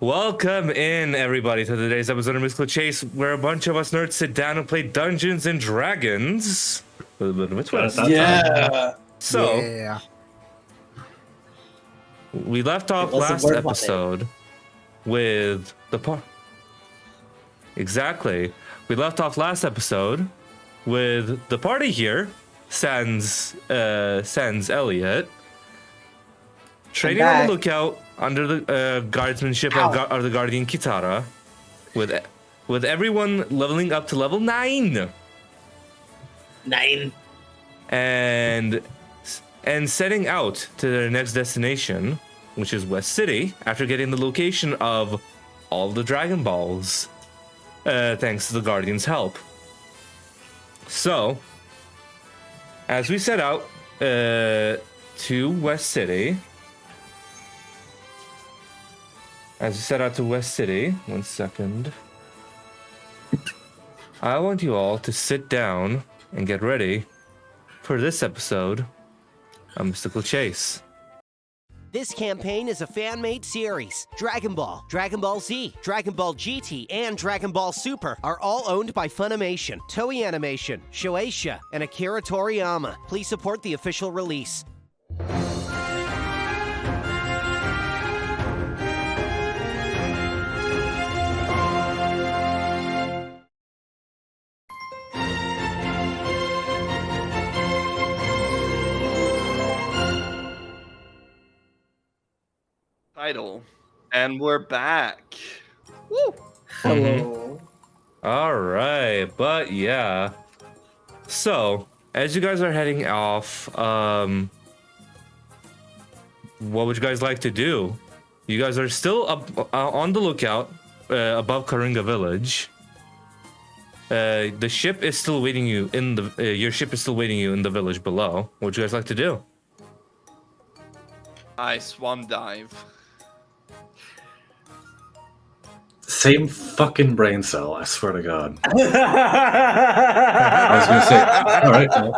Welcome in, everybody, to today's episode of Mystical Chase, where a bunch of us nerds sit down and play Dungeons and Dragons. A little bit of a twist. Yeah. So, we left off last episode with the Exactly. We left off last episode with the party here, sans Elliot, training on the lookout under the guardsmanship of the guardian Kitara, with everyone leveling up to level 9. 9. And setting out to their next destination, which is West City, after getting the location of all the Dragon Balls, thanks to the Guardian's help. So, as we set out to West City, one second, I want you all to sit down and get ready for this episode of Mystical Chase. This campaign is a fan-made series. Dragon Ball, Dragon Ball Z, Dragon Ball GT, and Dragon Ball Super are all owned by Funimation, Toei Animation, Shueisha, and Akira Toriyama. Please support the official release. Title, and we're back. Woo! Hello. All right, but yeah. So, as you guys are heading off, what would you guys like to do? You guys are still up on the lookout above Karinga Village. The ship is still waiting you in the. Your ship is still waiting you in the village below. What would you guys like to do? I swan dive. Same fucking brain cell, I swear to God. I was gonna say, all right, well,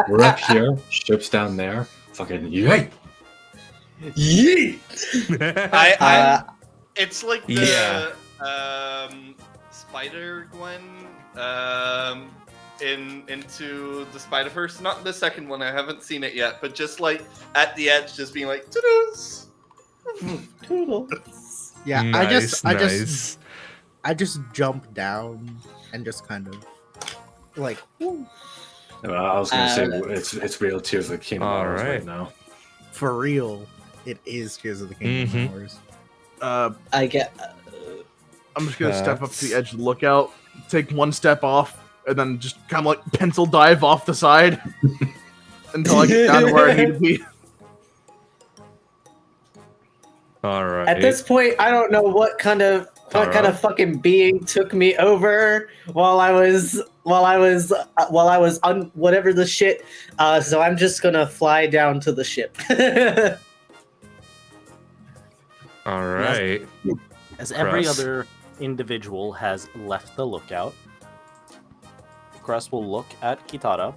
we're up here, ship's down there, fucking yeet! Yeet! It's like the Spider Gwen into the Spider-Verse. Not the second one, I haven't seen it yet, but just like at the edge, just being like, toodles! Toodles. Yeah, Nice, I just jump down and just kind of like. Woo. I was gonna say it's real Tears of the Kingdom All Hearts right. right now. For real, it is Tears of the Kingdom Wars. I'm just gonna step up to the edge of the lookout, take one step off, and then just kind of like pencil dive off the side until I get down to where I need to be. All right. At this point, I don't know what kind of fucking being took me over while I was on whatever the shit. So I'm just gonna fly down to the ship. All right. As every Cress. other individual has left the lookout, Cress will look at Kitara.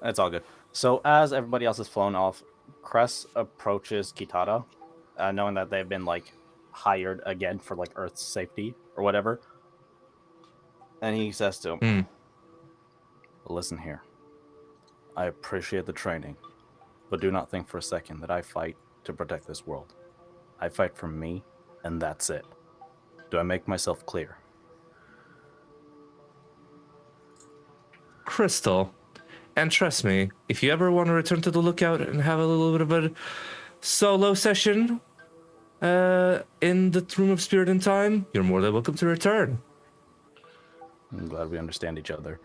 That's all good. So as everybody else has flown off, Cress approaches Kitara, knowing that they've been like hired again for like Earth's safety or whatever. And he says to him, "Listen here. I appreciate the training, but do not think for a second that I fight to protect this world. I fight for me, and that's it. Do I make myself clear?" Crystal. And trust me, if you ever want to return to the lookout and have a little bit of a solo session in the Room of Spirit and Time, you're more than welcome to return. I'm glad we understand each other.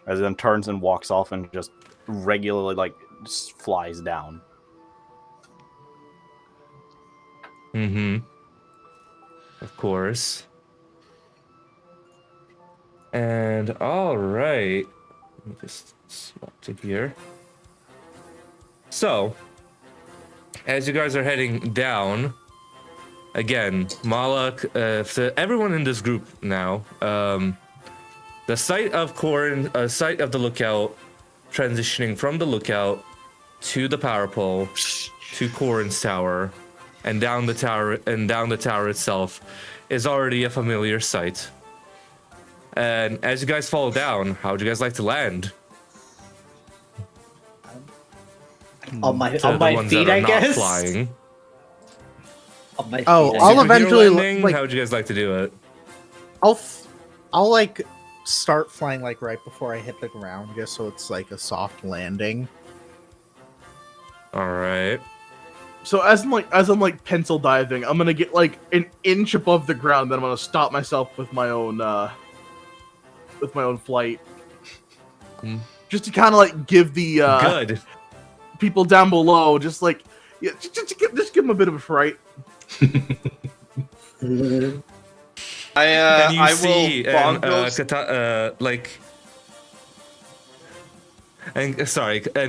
As he then turns and walks off and just regularly like just flies down. Of course. And all right. Let me just swap to here. So, as you guys are heading down, again, Malak, everyone in this group now, the site of site of the lookout, transitioning from the lookout to the power pole to Corin's tower and down the tower itself is already a familiar sight. And as you guys fall down, how would you guys like to land? On my To the ones feet, that are I not guess. flying. On my feet. Oh, I I'll guess. Super view eventually, landing, like- how would you guys like to do it? I'll like start flying like right before I hit the ground, just so it's like a soft landing. All right. So as I'm like pencil diving, I'm gonna get like an inch above the ground, then I'm gonna stop myself with my own flight, just to kind of like give the Good. people down below just like just give them a bit of a fright. And you I see, will and,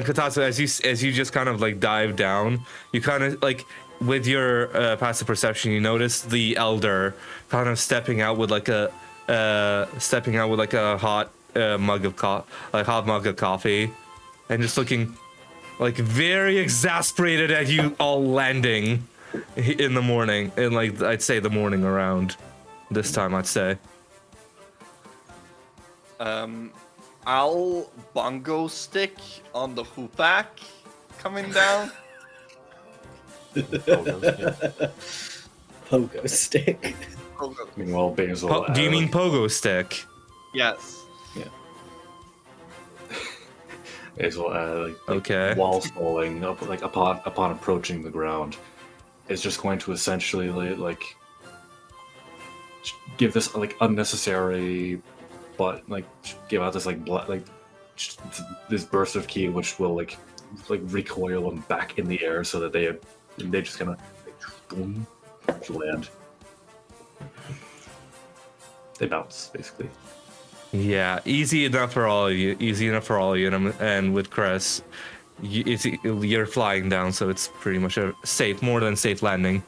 Katatsu, as you just kind of like dive down, you kind of like with your passive perception, you notice the elder kind of stepping out with like a hot mug of coffee, and just looking like very exasperated at you all landing in the morning, in like I'd say the morning around this time, I'd say. I'll bongo stick on the hoopak coming down. Pogo stick. Meanwhile, Basil. Do you mean pogo stick? Yes. Basil, Okay. while falling up, like upon approaching the ground, is just going to essentially like give this like unnecessary, but like give out this like this burst of ki, which will like recoil them back in the air, so that they just kind of boom land. They bounce basically. Yeah, easy enough for all of you. And with Chris, you're flying down, so it's pretty much a more than safe landing.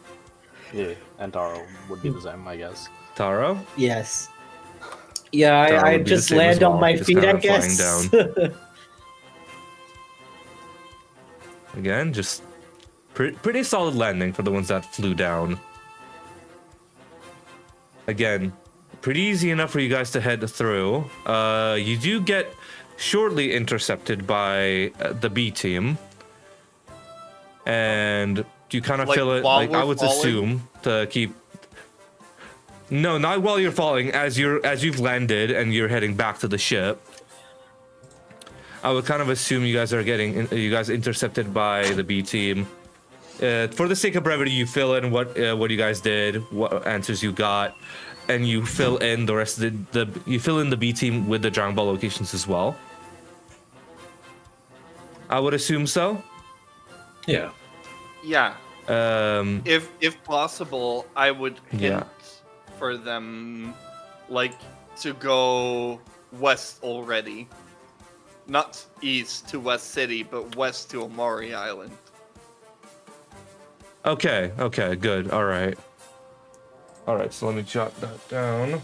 Yeah, and Taro would be the same, I guess. Taro? Yes. Yeah, Taro I would be the just same as land on well, my just feet, kind I of flying guess. down. Again, just pretty solid landing for the ones that flew down. Again, pretty easy enough for you guys to head through. You do get shortly intercepted by the B team, and you kind of Like, feel it. while Like I we're would falling? assume to keep. No, not while you're falling. As you've landed and you're heading back to the ship. I would kind of assume you guys are you guys intercepted by the B team. For the sake of brevity, you fill in what you guys did, what answers you got, and you fill in the rest of you fill in the B team with the Dragon Ball locations as well. I would assume so. Yeah. Yeah. If possible, I would hint Yeah. for them, like, to go west already. Not east to West City, but west to Omori Island. Okay, good. All right, so let me jot that down.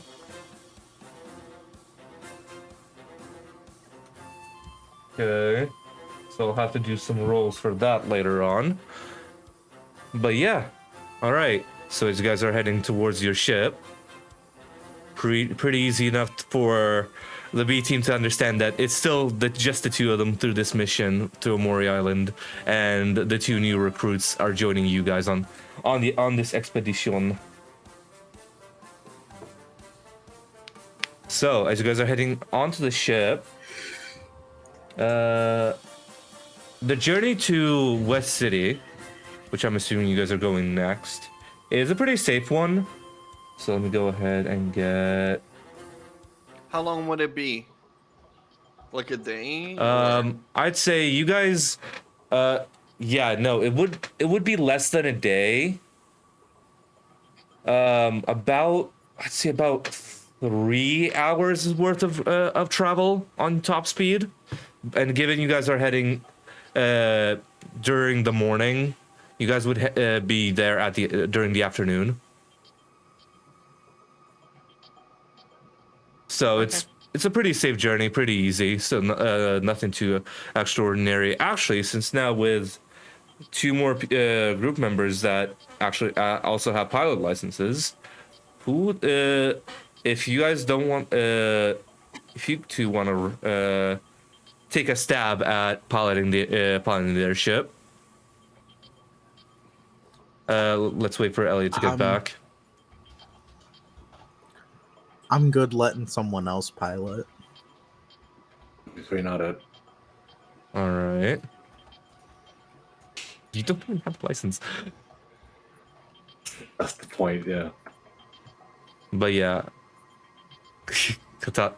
Okay, so I'll have to do some rolls for that later on. But yeah, all right. So as you guys are heading towards your ship, pretty easy enough for the B team to understand that it's still just the two of them through this mission to Omori Island, and the two new recruits are joining you guys on this expedition. So as you guys are heading onto the ship, the journey to West City, which I'm assuming you guys are going next, is a pretty safe one. So let me go ahead and get. How long would it be? Like a day? I'd say you guys. Yeah, no, it would be less than a day. About I'd say about 3 hours worth of travel on top speed, and given you guys are heading during the morning, you guys would be there at during the afternoon. So it's a pretty safe journey, pretty easy. So nothing too extraordinary. Actually, since now with two more group members that actually also have pilot licenses. Who, if you guys don't want, if you two want to take a stab at piloting their ship, let's wait for Elliot to get back. I'm good letting someone else pilot. We're not it. All right. You don't even have a license. That's the point, yeah. But yeah. Katatsu,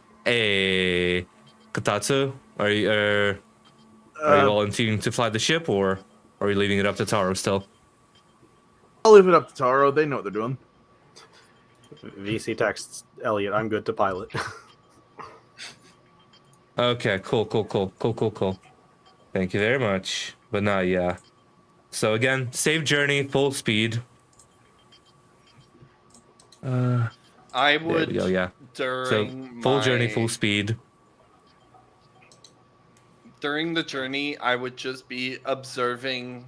are you volunteering to fly the ship, or are you leaving it up to Taro still? I'll leave it up to Taro. They know what they're doing. VC texts Elliot, I'm good to pilot. Okay, cool. Thank you very much. But now, yeah. So again, safe journey, full speed. I would. There we go, yeah. During full journey, full speed. During the journey, I would just be observing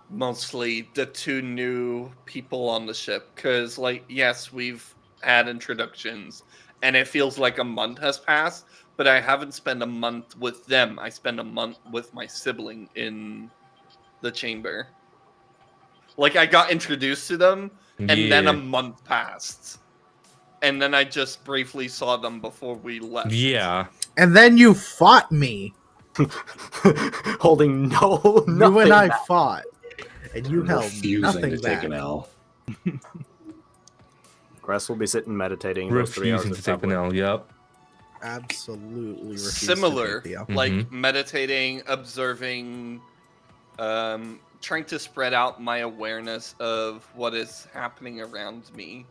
mostly the two new people on the ship. Because, like, yes, we've had introductions, and it feels like a month has passed, but I haven't spent a month with them. I spent a month with my sibling in the chamber. Like, I got introduced to them, and then a month passed. And then I just briefly saw them before we left. Yeah. And then you fought me. Holding nothing You and I back. fought. And you held Refusing nothing to take back. an L. Grass will be sitting meditating those 3 hours Refusing of to take an subway. L, yep. Absolutely refused Similar, to take the L. like meditating, observing, trying to spread out my awareness of what is happening around me.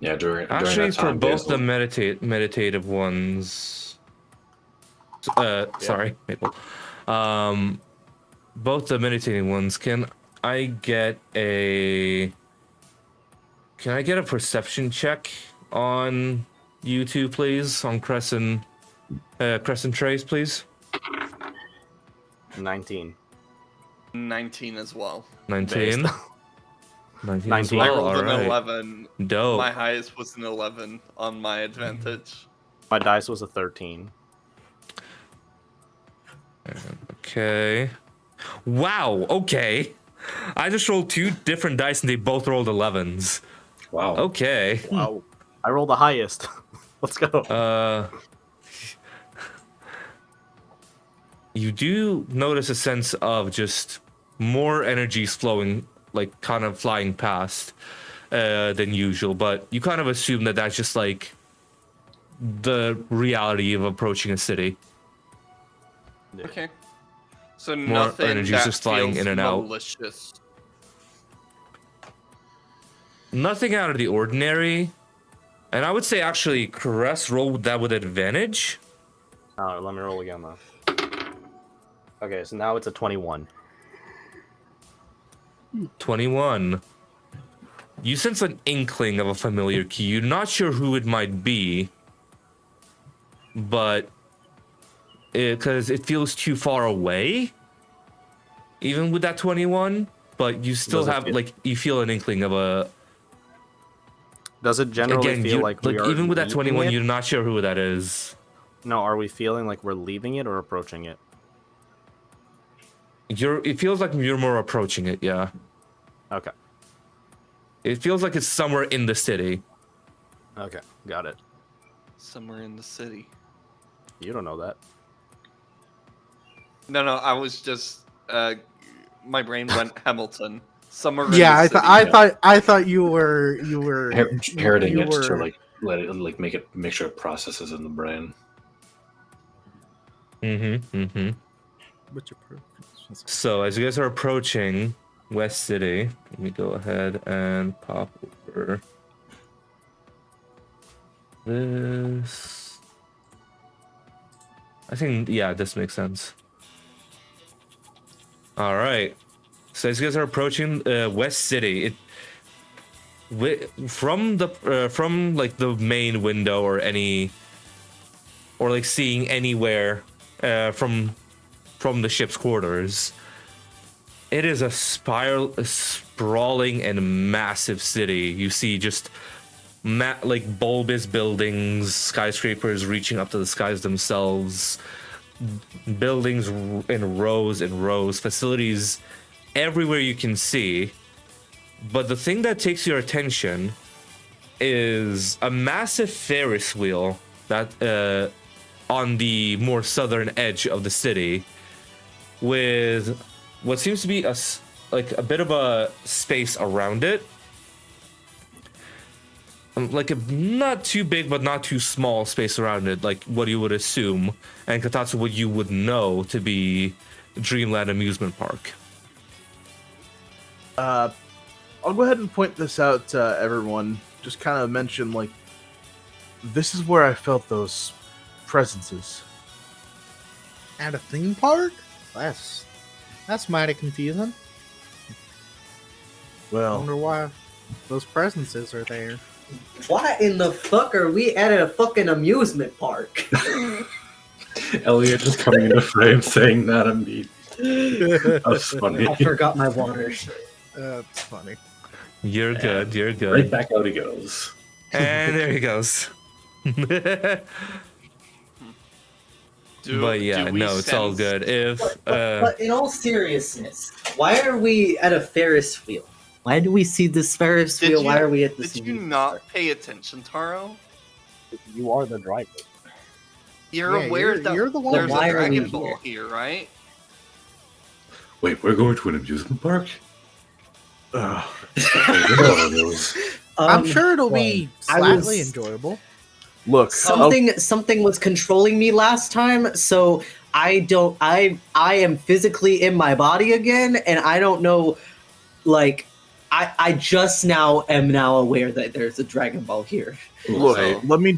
Yeah, during Actually, that for time, both the Basil- meditative ones, sorry, Maple. Both the meditating ones. Can I get a perception check on you two, please? On Crescent Trace, please. 19. 19 as well. 19. Based. 19 as 19. I well, rolled an alright. 11. Dope. My highest was an 11 on my advantage. My dice was a 13. Okay. Wow, okay. I just rolled 2 different dice and they both rolled 11s. Wow. Okay. Wow. I rolled the highest. Let's go. You do notice a sense of just more energies flowing, like kind of flying past than usual, but you kind of assume that that's just like the reality of approaching a city. Okay. So More nothing energies that just flying feels in and out. malicious. Nothing out of the ordinary. And I would say actually Caress rolled that with advantage. Oh, let me roll again though. Okay, so now it's a 21. 21. You sense an inkling of a familiar key. You're not sure who it might be, but because it feels too far away, even with that 21. But you still Does it have feel- like you feel an inkling of a. Does it generally Again, feel you, like we are even with that leaving 21, it? you're not sure who that is. No, are we feeling like we're leaving it or approaching it? It feels like you're more approaching it. Yeah. Okay. It feels like it's somewhere in the city. Okay, got it. Somewhere in the city. You don't know that. No, I was just my brain went Hamilton. Somewhere Yeah, in the city. I thought you were Parroting you it to were- like let it like make sure it processes in the brain. What's your preference? So as you guys are approaching West City, let me go ahead and pop over this. I think, yeah, this makes sense. All right. So as you guys are approaching West City, from like the main window or like seeing anywhere from from the ship's quarters. It is a sprawling and massive city. You see just like bulbous buildings, skyscrapers reaching up to the skies themselves, buildings in rows and rows, facilities everywhere you can see. But the thing that takes your attention is a massive Ferris wheel that on the more southern edge of the city, with what seems to be a bit of a space around it, like a not too big but not too small space around it, like what you would assume, and Katatsu, what you would know to be Dreamland Amusement Park. I'll go ahead and point this out to everyone. Just kind of mention, like, this is where I felt those presences. At a theme park? That's mighty confusing. I Well, wonder why those presences are there. Why in the fuck are we at a fucking amusement park? Elliot just coming into frame saying that I'm me. That's funny. I forgot my water. That's funny. You're good. You're good. Right back out he goes. And there he goes. But yeah, no, it's all good. If But in all seriousness, why are we at a Ferris wheel? Why do we see this Ferris wheel? Why are we at this? Did you not pay attention, Taro? You are the driver. You're Yeah, aware you're- that you're the one. there's Why a are we Dragon Ball here? here, right? Wait, we're going to an amusement park? ugh. I'm sure it'll be I slightly was- enjoyable. Look, Something was controlling me last time, so I am physically in my body again, and I don't know, like, I just now am aware that there's a Dragon Ball here. look. So- Let me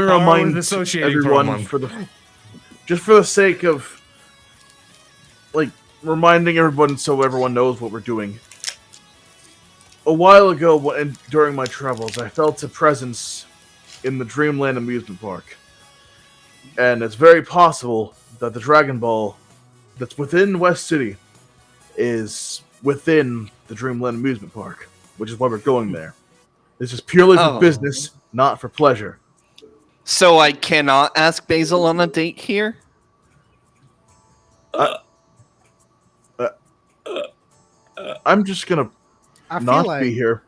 Power remind was associating for a everyone month. for the sake of, like, reminding everyone so everyone knows what we're doing. A while ago, during my travels, I felt a presence in the Dreamland Amusement Park. And it's very possible that the Dragon Ball that's within West City is within the Dreamland Amusement Park, which is why we're going there. This is purely for Oh. business, not for pleasure. So I cannot ask Basil on a date here? I'm just gonna I feel not like be here.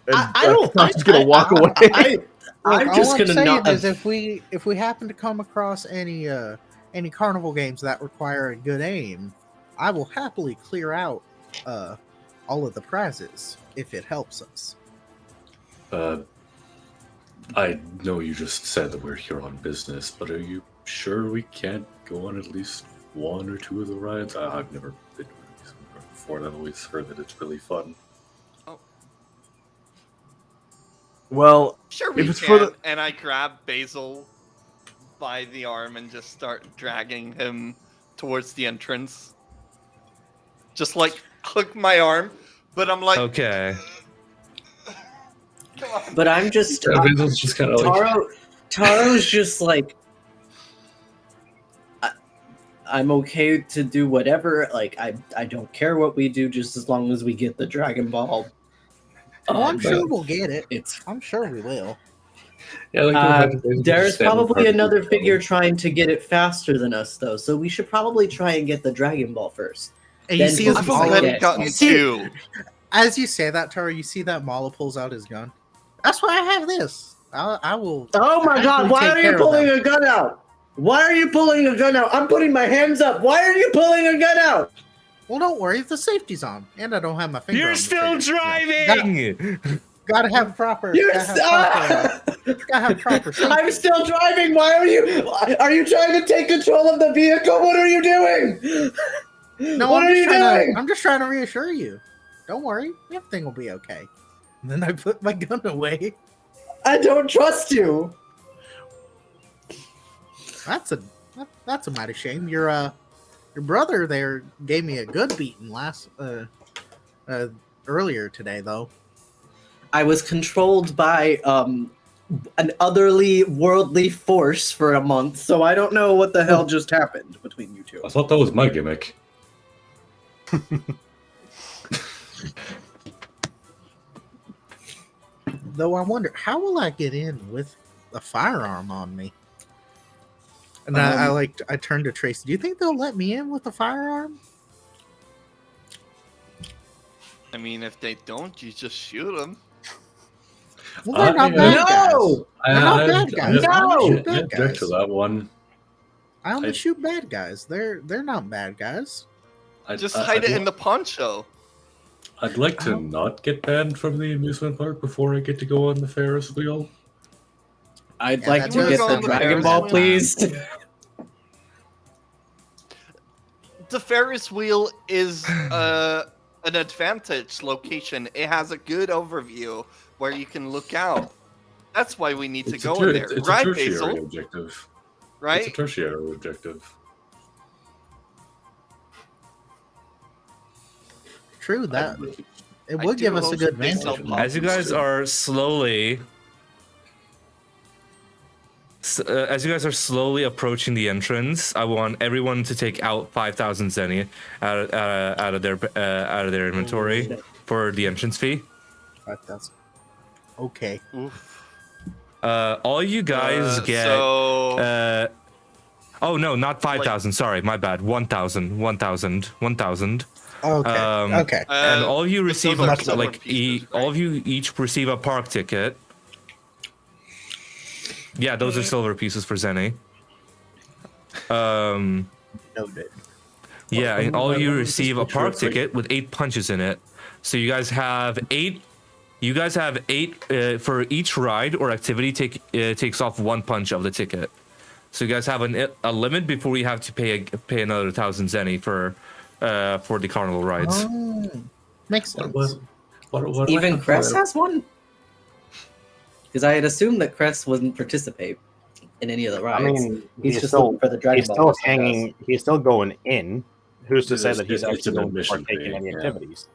And I don't. I'm just gonna walk away. I'm all just I'm gonna saying not. is if we happen to come across any carnival games that require a good aim, I will happily clear out all of the prizes if it helps us. I know you just said that we're here on business, but are you sure we can't go on at least one or two of the rides? I've never been to an amusement park before, and I've always heard that it's really fun. Well, Sure we If it's can. for the- And I grab Basil by the arm and just start dragging him towards the entrance. Just like hook my arm, but I'm like, okay. come on. But I'm just. Basil's just kind of like, Taro's just like. I'm okay to do whatever. Like I don't care what we do, just as long as we get the Dragon Ball. Oh, I'm But sure we'll get it. it's. I'm sure we will. yeah, like Basil There's just standing in probably front of another you. figure trying to get it faster than us, though. So we should probably try and get the Dragon Ball first. And you Then see we'll his I've follow Mala, already it. gotten you see- two. as you say that, Taro, you see that Mala pulls out his gun. That's why I have this. I will. Oh my God! happily Why take are care you of pulling them. a gun out? Why are you pulling a gun out? I'm putting my hands up. Why are you pulling a gun out? Well, don't worry, the safety's on, and I don't have my finger. You're on the still trigger. driving. Gotta have proper. You're Gotta have proper safety. I'm still driving. Why are you? Are you trying to take control of the vehicle? What are you doing? No, What are you doing? I'm just trying to reassure you. Don't worry, everything will be okay. And then I put my gun away. I don't trust you. That's a mighty shame. Your brother there gave me a good beating earlier today, though. I was controlled by an otherly worldly force for a month, so I don't know what the hell just happened between you two. I thought that was my gimmick. Though I wonder, how will I get in with a firearm on me? And I turned to Tracy. Do you think they'll let me in with a firearm? I mean, if they don't, you just shoot them. Well, they're not bad guys. No! They're not bad guys. I only shoot I bad object guys. to that one. I only shoot bad guys. They're not bad guys. Just hide it in the poncho. I'd like to not get banned from the amusement park before I get to go on the Ferris wheel. I'd Yeah, like that's to what get it's the on the Dragon Ferris Ball, wheel. please. The Ferris wheel is an advantage location. It has a good overview where you can look out. That's why we need to go in there. It's Right, a tertiary Basil? objective. Right? It's a tertiary objective. True that it I would do give us a hope good they sell advantage. pop- As you guys are slowly approaching the entrance, I want everyone to take out 5,000 zeni out of their inventory for the entrance fee. 5,000. Okay. Oof. All you guys get. So Oh no, not 5,000. Sorry, my bad. 1,000. Okay. Okay. And all of you receive those a are silver like pieces, all of you each receive a park ticket. Yeah, those are silver pieces for Zenny. Noted. Yeah, and all of you receive a park ticket with 8 punches in it. So you guys have 8. You guys have 8 for each ride or activity. Takes off 1 punch of the ticket. So you guys have a limit before you have to pay another 1,000 zenny for the carnival rides. Oh, makes sense. What Even Cress has one? Because I had assumed that Cress wouldn't participate in any of the I rides. mean, he's he's just still looking for the Dragon he's Ball. still just like us. hanging. He's still going in. Who's to say It's- that he's it's actually an going to admission partake in fee, any yeah. activities?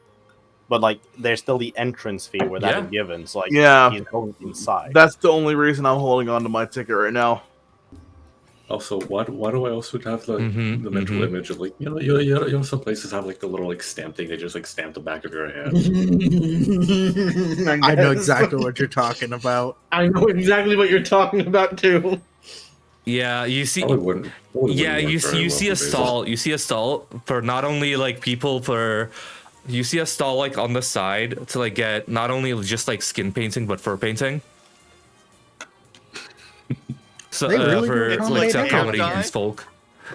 But like, there's still the entrance fee where that Yeah. is given. So like, Yeah. he's going inside. That's the only reason I'm holding on to my ticket right now. Also, why do I also have the mental mhm. image of like you know some places have like the little like stamp thing they just like stamp the back of your hand. I know exactly what you're talking about. I know exactly what you're talking about too. Yeah, you see. Probably wouldn't Yeah, work you very see well a for Basil. stall. You see a stall for not only like people for. You see a stall like on the side to like get not only just like skin painting but fur painting. So They really for do like to accommodate accommodate everyone. these folk.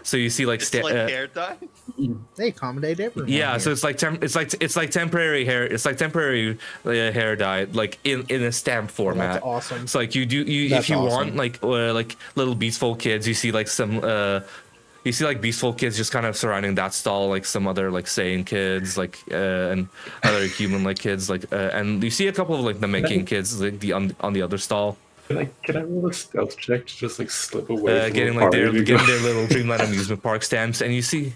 So you see like it's like hair dye. They accommodate everyone. yeah, here. so it's like temporary hair. It's like temporary hair dye, like in a stamp format. That's awesome. It's like That's if you want awesome. like little Beastful kids, you see like some you see like Beastful kids just kind of surrounding that stall, like some other like Saiyan kids, like and other human like kids, like and you see a couple of like the making kids like on the other stall, Can I roll a stealth check to just like slip away? From getting the like party their and getting go- their little Dreamland amusement park stamps, and you see.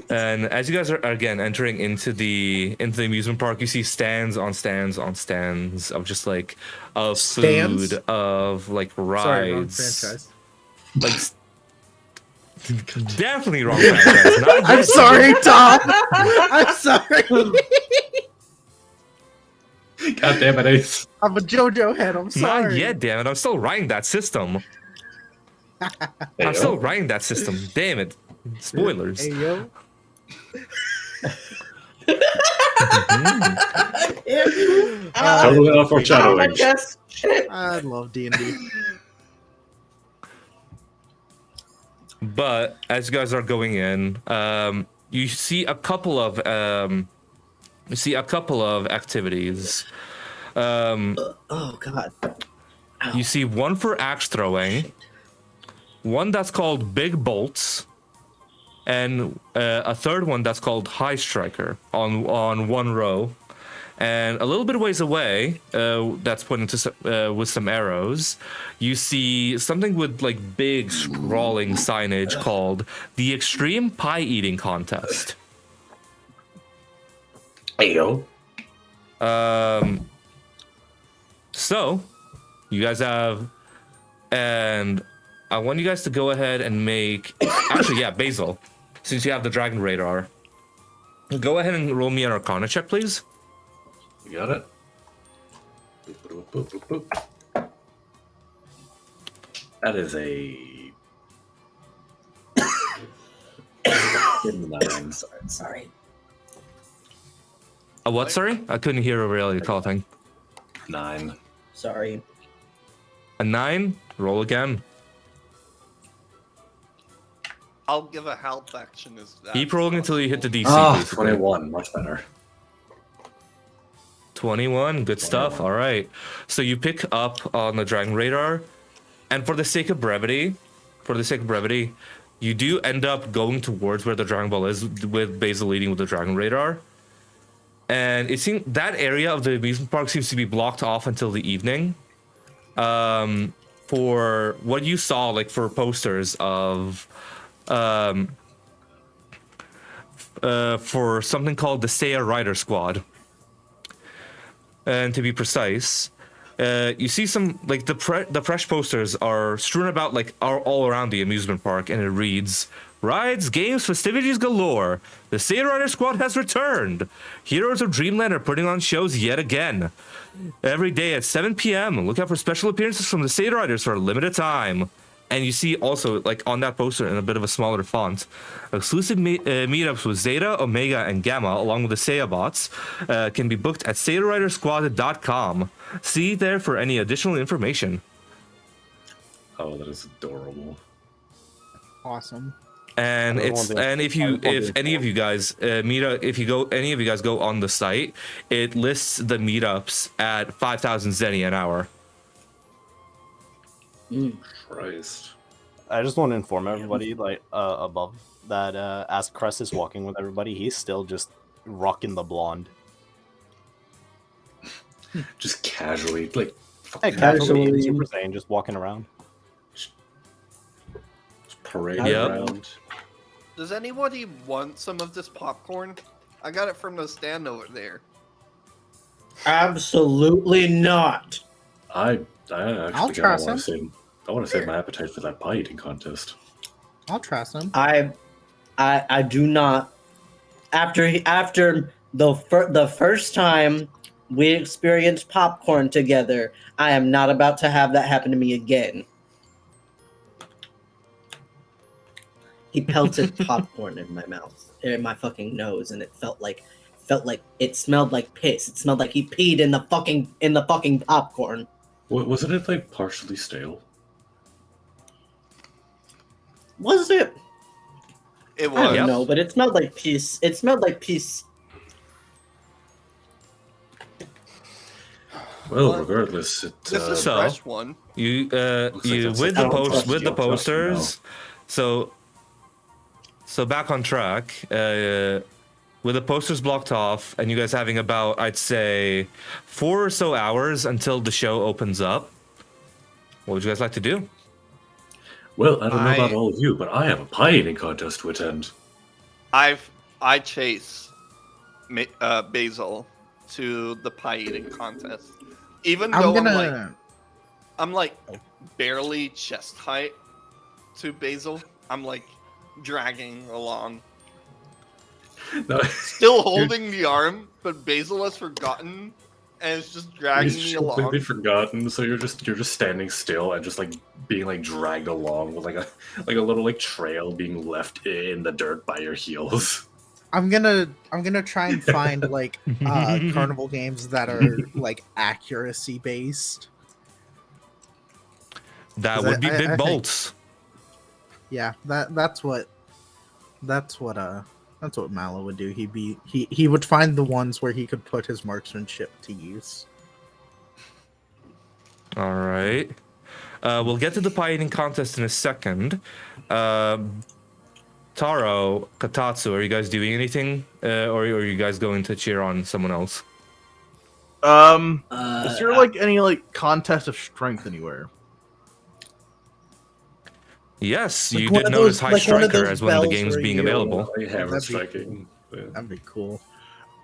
And as you guys are again entering into the amusement park, you see stands on stands on stands of just like of Stands? food, of like Sorry, wrong rides, franchise. like definitely wrong franchise. Not I'm yet. sorry, Tom. I'm sorry. God damn it, Ace. I'm a JoJo head. I'm sorry. Not yet, damn it! I'm still writing that system. I'm still writing that system. Damn it! Spoilers. Hey yo. Totally not foreshadowing. Yes. Shit. I love D&D. But as you guys are going in, you see a couple of activities. Oh god. You see one for axe throwing, one that's called Big Bolts, and a third one that's called High Striker on one row. And a little bit ways away, that's put into with some arrows, you see something with like big scrawling signage called the Extreme Pie Eating Contest. Ayo. So, you guys have, and I want you guys to go ahead and make. Actually, yeah, Basil, since you have the dragon radar, go ahead and roll me an Arcana check, please. You got it. Boop, boop, boop, boop, boop. That is a 9. Sorry. A what? Sorry, I couldn't hear over Elliot coughing. 9. Sorry. A 9. Roll again. I'll give a help action as that. Keep rolling until you hit the DC. Ah, basically. 21. Much better. 21. Good stuff. 21. All right. So you pick up on the dragon radar, and for the sake of brevity, you do end up going towards where the Dragon Ball is, with Basil leading with the Dragon Radar. And it seems that area of the amusement park seems to be blocked off until the evening. For what you saw, like for posters of, for something called the Seiya Rider Squad. And to be precise, you see some, like, the fresh posters are strewn about, like, are all around the amusement park, and it reads, "Rides, games, festivities galore. The Seiya Rider Squad has returned. Heroes of Dreamland are putting on shows yet again. Every day at 7 p.m. Look out for special appearances from the Seiya Riders for a limited time." And you see also, like, on that poster in a bit of a smaller font, exclusive meetups with Zeta, Omega, and Gamma, along with the Seiya bots, can be booked at SeiyaRiderSquad.com. See there for any additional information. Oh, that is adorable. Awesome. And if any of you guys go on the site, it lists the meetups at 5,000 Zenny an hour. Christ. I just want to inform everybody, like, above that, as Cress is walking with everybody, he's still just rocking the blonde. Just casually, like, Hey, casually, Super Saiyan, just walking around. just parading Yep. around. Does anybody want some of this popcorn? I got it from the stand over there. Absolutely not. I actually I'll try some. I want to save my appetite for that pie eating contest. I'll try some. I do not. After the first time we experienced popcorn together, I am not about to have that happen to me again. He pelted popcorn in my mouth, in my fucking nose, and it felt like it smelled like piss. It smelled like he peed in the fucking popcorn. Wasn't it like partially stale? Was it? It I was. don't know, but it smelled like piss. It smelled like piss. Well, What? regardless, it. This is a So- fresh one. You Looks like that's with like- the I don't trust with you. the Don't trust me, posters. So back on track. With the posters blocked off, and you guys having about, I'd say, 4 or so hours until the show opens up. What would you guys like to do? Well, I don't know about I- all of you, but I have a pie eating contest to attend. I chase Basil to the pie eating contest, even though I'm like barely chest height to Basil. I'm like dragging along, No, still holding the arm, but Basil has forgotten and it's just dragging he's me completely along. forgotten. So you're just standing still and just like being like dragged along with like a little like trail being left in the dirt by your heels. I'm gonna try and find like carnival games that are like accuracy based. That 'Cause would be I Big think- Bolts. Yeah, that's what Mallow would do. He would find the ones where he could put his marksmanship to use. All right. We'll get to the pie eating contest in a second. Taro, Katatsu, are you guys doing anything, or are you guys going to cheer on someone else? Is there like any like contest of strength anywhere? Yes, Like you one did of notice those- High like one of Striker those as one of the bells games where being you- available. I have That'd be striking. Yeah. That'd be cool.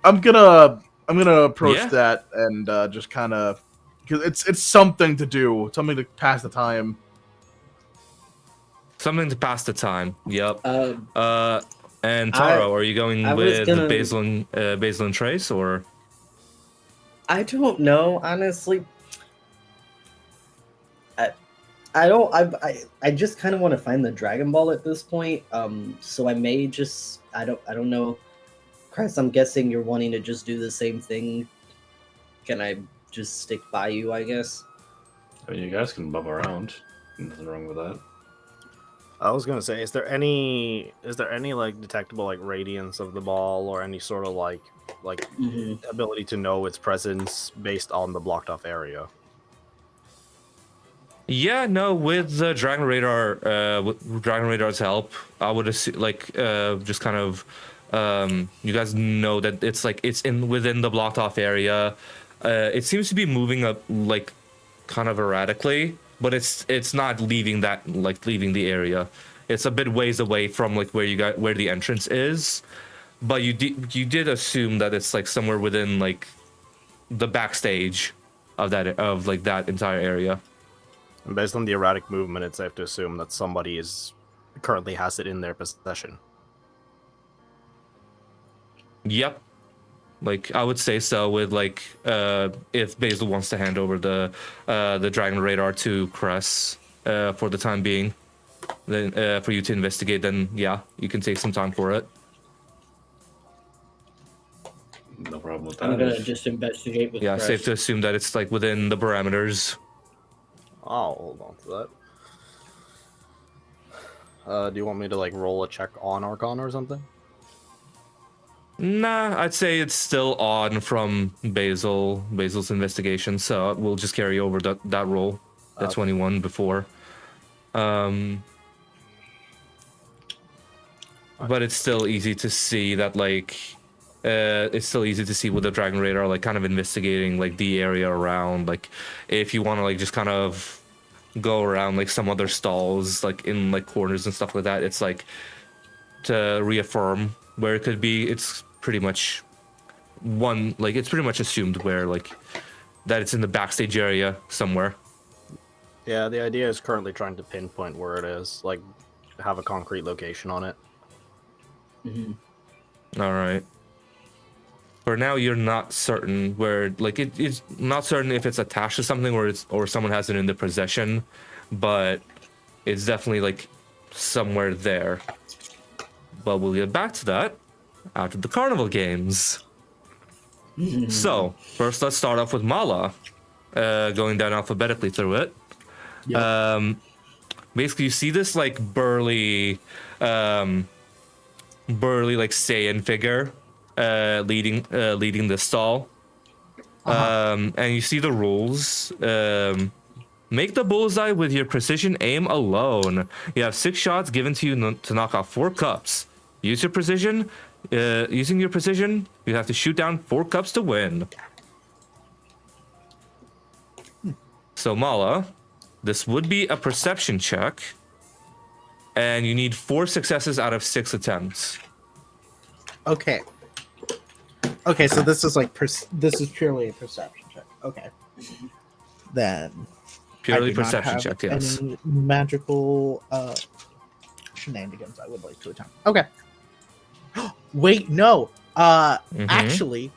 I'm gonna approach Yeah. that and just kind of because it's something to do, something to pass the time. Something to pass the time. Yep. Um, And I Taro, are you going I was with gonna. Basil and Trace, or? I don't know, honestly. I don't. I just kind of want to find the Dragon Ball at this point. So I may just. I don't know. Christ, I'm guessing you're wanting to just do the same thing. Can I just stick by you? I guess. I mean, you guys can bum around. Nothing wrong with that. I was gonna say, is there any like detectable like radiance of the ball or any sort of like ability to know its presence based on the blocked off area? Yeah, no. With the Dragon Radar, with Dragon Radar's help, I would assume, like, just kind of, you guys know that it's like it's within the blocked off area. It seems to be moving up like kind of erratically, but it's not leaving the area. It's a bit ways away from like where the entrance is, but you did assume that it's like somewhere within like the backstage of that entire area. And based on the erratic movement, it's safe to assume that somebody currently has it in their possession. Yep. Like, I would say so with, like, if Basil wants to hand over the Dragon Radar to Cress for the time being, then for you to investigate, then, yeah, you can take some time for it. No problem with that. I'm gonna just investigate with. Yeah, Cress. safe to assume that it's, like, within the parameters. I'll hold on to that. Do you want me to, like, roll a check on Arcana or something? Nah, I'd say it's still on from Basil's investigation, so we'll just carry over that roll, that 21 before. But it's still easy to see that, like, it's still easy to see with the Dragon Radar, like, kind of investigating, like, the area around, like, if you want to, like, just kind of go around, like, some other stalls, like, in, like, corners and stuff like that, it's, like, to reaffirm where it could be, it's pretty much it's pretty much assumed where, like, that it's in the backstage area somewhere. Yeah, the idea is currently trying to pinpoint where it is, like, have a concrete location on it. Mm-hmm. All right. For now, you're not certain where, like, it's not certain if it's attached to something or someone has it in their possession, but it's definitely, like, somewhere there. But we'll get back to that after the carnival games. So, first let's start off with Mala, going down alphabetically through it. Yep. Basically, you see this, like, burly, like, Saiyan figure leading the stall. And you see the rules. Make the bullseye with your precision aim alone. You have 6 shots given to you to knock off 4 cups. Use your precision. Using your precision, you have to shoot down 4 cups to win. So, Mala, this would be a perception check, and you need 4 successes out of 6 attempts. Okay, so this is like this is purely a perception check. Okay, then Purely I do not perception have check, yes. any magical shenanigans I would like to attempt. Okay. Wait, no. Actually,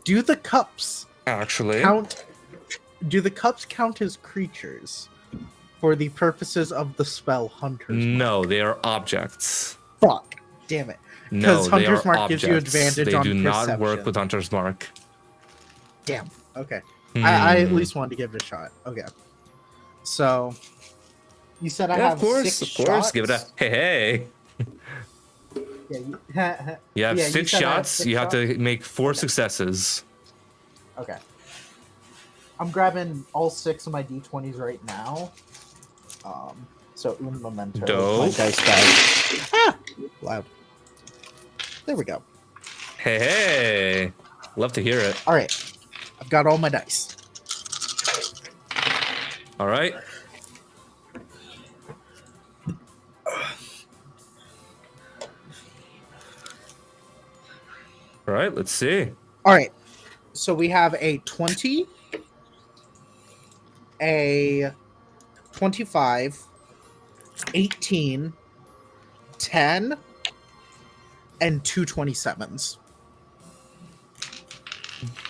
do the cups count? Do the cups count as creatures for the purposes of the spell Hunter's Mark? No, they are objects. Fuck. Damn it. No, they Hunter's are Mark objects. gives you advantage they on do not perception. work with Hunter's Mark. Damn. Okay. I at least wanted to give it a shot. Okay. So, you said I have of course, 6 of course. shots? Give it a hey. Yeah, You have yeah, 6 said I have shots. 6 You have shots? to make 4 successes. Okay. I'm grabbing all 6 of my d20s right now. So un momento. Dope. My dice bag. Ah! Loud. There we go. Hey. Love to hear it. All right. I've got all my dice. All right. All right, let's see. All right. So we have a 20, a 25, 18, 10, and two 27s.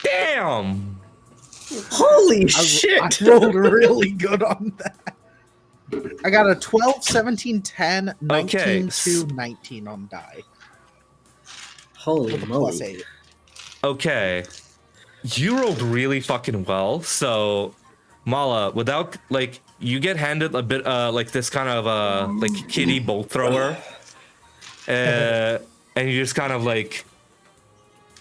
Damn. Holy shit! I rolled really good on that. I got a 12, 17, 10, 19, Okay. 2, 19 on die. Holy With a moly! plus 8. Okay. You rolled really fucking well. So, Mala, without like, you get handed a bit like this kind of like kitty bolt thrower, and you just kind of like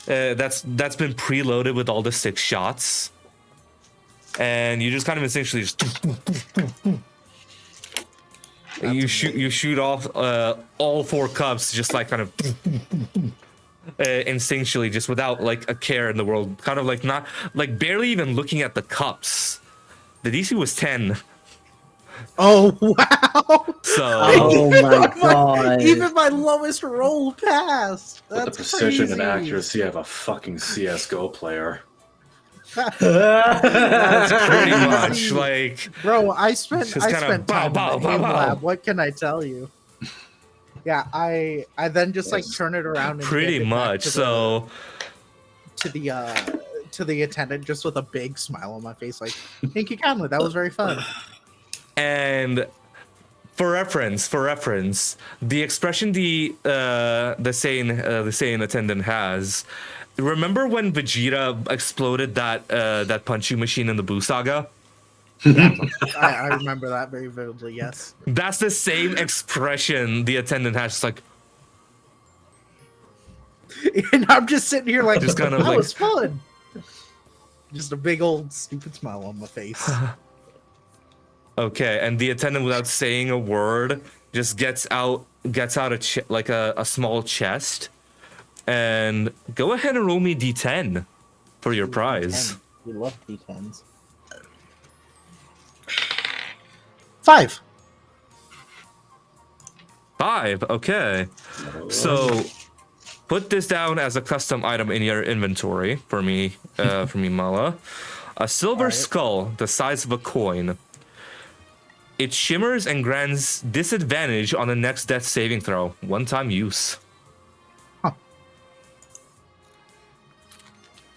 that's been preloaded with all the 6 shots, and you just kind of instinctually just you shoot off all 4 cups just like kind of instinctually, just without like a care in the world, kind of like not like barely even looking at the cups. The DC was 10. Oh, wow. So Oh my god! Even my lowest roll passed. With the That's precision and crazy. accuracy of a fucking CS:GO player. that's pretty much like Bro, I spent Just kinda time bow, in bow, the bow, aim bow. lab. What can I tell you? Yeah, I then just like turn it around and pretty give it back much. to So the attendant just with a big smile on my face, like, thank you kindly. That was very fun. and for reference, the expression the sane attendant has. Remember when Vegeta exploded that punching machine in the Buu Saga? I remember that very vividly. Yes. That's the same expression the attendant has. Just like And I'm just sitting here like, Just kind of that like- was fun. Just a big old stupid smile on my face. okay, and the attendant, without saying a word, just gets out a small chest, and go ahead and roll me D10 for your prize. We love D10s. 5. 5. Okay. So put this down as a custom item in your inventory for me, Mala. A silver Alright. skull the size of a coin. It shimmers and grants disadvantage on the next death saving throw. One-time use.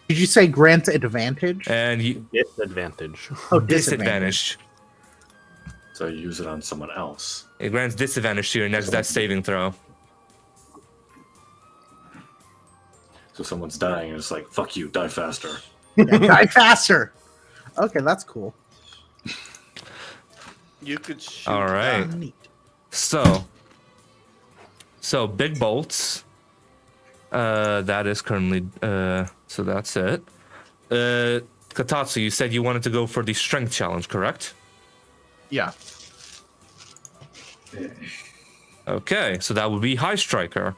Did you say grant advantage? And you Disadvantage. Oh, disadvantaged. So use it on someone else. It grants disadvantage to your next death saving throw. So someone's dying and it's like, fuck you, die faster. Yeah, die faster. Okay, that's cool. You could shoot. All right. Neat. So big bolts. That is currently so that's it. Katatsu, you said you wanted to go for the strength challenge, correct? Yeah. Okay, so that would be high striker.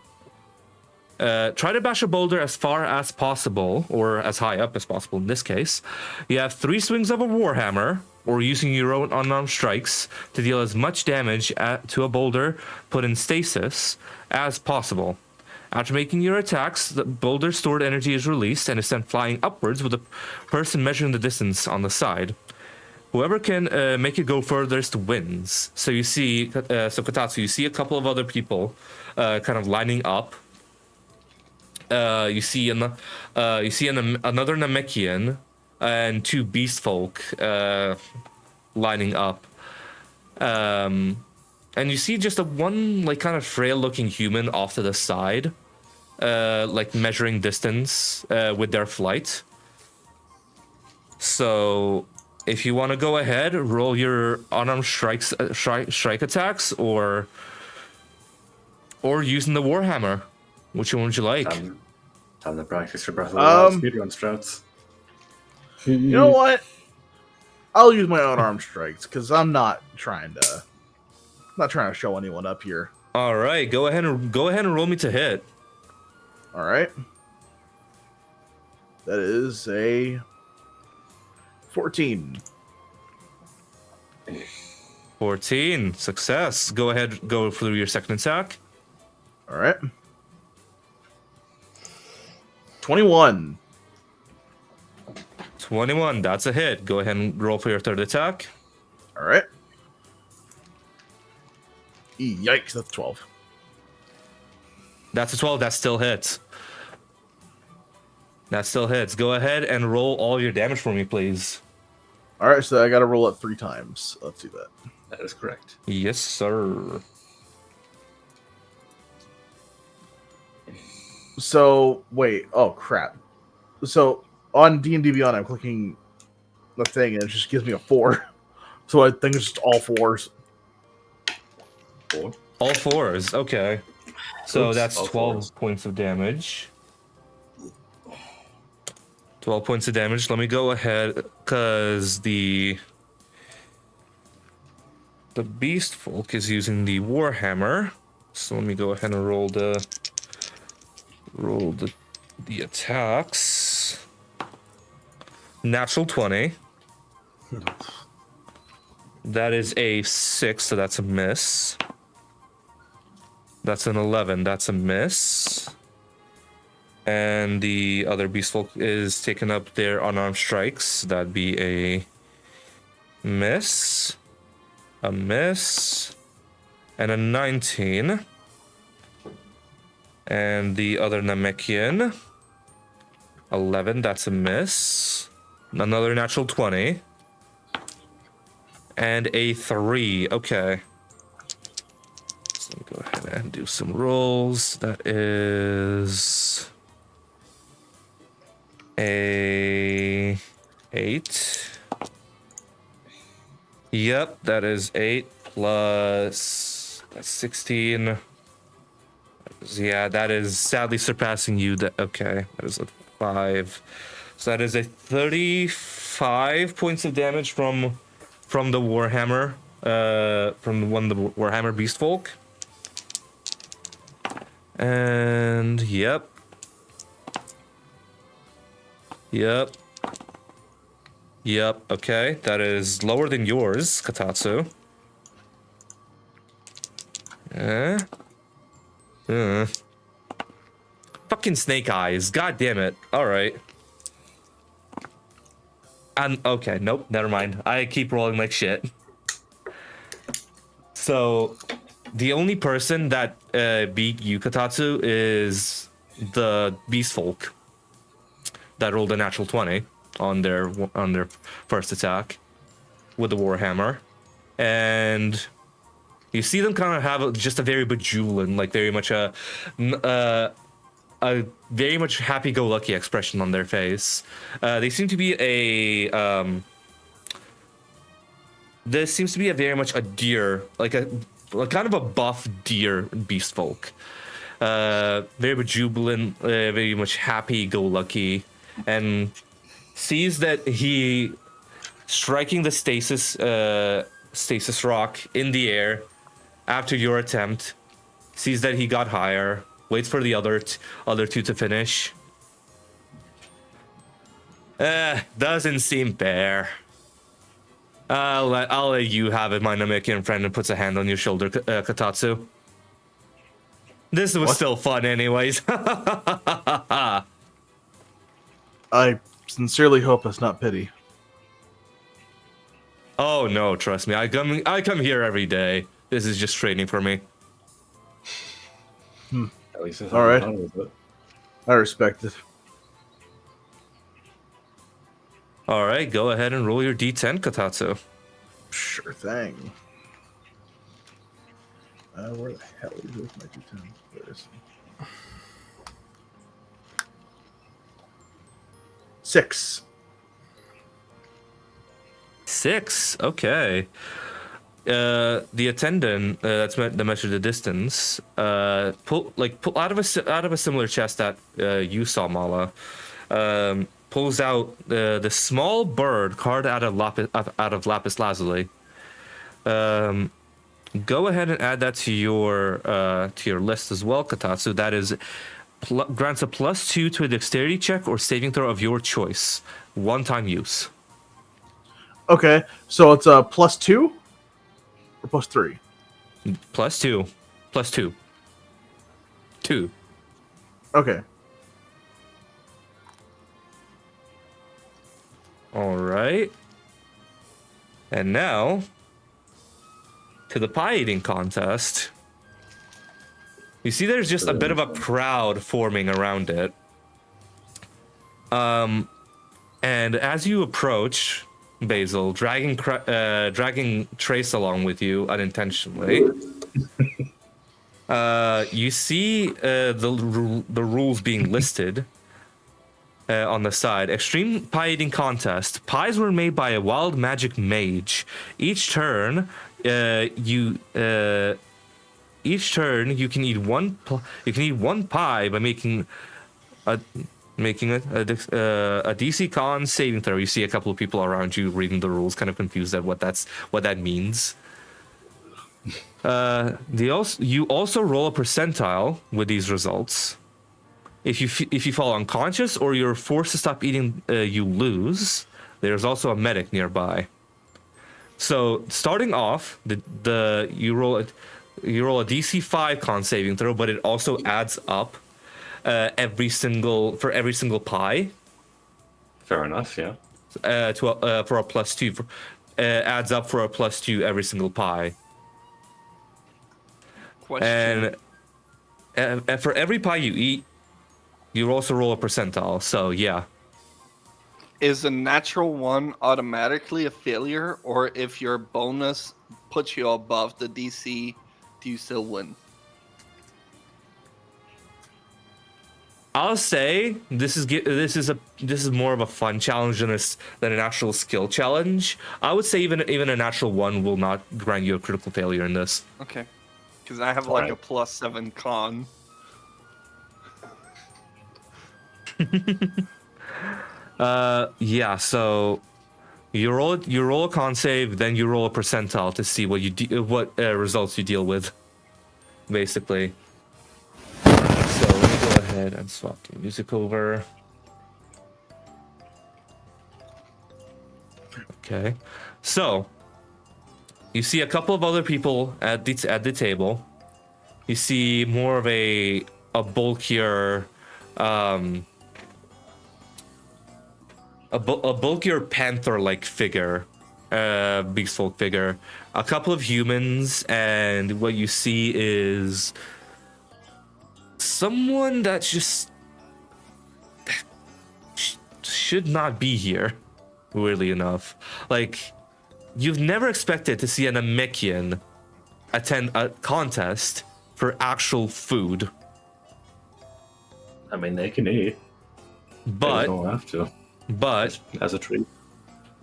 Try to bash a boulder as far as possible, or as high up as possible in this case. You have 3 swings of a warhammer, or using your own unarmed strikes to deal as much damage to a boulder put in stasis as possible. After making your attacks, the boulder's stored energy is released and is sent flying upwards with the person measuring the distance on the side. Whoever can make it go furthest wins. So you see, Katatsu, you see a couple of other people kind of lining up. You see another Namekian and 2 beast folk lining up. And you see just one like kind of frail looking human off to the side, like measuring distance with their flight. So if you want to go ahead, roll your unarmed strike attacks, or using the warhammer. Which one would you like? Time to practice your breath of the wild speedrun strats. You know what? I'll use my unarmed strikes because I'm not trying to show anyone up here. All right, go ahead and roll me to hit. All right. That is a 14. 14, success. Go ahead, go through your second attack. All right. 21. 21. That's a hit. Go ahead and roll for your third attack. All right. Yikes, that's 12. That's a 12. That still hits. That still hits. Go ahead and roll all your damage for me, please. All right, so I got to roll it 3 times. Let's do that. That is correct. Yes, sir. So, wait. Oh, crap. So, on D&D Beyond, I'm clicking the thing, and it just gives me a 4. So I think it's just all 4s. 4. All 4s. Okay. So Oops, that's all 12 4s. points of damage. 12 points of damage. Let me go ahead, because the Beast Folk is using the Warhammer. So let me go ahead and roll the attacks. Natural 20. That is a 6, so that's a miss. That's an 11, that's a miss. And the other Beast Folk is taking up their unarmed strikes. That'd be a miss, and a 19. And the other Namekian, 11, that's a miss. Another natural 20. And a 3. Okay. So let me go ahead and do some rolls. That is a 8. Yep, that is 8 plus that's 16. Yeah, that is sadly surpassing you. Okay, that is a 5. So that is a 35 points of damage from the Warhammer, from the Warhammer Beast Folk. And yep. Okay, that is lower than yours, Katatsu. Fucking snake eyes. God damn it. All right. And okay, nope, never mind. I keep rolling like shit. So, the only person that beat Yukatatsu is the Beast Folk that rolled a natural 20 on their first attack with the Warhammer, and you see them kind of have just a very bejulant, like very much a very much happy-go-lucky expression on their face. They seem to be this seems to be a very much a deer, like kind of a buff deer Beast Folk. Very bejubilant, very much happy-go-lucky, and sees that he striking the stasis rock in the air after your attempt, sees that he got higher, waits for the other two to finish. Doesn't seem fair. I'll let you have it, my Namekian friend, and puts a hand on your shoulder, Katatsu. This was still fun anyways. I sincerely hope it's not pity. Oh no, trust me. I come here every day. This is just training for me. At least it's All right. fun with it. I respect it. All right, go ahead and roll your D10, Katatsu. Sure thing. Where the hell is my D10? There it is. 6. 6. Okay. The attendant that's meant to measure the distance. Pull out of a similar chest that you saw, Mala. Pulls out the small bird carved out of lapis lazuli. Go ahead and add that to your list as well, Katatsu. That is grants a +2 to a dexterity check or saving throw of your choice. One-time use. Okay, so it's a +2 or +3? +2. +2. 2. Okay. All right. And now to the pie eating contest. You see there's just a bit of a crowd forming around it. And as you approach, Basil, dragging Trace along with you unintentionally, you see the rules being listed on the side. Extreme pie eating contest. Pies were made by a wild magic mage. Each turn, you can eat one pie by making a DC Con saving throw. You see a couple of people around you reading the rules, kind of confused at what that means. You also roll a percentile with these results. If you fall unconscious or you're forced to stop eating, you lose. There's also a medic nearby. So starting off, you roll a DC 5 con saving throw, but it also adds up for every single pie. Fair enough, yeah. For a +2, adds up for a +2 every single pie. Question. And for every pie you eat, you also roll a percentile. So yeah. Is a natural one automatically a failure, or if your bonus puts you above the DC, do you still win? I'll say this is more of a fun challenge than an actual skill challenge. I would say even a natural one will not grant you a critical failure in this. Okay, because I have like a +7 con. Yeah. So you roll a con save, then you roll a percentile to see what results you deal with, basically. So let me go ahead and swap the music over. Okay. So you see a couple of other people at the table. You see more of a bulkier a bulkier panther-like figure, beast folk figure. A couple of humans, and what you see is someone that should not be here, weirdly enough. Like, you've never expected to see an Namekian attend a contest for actual food. I mean, they can eat. But they don't have to. But as a treat.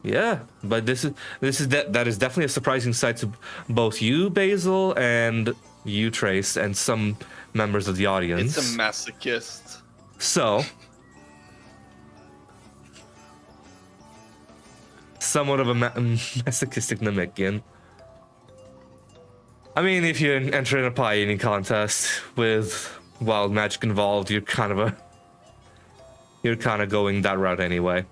Yeah, but that is definitely a surprising sight to both you, Basil, and you, Trace, and some members of the audience. It's a masochist. So, somewhat of a masochistic Namekian. I mean, if you enter in a pie eating contest with wild magic involved, you're kind of going that route anyway.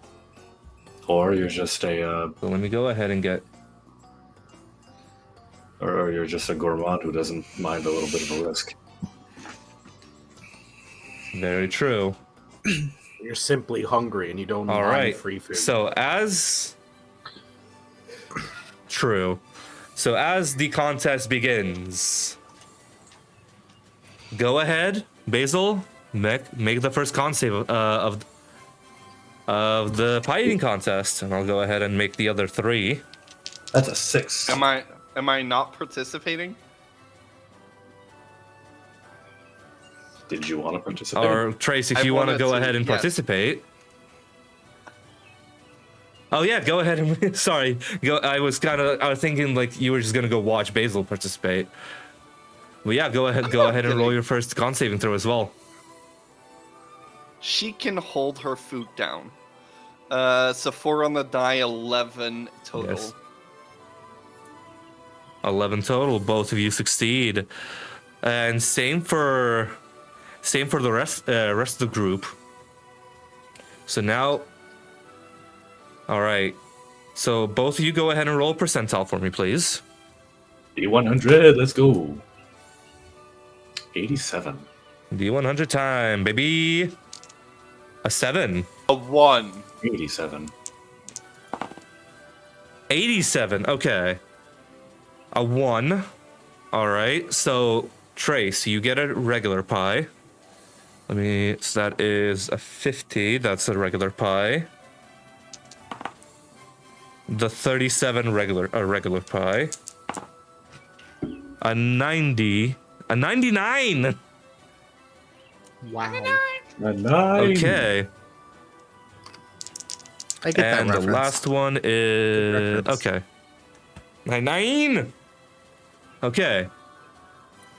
Or you're just So let me go ahead and get. Or you're just a gourmand who doesn't mind a little bit of a risk. Very true. You're simply hungry and you don't mind free food. So as the contest begins, go ahead, Basil, make the first con save of the pie eating contest, and I'll go ahead and make the other 3. That's a 6. Am I not participating? Did you want to participate? Or Trace, if you want to go ahead and participate. Oh yeah, go ahead and sorry. I was thinking like you were just gonna go watch Basil participate. Well, yeah, go ahead and roll your first con saving throw as well. She can hold her food down. So 4 on the die, 11 total. Yes. 11 total. Both of you succeed, and same for the rest of the group. So now, all right. So both of you go ahead and roll a percentile for me, please. D100. Let's go. 87. D100 time, baby. A 7. A 1. 87. 87. Okay. A 1. All right. So, Trace, you get a regular pie. So that is a 50. That's a regular pie. The 37 regular pie. A 90. A 99. Wow. A 9. Okay. I get that And the reference. last one is reference. okay. 9. Okay.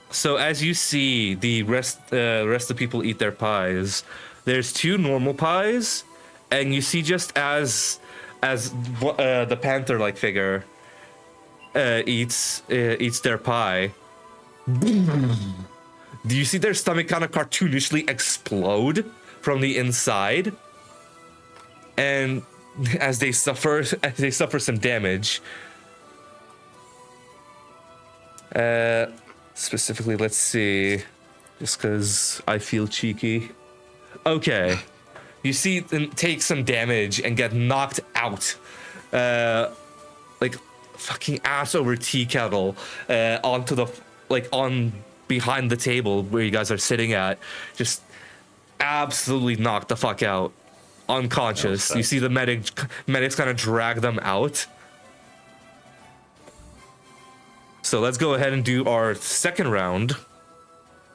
So as you see the rest of the people eat their pies, there's 2 normal pies, and you see just as the panther-like figure eats their pie. Do you see their stomach kind of cartoonishly explode from the inside? And as they suffer some damage. Specifically, let's see. Just because I feel cheeky. Okay. You see them take some damage and get knocked out. Like fucking ass over tea kettle onto the on behind the table where you guys are sitting at. Just absolutely knocked the fuck out. Unconscious. You see the medics kind of drag them out. So let's go ahead and do our second round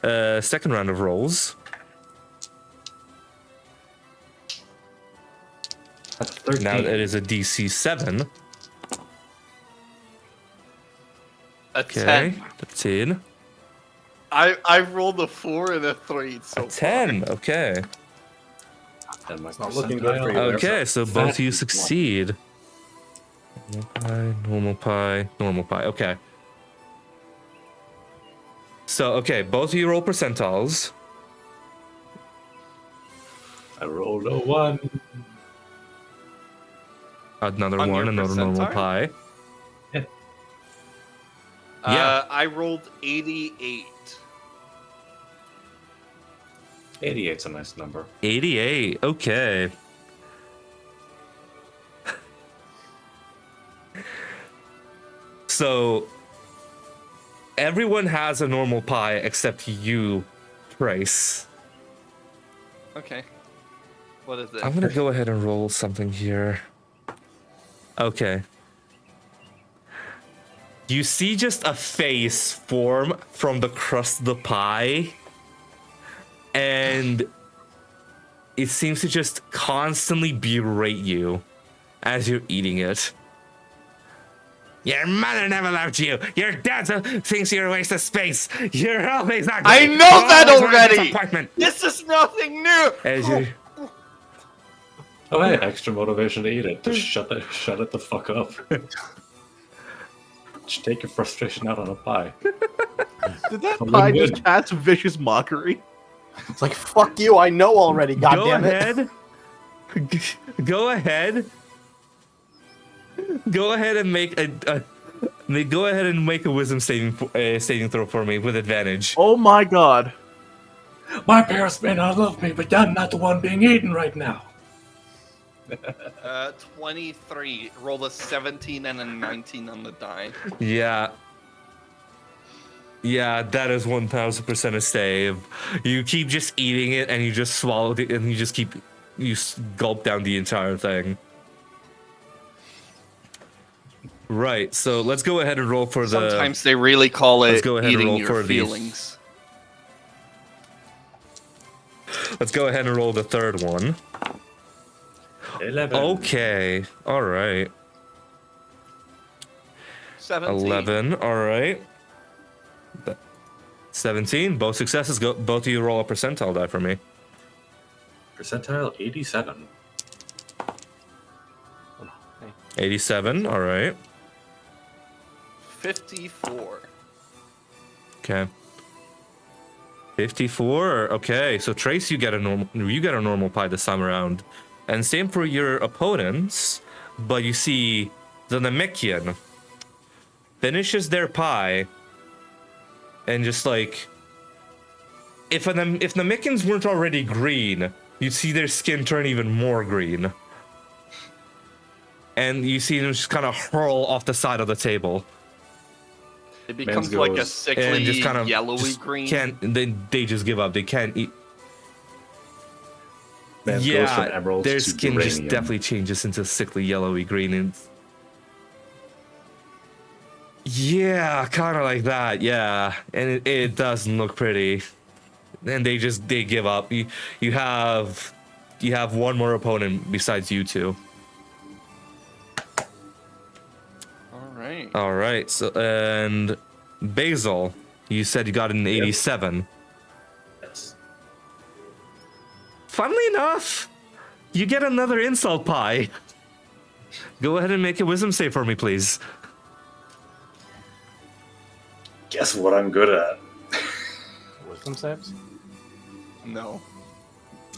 of rolls. That's 13. Now it is a DC 7. A Okay, 10. 13. I rolled a 4 and a 3 so A 10. Okay. And my It's not looking good for you. percentile. Okay, so That both of you is 1. succeed. Normal pie. Okay. So, okay, both of you roll percentiles. I rolled a 1. Another On 1, your another normal percentile? pie. Yeah. Yeah. I rolled 88. 88's a nice number. 88. Okay. So everyone has a normal pie except you, Trace. Okay. What is it? I'm gonna go ahead and roll something here. Okay. You see just a face form from the crust of the pie, and it seems to just constantly berate you as you're eating it. Your mother never loved you. Your dad thinks you're a waste of space. You're always ugly. I know You're that always a already! disappointment. This is nothing new! As you, Oh, hey, extra motivation to eat it. Just shut it the fuck up. Just take your frustration out on a pie. Did that I'm pie good. just cast vicious mockery? It's like, fuck you, I know already, go goddammit. ahead. Go ahead. Go ahead and make a wisdom saving throw for me with advantage. Oh my god. My parents may not love me, but I'm not the one being eaten right now. 23. Rolled a 17 and a 19 on the die. Yeah. Yeah, that is 1000% a save. You keep just eating it and you just swallow it and you gulp down the entire thing. Right, so let's go ahead and roll for the... Sometimes they really call Let's it go ahead and eating roll your for these. feelings. Let's go ahead and roll the third one. 11. Okay, alright. 17. 11, alright. 17, both successes. Both of you roll a percentile die for me. Percentile 87. 87, alright. 54. Okay. 54. Okay, so Trace, you get a normal pie this time around, and same for your opponents. But you see, the Namekian finishes their pie, and just like, if Namekians weren't already green, you'd see their skin turn even more green. and you see them just kind of hurl off the side of the table. It becomes Mans like a goes- sickly, And just kind of yellowy just green. they just give up. They can't eat. Man goes from emeralds their to skin just uranium. definitely changes into sickly yellowy green. And yeah, kind of like that. Yeah, and it doesn't look pretty. And they give up. You have one more opponent besides you two. All right. So and Basil, you said you got an 87. Yes. Funnily enough, you get another insult pie. Go ahead and make a wisdom save for me, please. Guess what I'm good at? Wisdom saves? No.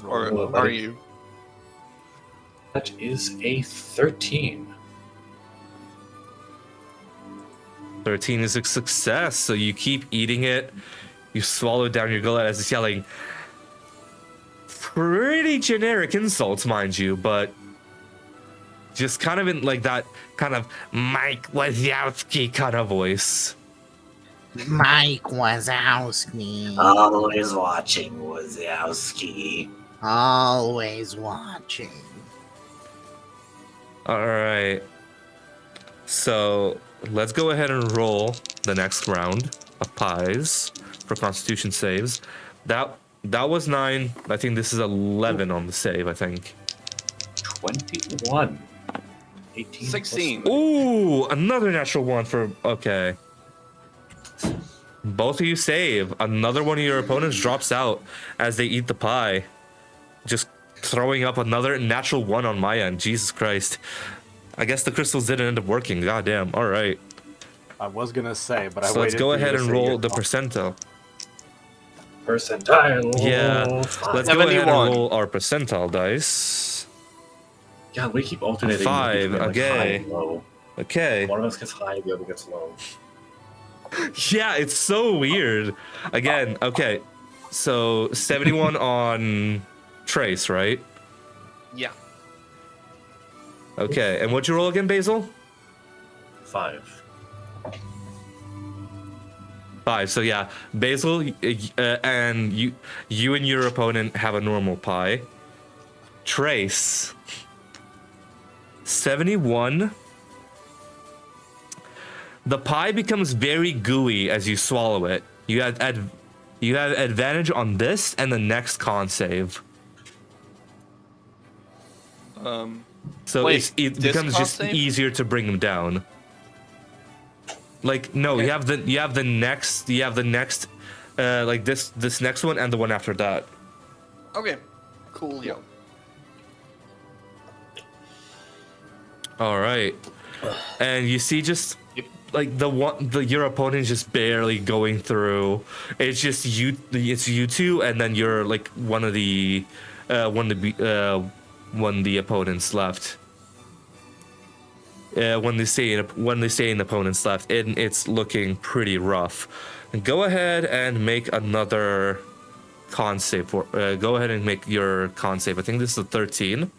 Roll Or it. are you? That is a 13. 13 is a success, so you keep eating it. You swallow down your gullet as it's yelling. Pretty generic insults, mind you, but just kind of in like that kind of Mike Wazowski kind of voice. Mike Wazowski. Always watching Wazowski. Always watching. All right. So let's go ahead and roll the next round of pies for Constitution saves. That was 9. I think this is 11 on the save. I think. 21. 18. 16. Ooh, another natural one for okay. Both of you save. Another one of your opponents drops out as they eat the pie. Just throwing up another natural one on my end. Jesus Christ. I guess the crystals didn't end up working. Goddamn. All right. I was gonna say, but I So let's waited go for you ahead to and say roll your- the percentile. Percentile. Yeah. Let's go ahead and 71. roll our percentile dice. Yeah, we keep alternating. 5, between, like, okay. high and low. Okay. One of us gets high, the other gets low. Yeah, it's so weird. Again, okay. So 71 on Trace, right? Yeah. Okay. And what'd you roll again, Basil? 5. 5. So yeah, Basil and you and your opponent have a normal pie. Trace 71. The pie becomes very gooey as you swallow it. You have advantage on this and the next con save. So Wait, it this becomes con just save? easier to bring them down. Like no, Okay. you have the next like this next one and the one after that. Okay. Cool, yo. All right, and you see just like your opponent is just barely going through. It's just you two, and then you're like one of the opponents left. When they say an opponent's left, and it's looking pretty rough. Go ahead and make another con save for. Go ahead and make your con save. I think this is a 13.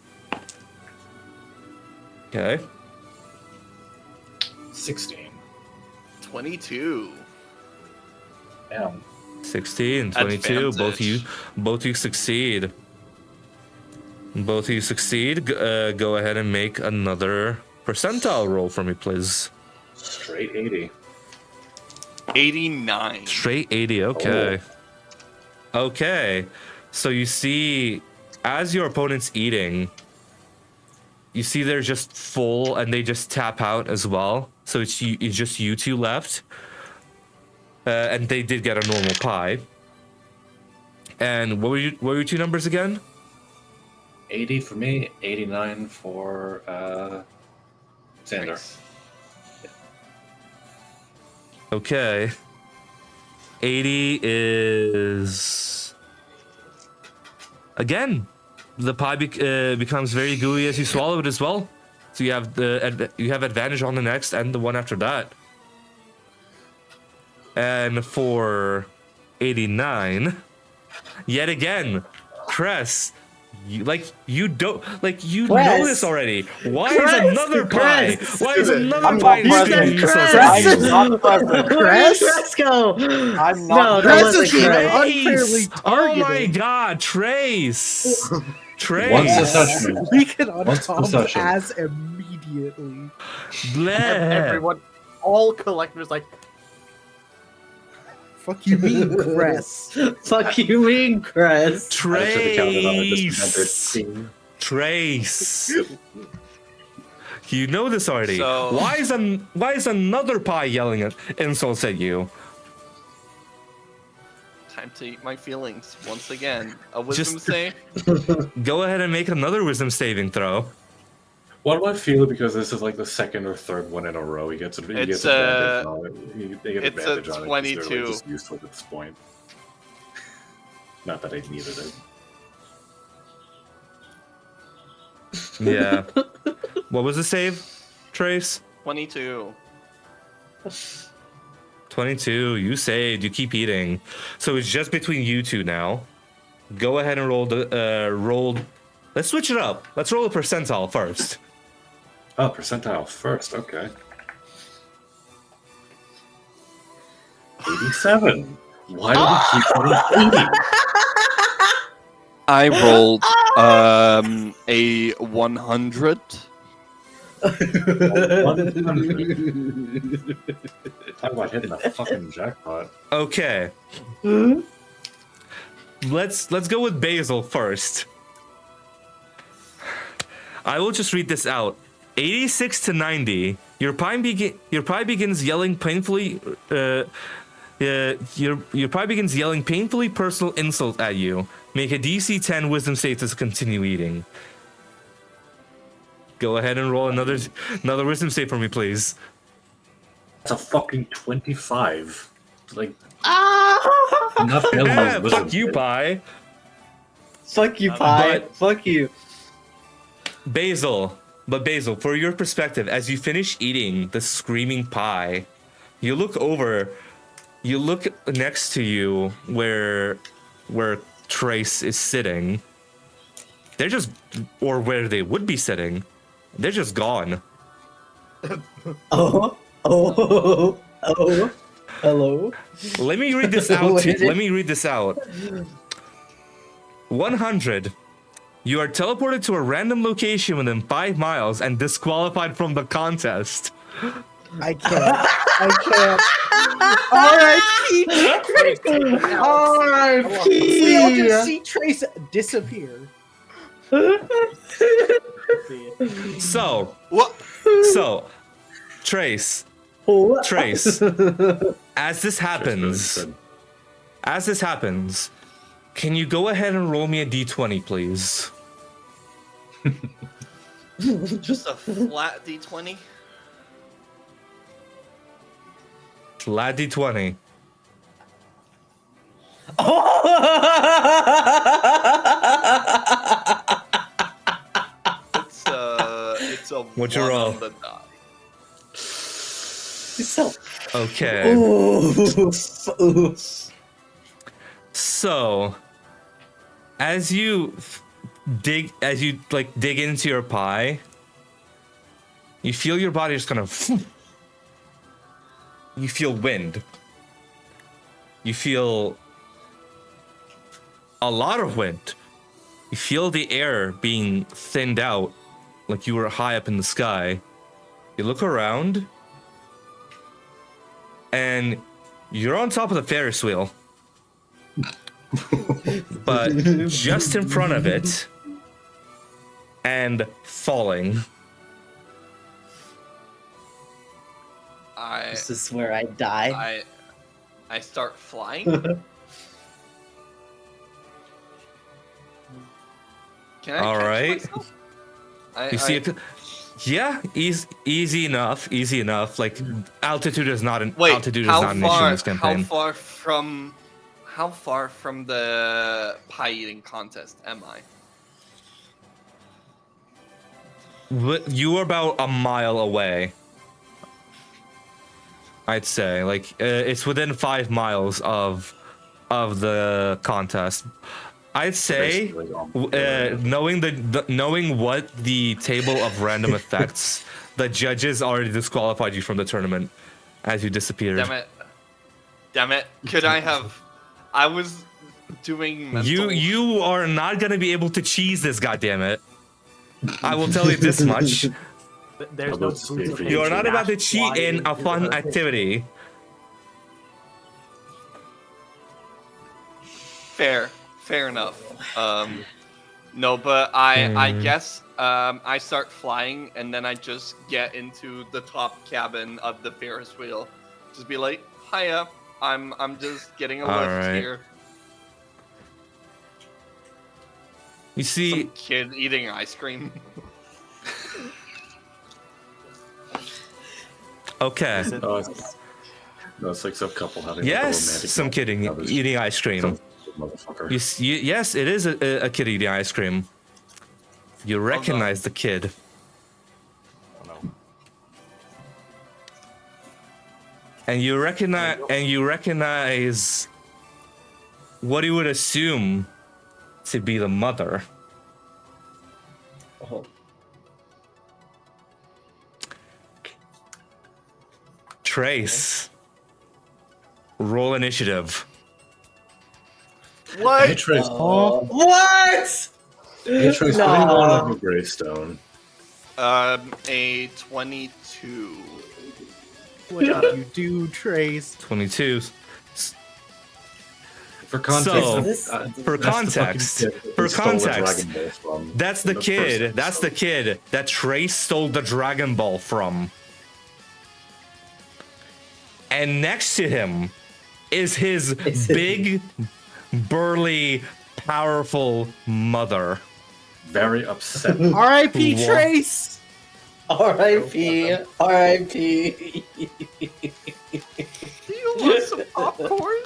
Okay. 16. 22. Damn. 16, 22. Advantage. Both you succeed. Both of you succeed. Go ahead and make another percentile roll for me, please. Straight 80. 89. Straight 80. Okay. Okay. So you see, as your opponent's eating, you see they're just full and they just tap out as well. So it's just you two left. And they did get a normal pie. And what were your two numbers again? 80 for me, 89 for Xander. Nice. Okay. 80 is again. The pie becomes very gooey as you swallow it as well. So you have advantage on the next and the one after that. And for 89, yet again, Cress You don't know Cress. this already. Why Cress, is another pie? Cress. Why is another I'm pie not screaming present. so Cress. sad? I'm not present. Where did Cress go? I'm not No, that Cress wasn't is being Cress. unfairly Oh my targeted. God, Trace! Once Trace! assessment. We can Once untom possession. as immediately. Bleh. Everyone, all collectors, like, Fuck you mean, Cress? Fuck you mean, Cress? I should have counted on it. Just Trace! entered team. Trace! You know this already. So- Why is another pie yelling at insults at you? Time to eat my feelings once again. A wisdom save. Go ahead and make another wisdom saving throw. What do I feel because this is like the second or third one in a row? He gets It's, advantage on it. They get it's a advantage on it 'cause they're, 22. like, just useful at this point. Not that I needed it. Yeah. What was the save, Trace? 22. 22. You saved. You keep eating. So it's just between you two now. Go ahead and roll the roll. Let's switch it up. Let's roll a percentile first. Oh, percentile first. Okay. 87. Why do we keep getting 80? I rolled a 100. 100. Talk about hitting the fucking jackpot. Okay. Let's go with Basil first. I will just read this out. 86 to 90. Your pie begins yelling painfully. Your pie begins yelling painfully personal insult at you. Make a DC 10 Wisdom save to continue eating. Go ahead and roll another Wisdom save for me, please. That's a fucking 25. Like, Ah! not failing Yeah, his wisdom fuck you, save. pie. Fuck you, pie. But- Fuck you. Basil, for your perspective, as you finish eating the screaming pie, you look next to you where Trace is sitting. They're just, or where they would be sitting, they're just gone. Oh. Hello. Let me read this out. Let me read this out. 100. You are teleported to a random location within 5 miles and disqualified from the contest. I can't. R.I.P. R.I.P. We all just see Trace disappear. So, What? Trace, What? as this happens, can you go ahead and roll me a d20, please? Just a flat D20? Flat d20. It's a What'd you 1 roll? on the die. So, Okay. oof. So, as you dig into your pie, you feel your body just kind of. You feel wind. You feel a lot of wind. You feel the air being thinned out, like you were high up in the sky. You look around, and you're on top of the Ferris wheel. But just in front of it, and falling. This is where I die. I start flying. Can I All catch right. myself? You see it? Yeah, easy enough. Like altitude is not an issue in this campaign. How far from the pie eating contest am I? You are about a mile away. I'd say, like, it's within 5 miles of the contest. I'd say, knowing what the table of random effects, the judges already disqualified you from the tournament as you disappeared. Damn it! Could I have? I was doing mental... You are not gonna be able to cheese this, goddammit. I will tell you this much. There's no You are not about to cheat in a fun activity. Fair enough. No, but I guess I start flying and then I just get into the top cabin of the Ferris wheel. Just be like, hiya, I'm just getting a lift here. You see, some kid eating ice cream. Okay. No, it's like some couple having yes, like a romantic some kid eating ice cream. Yes, it is a kid eating ice cream. You recognize the kid. Oh, no. And you recognize what you would assume to be the mother. Oh. Trace. Roll initiative. What? Petris. What? Petris, No. putting on a gravestone. A 22. What did you do, Trace? 22. For context, For context, that's the kid. That's the kid that Trace stole the Dragon Ball from. And next to him is his big, burly, powerful mother. Very upset. R.I.P. Trace. R.I.P. R.I.P. Do you want some popcorn?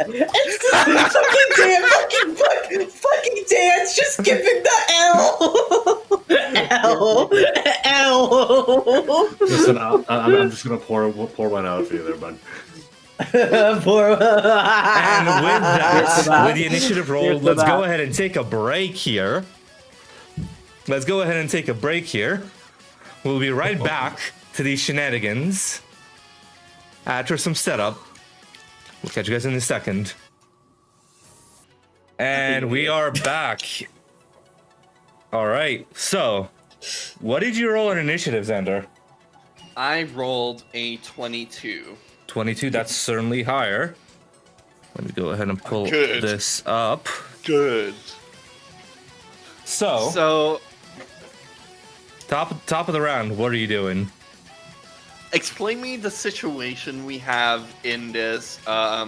It's the fucking dance, just giving the L. Listen, I'm just gonna pour one out for you there, bud. And with that, with the initiative roll, let's go ahead and take a break here. We'll be right back to these shenanigans after some setup. We'll catch you guys in a second. And we are back. All right. So, what did you roll on initiative, Xander? I rolled a 22. 22. That's certainly higher. Let me go ahead and pull this up. Good. So top of the round. What are you doing? Explain me the situation we have in this. I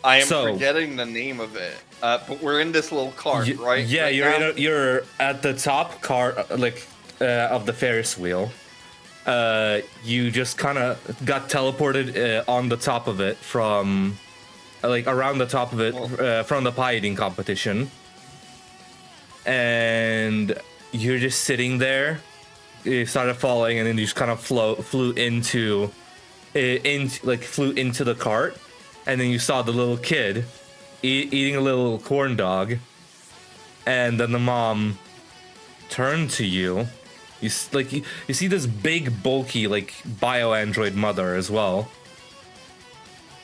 am forgetting the name of it. But we're in this little cart, right? Yeah, right you're at the top cart, of the Ferris wheel. You just kind of got teleported on the top of it from, around the top of it from the pie eating competition, and you're just sitting there. You started falling, and then you just kind of flew into the cart, and then you saw the little kid eating a little corn dog, and then the mom turned to you. You see this big, bulky, bio android mother as well.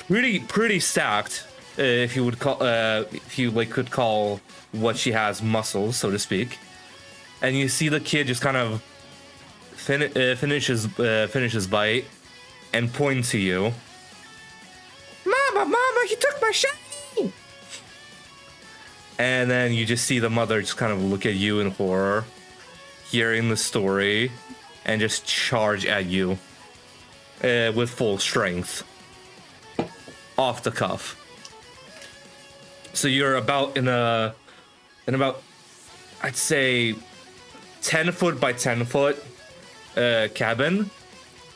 Pretty stacked, if you could call what she has muscles, so to speak. And you see the kid just kind of finish his bite and point to you. Mama, he took my shiny! And then you just see the mother just kind of look at you in horror, hearing the story, and just charge at you with full strength, off the cuff. So you're about in about, I'd say, 10 foot by 10 foot cabin.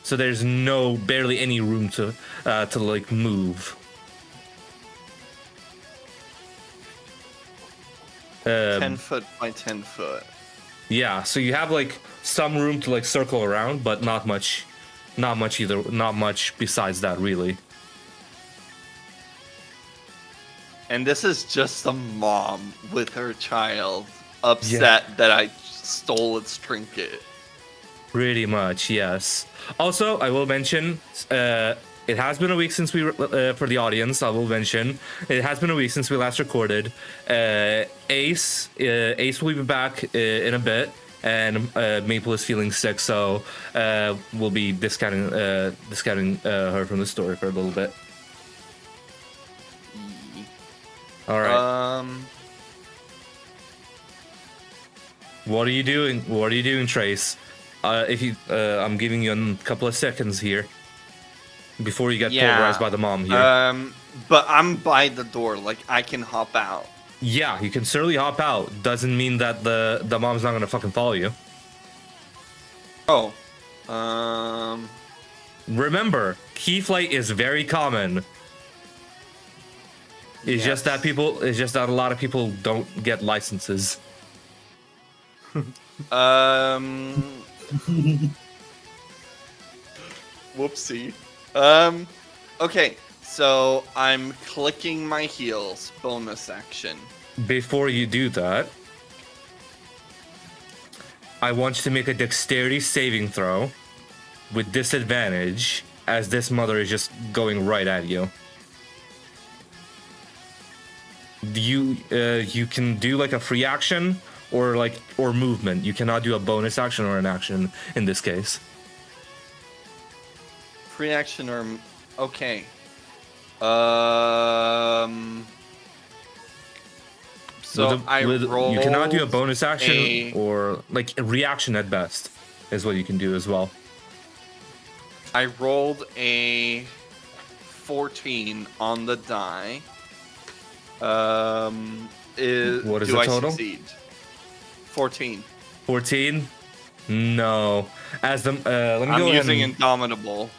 So there's barely any room to move. 10 foot by 10 foot. Yeah, so you have some room to circle around, but not much besides that, really. And this is just a mom with her child upset that I stole its trinket. Pretty much, yes. Also, I will mention, it has been a week since we, for the audience, I will mention, it has been a week since we last recorded. Ace will be back in a bit, and Maple is feeling sick, so we'll be discounting her from the story for a little bit. All right. What are you doing? What are you doing, Trace? I'm giving you a couple of seconds here before you get pulverized by the mom here. But I'm by the door, like I can hop out. Yeah, you can certainly hop out. Doesn't mean that the mom's not gonna fucking follow you. Oh. Remember, key flight is very common. It's just that a lot of people don't get licenses. Whoopsie. Okay, so I'm clicking my heels, bonus action. Before you do that, I want you to make a dexterity saving throw with disadvantage, as this mother is just going right at you. You can do like a free action or movement. You cannot do a bonus action or an action in this case. Free action or okay. So rolled. You cannot do a bonus action or like a reaction at best, is what you can do as well. I rolled a 14 on the die. What is the total? Succeed? 14. 14? No. As the let me I'm go ahead using and, Indomitable.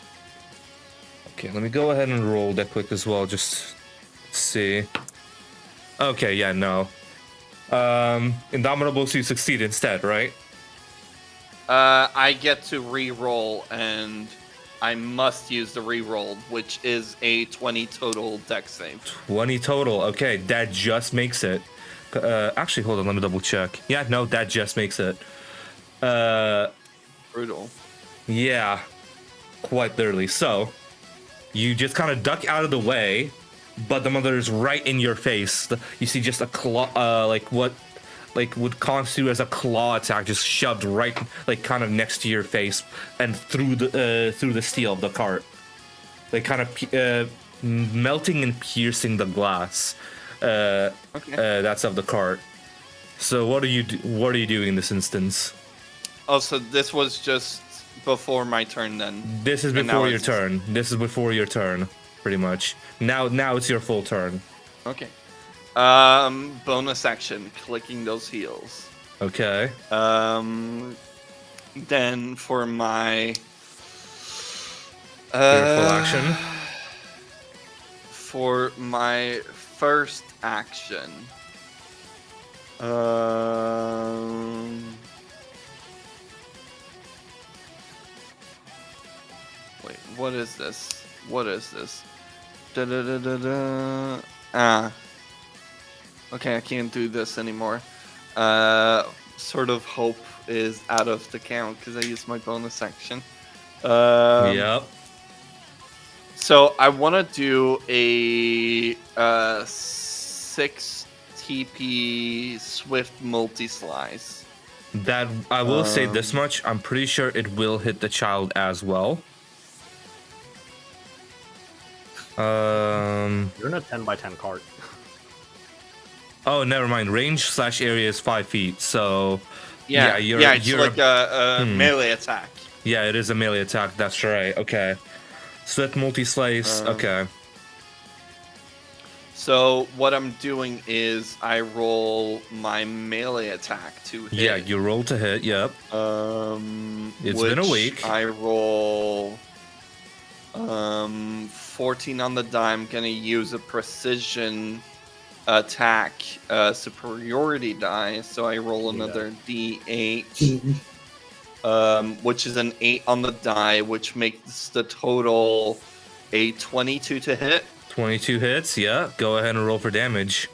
Okay, let me go ahead and roll that quick as well. Just see. Okay, yeah, no. Indomitable, so you succeed instead, right? I get to re-roll, and I must use the re-roll, which is a 20 total dex save. 20 total. Okay, that just makes it. Actually, hold on, let me double check. Yeah, no, that just makes it. Brutal. Yeah, quite literally. So, you just kind of duck out of the way, but the mother is right in your face. You see just a claw, like what would constitute as a claw attack, just shoved right, like kind of next to your face and through the steel of the cart, like kind of melting and piercing the glass. That's of the cart. So what are you doing in this instance? Oh, so this was just before my turn then. This is before your turn. This is before your turn, pretty much. Now it's your full turn. Okay. Bonus action, clicking those heels. Okay. Then for my full action. For my first action. Wait, what is this? What is this? Okay, I can't do this anymore. Sort of hope is out of the count because I used my bonus action. Yep. So I want to do a 6 TP Swift multi-slice. That I will say this much. I'm pretty sure it will hit the child as well. You're in a 10x10 cart. Oh, never mind. Range/area is 5 feet, so yeah, it's like a melee attack. Yeah, it is a melee attack. That's right. Okay, Swift multi-slice. Okay. So what I'm doing is I roll my melee attack to hit. Yeah, you roll to hit. Yep. It's been a week. I roll 14 on the die. I'm gonna use a precision attack superiority die, so I roll another D8, which is an 8 on the die, which makes the total a 22 to hit. 22 hits. Yeah. Go ahead and roll for damage.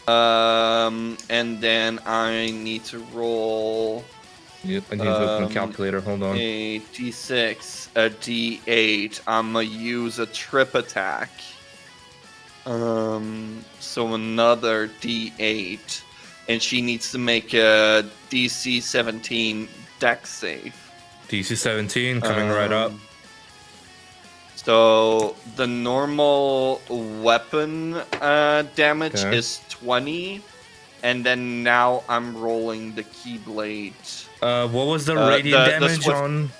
And then I need to roll. Yep. I need to open a calculator. Hold on. A d6, a d8. I'm gonna use a trip attack. So another d8, and she needs to make a DC 17 Dex save. DC 17 coming right up. So the normal weapon damage Okay. is 20, and then now I'm rolling the Keyblade. What was the radiant damage on?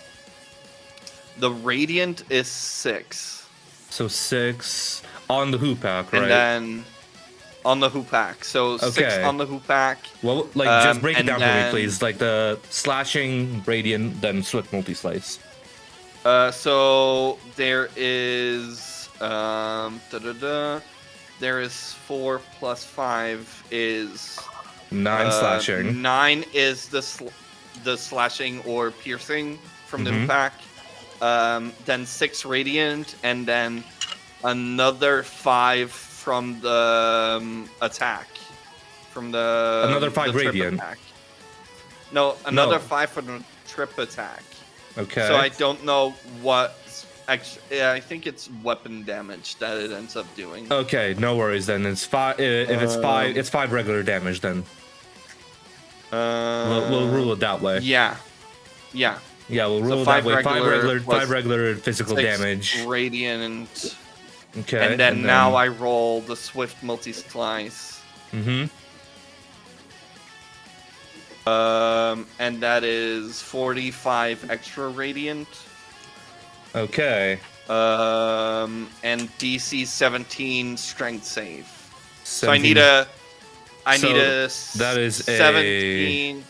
The radiant is 6. So 6 on the Hoopak, right? And then on the Hoopak. So 6 Okay. on the Hoopak. Well, like, just break it and down for me, then- please. Like the slashing, radiant, then swift multi-slice. So there is there is 4 plus 5 is 9 slashing. 9 is the slashing or piercing from the Mhm. pack. Then 6 radiant, and then another 5 from the attack. From the Another 5 the trip radiant? attack. No, another No. 5 from the trip attack. Okay. So I don't know what. Yeah, I think it's weapon damage that it ends up doing. Okay, no worries then. It's 5. If it's 5, it's 5 regular damage then. We'll rule it that way. Yeah, yeah. Yeah, we'll So rule it 5 that way. regular plus 5 regular physical 6 damage. radiant, Okay. and then now I roll the swift multi-slice. Mm-hmm. And that is 45 extra radiant. Okay. And DC 17 strength save. So I 17. need a. That is a 17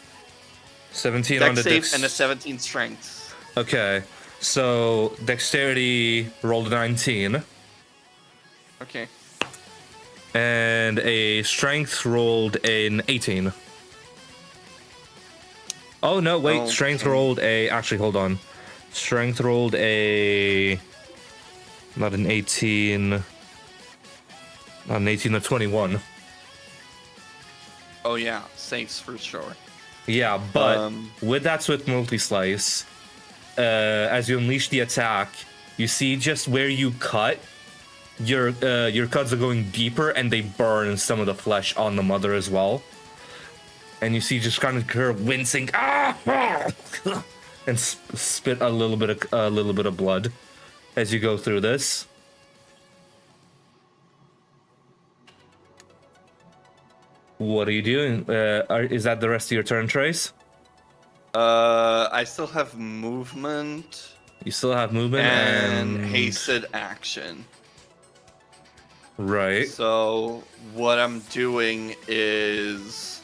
17 on dex the save dex. and a 17 strength. Okay. So dexterity rolled a 19 Okay. and a strength rolled an 18. Oh no, wait, strength Okay. rolled a actually hold on. Strength rolled a not an 18. Not an 18, a 21. Oh yeah, saves for sure. Yeah, but Um, with that swift multi-slice, as you unleash the attack, you see just where you cut, your cuts are going deeper and they burn some of the flesh on the mother as well. And you see just kind of her wincing, and spit a little bit of blood as you go through this. What are you doing? Is that the rest of your turn, Trace? I still have movement You still have movement and and hasted action. Right. So what I'm doing is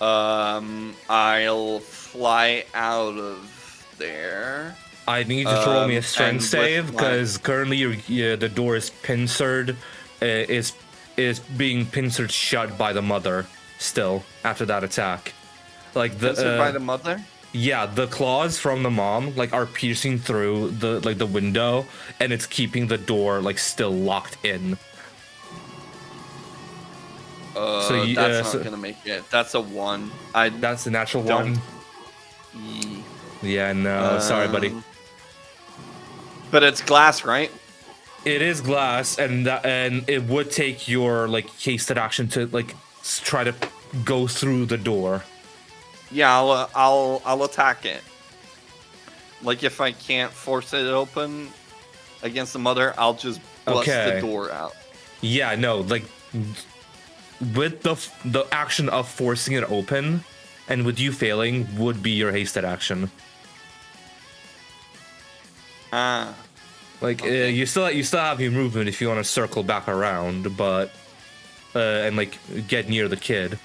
I'll fly out of there. I need you to roll me a and strength with save my- because currently the door is pincered, is being pincered shut by the mother still after that attack. Like the Pincered by the mother? yeah, the claws from the mom like are piercing through the window, and it's keeping the door like still locked in. That's not gonna make it. That's a 1. That's the natural Don't- one. Yeah, no, sorry, buddy. But it's glass, right? It is glass, and it would take your like hasted action to like try to go through the door. Yeah, I'll attack it. Like if I can't force it open against the mother, I'll just bust Okay. the door out. Yeah, no, like with the action of forcing it open, and with you failing, would be your hasted action. Ah. Like Okay. you still have your movement if you want to circle back around, but and like get near the kid.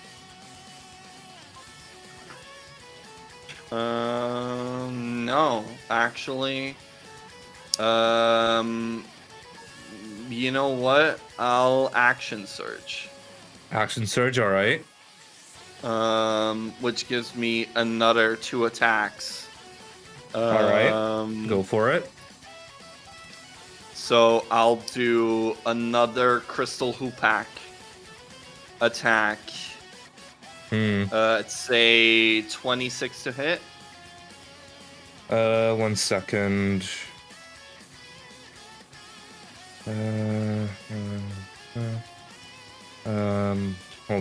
No, actually. You know what? I'll action search. Action surge, all right. Which gives me another 2 attacks. All right. Go for it. So I'll do another Crystal Hoopak attack. Say 26 to hit. 1 second. Hold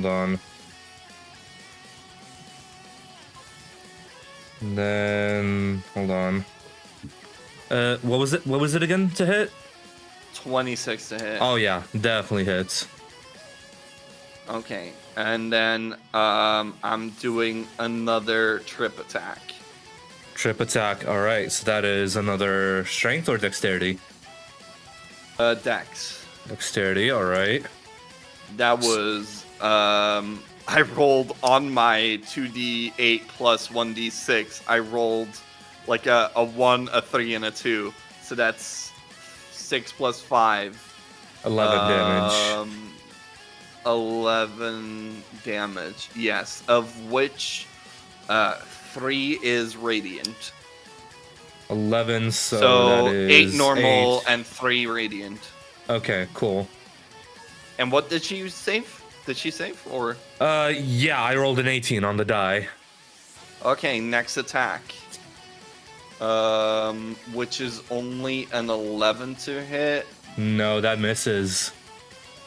on. And then hold on. What was it? What was it again to hit? 26 to hit. Oh yeah, definitely hits. Okay, and then I'm doing another trip attack. Trip attack. All right, so that is another strength or dexterity. Dex. Dexterity. All right. That was I rolled on my 2d8 plus 1d6. I rolled like a 1, a 3, and a 2. So that's 6 plus 5. 11 damage. 11 damage, yes. Of which 3 is radiant. 11, so that is 8 normal 8. and 3 radiant. Okay, cool. And what did she save? Did she save or? Yeah, I rolled an 18 on the die. Okay, next attack. Which is only an 11 to hit. No, that misses.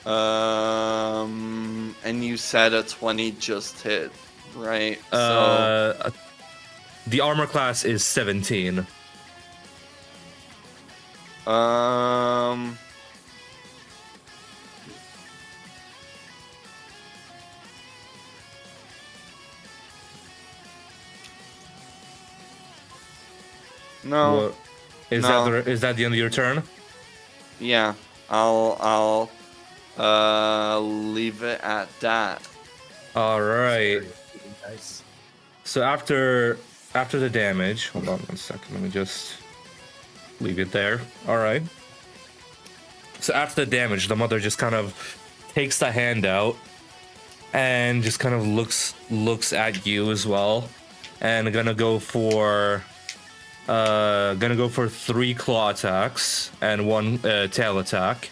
And you said a 20 just hit, right? The armor class is 17. No. What? Is that the end of your turn? Yeah, I'll leave it at that. All right. Nice. So after the damage, hold on 1 second. Let me just leave it there. All right. So after the damage, the mother just kind of takes the hand out and just kind of looks at you as well, and gonna go for 3 claw attacks and 1 tail attack.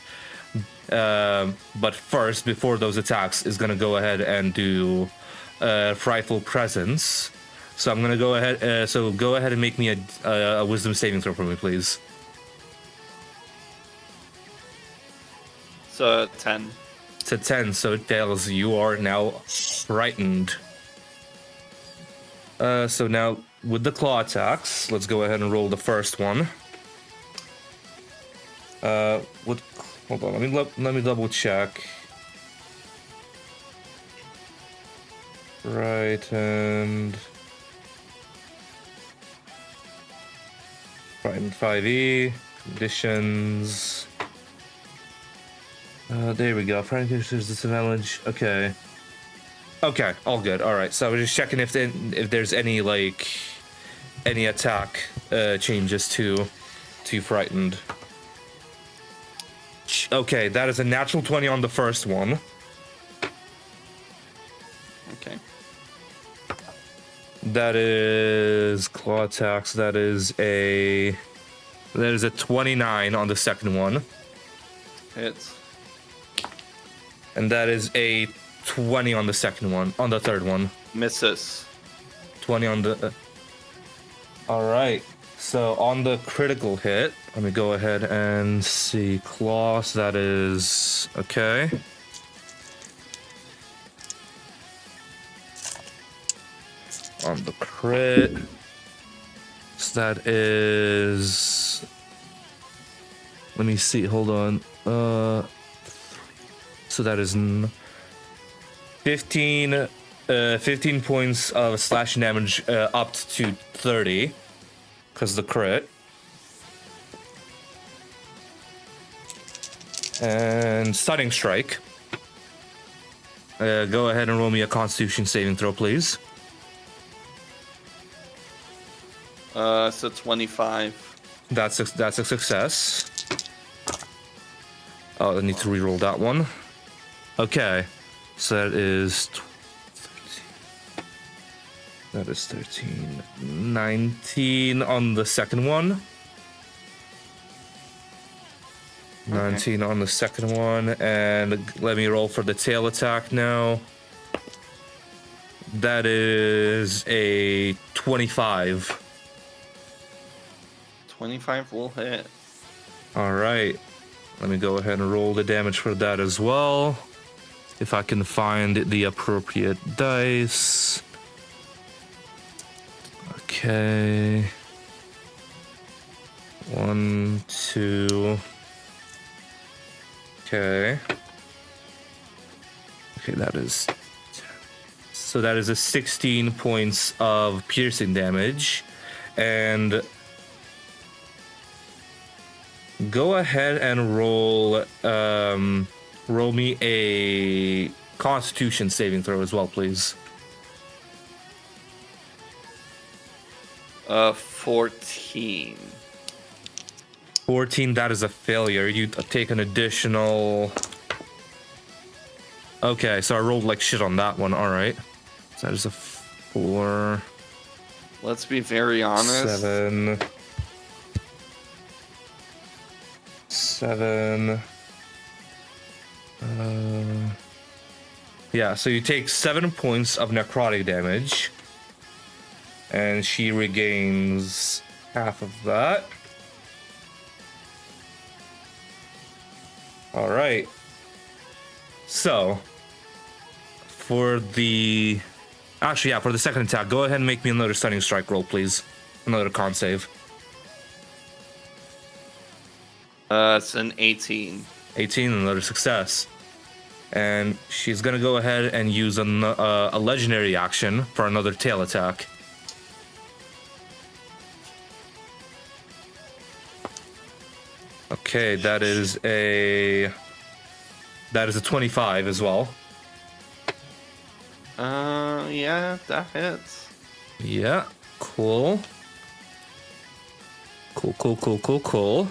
But first, before those attacks, is gonna go ahead and do Frightful Presence. So I'm gonna go ahead. So go ahead and make me a Wisdom saving throw for me, please. So 10. It's a 10, so it fails. You are now frightened. So now with the claw attacks, let's go ahead and roll the first one. Hold on, let me double check. Right, and 5e conditions. There we go. Frightened creatures disadvantage. Okay, all good. All right. So I was just checking if there's any attack changes to frightened. Okay, that is a natural 20 on the first one. Okay. That is claw attacks. That is a 29 on the second one. Hits. And that is a 20 on the second one. On the third one. Misses. 20 on the... All right. So on the critical hit, let me go ahead and see. Claws, that is... Okay. On the crit, so that is... Let me see. Hold on. So that is 15 points of slashing damage up to 30 because the crit. And stunning strike. Go ahead and roll me a Constitution saving throw, please. So 25. That's a success. Oh, I need to reroll that one. Okay, so that is 13, 19 on the second one. 19 on the second one, and let me roll for the tail attack now. That is a 25. 25 will hit. All right. Let me go ahead and roll the damage for that as well. If I can find the appropriate dice. Okay. 1, 2. Okay. Okay, that is... So that is a 16 points of piercing damage. And... Go ahead and roll me a Constitution saving throw as well, please. 14. 14, that is a failure. You take an additional... Okay, so I rolled like shit on that one. All right. So that is a 4. Let's be very honest. 7. Yeah, so you take 7 points of necrotic damage. And she regains half of that. All right. So, for the... Actually, yeah, for the second attack, go ahead and make me another stunning strike roll, please. Another con save. It's an 18. 18, another success. And she's gonna go ahead and use a legendary action for another tail attack. Okay, that is a 25 as well. Yeah, that hits. Yeah, cool. Cool.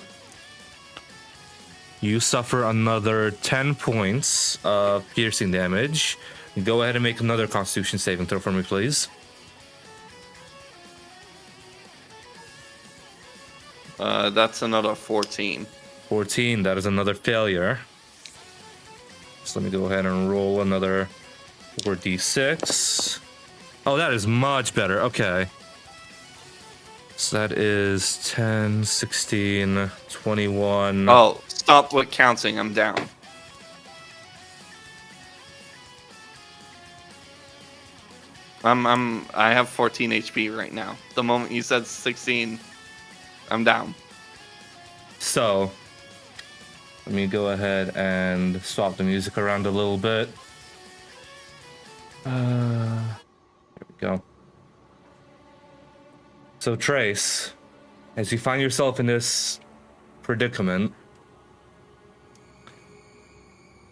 You suffer another 10 points of piercing damage. Go ahead and make another Constitution saving throw for me, please. That's another 14. 14, that is another failure. So let me go ahead and roll another 4d6. Oh, that is much better. Okay. So that is 10, 16, 21. Oh, stop with counting. I'm down. I have 14 HP right now. The moment you said 16, I'm down. So, let me go ahead and swap the music around a little bit. There we go. So, Trace, as you find yourself in this predicament,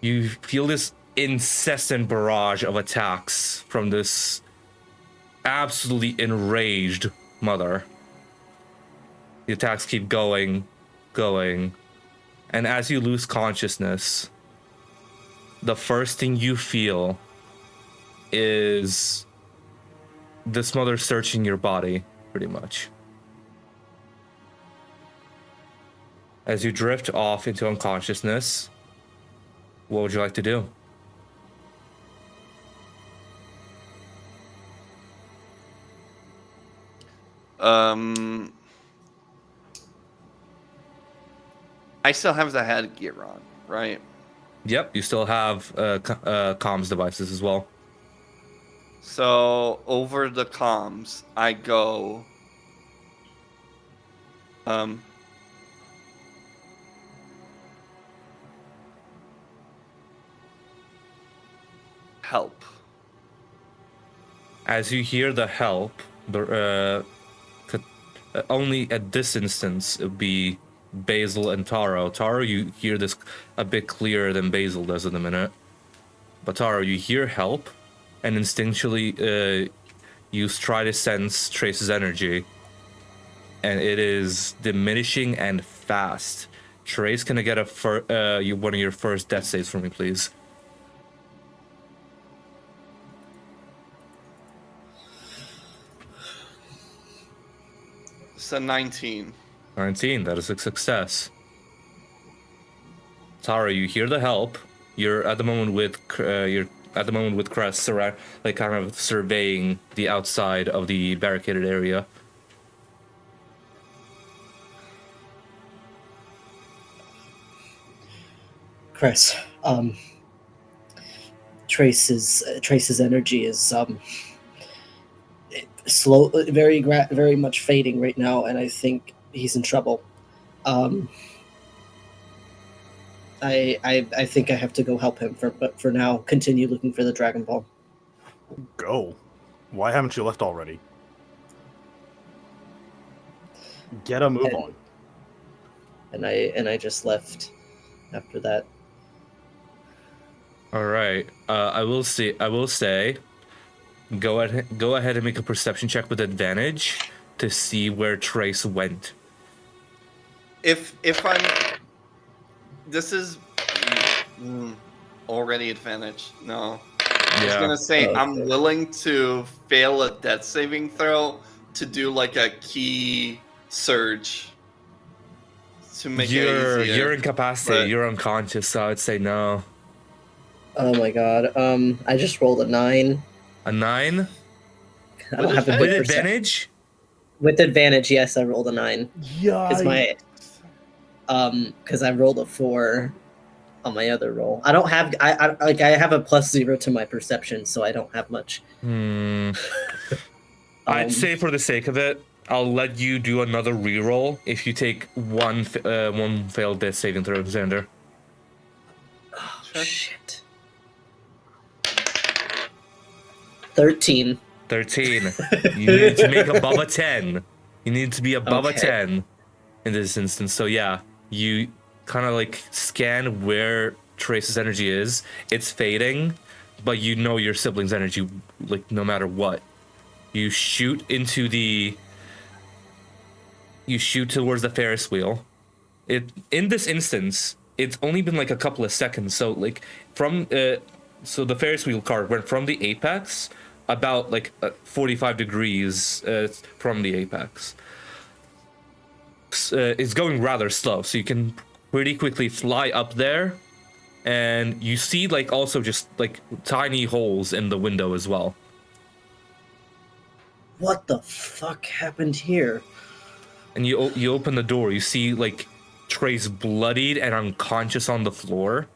you feel this incessant barrage of attacks from this absolutely enraged mother. The attacks keep going. And as you lose consciousness, the first thing you feel is this mother searching your body, pretty much. As you drift off into unconsciousness, what would you like to do? I still have the headgear on, right? Yep, you still have comms devices as well. So over the comms, I go. Help. As you hear the help, only at this instance it would be Basil and Taro. Taro, you hear this a bit clearer than Basil does in a minute. But Taro, you hear help, and instinctually you try to sense Trace's energy, and it is diminishing and fast. Trace, can I get one of your first death saves for me, please? It's a 19. 19, that is a success. Tara, you hear the help. You're at the moment with Crest, like kind of surveying the outside of the barricaded area. Chris, Trace's energy is slow, very much fading right now, and I think he's in trouble. I think I have to go help him, but for now, continue looking for the Dragon Ball. Go. Why haven't you left already? Get a move on. And I just left after that. All right. I will say, go ahead and make a perception check with advantage to see where Trace went. If I'm, this is already advantage. No, I was gonna say I'm willing to fail a death saving throw to do like a key surge to make it easier. You're incapacitated. You're unconscious, so I'd say no. Oh my god. I just rolled a 9. A 9? I don't have a with advantage? With advantage, yes, I rolled a 9. Yeah. Because I rolled a 4 on my other roll. I don't have I have a +0 to my perception, so I don't have much. I'd say for the sake of it, I'll let you do another reroll if you take one failed death saving throw, Xander. Oh, shit. 13. 13. You need to make above a 10. You need to be above a 10 in this instance. So yeah, you kind of like scan where Trace's energy is. It's fading, but you know your sibling's energy, like no matter what. You shoot towards the Ferris wheel. In this instance, it's only been like a couple of seconds. So like so the Ferris wheel car went from the apex about like 45 degrees from the apex. It's going rather slow, so you can pretty quickly fly up there, and you see like also just like tiny holes in the window as well. What the fuck happened here? And you open the door. You see like Trace bloodied and unconscious on the floor,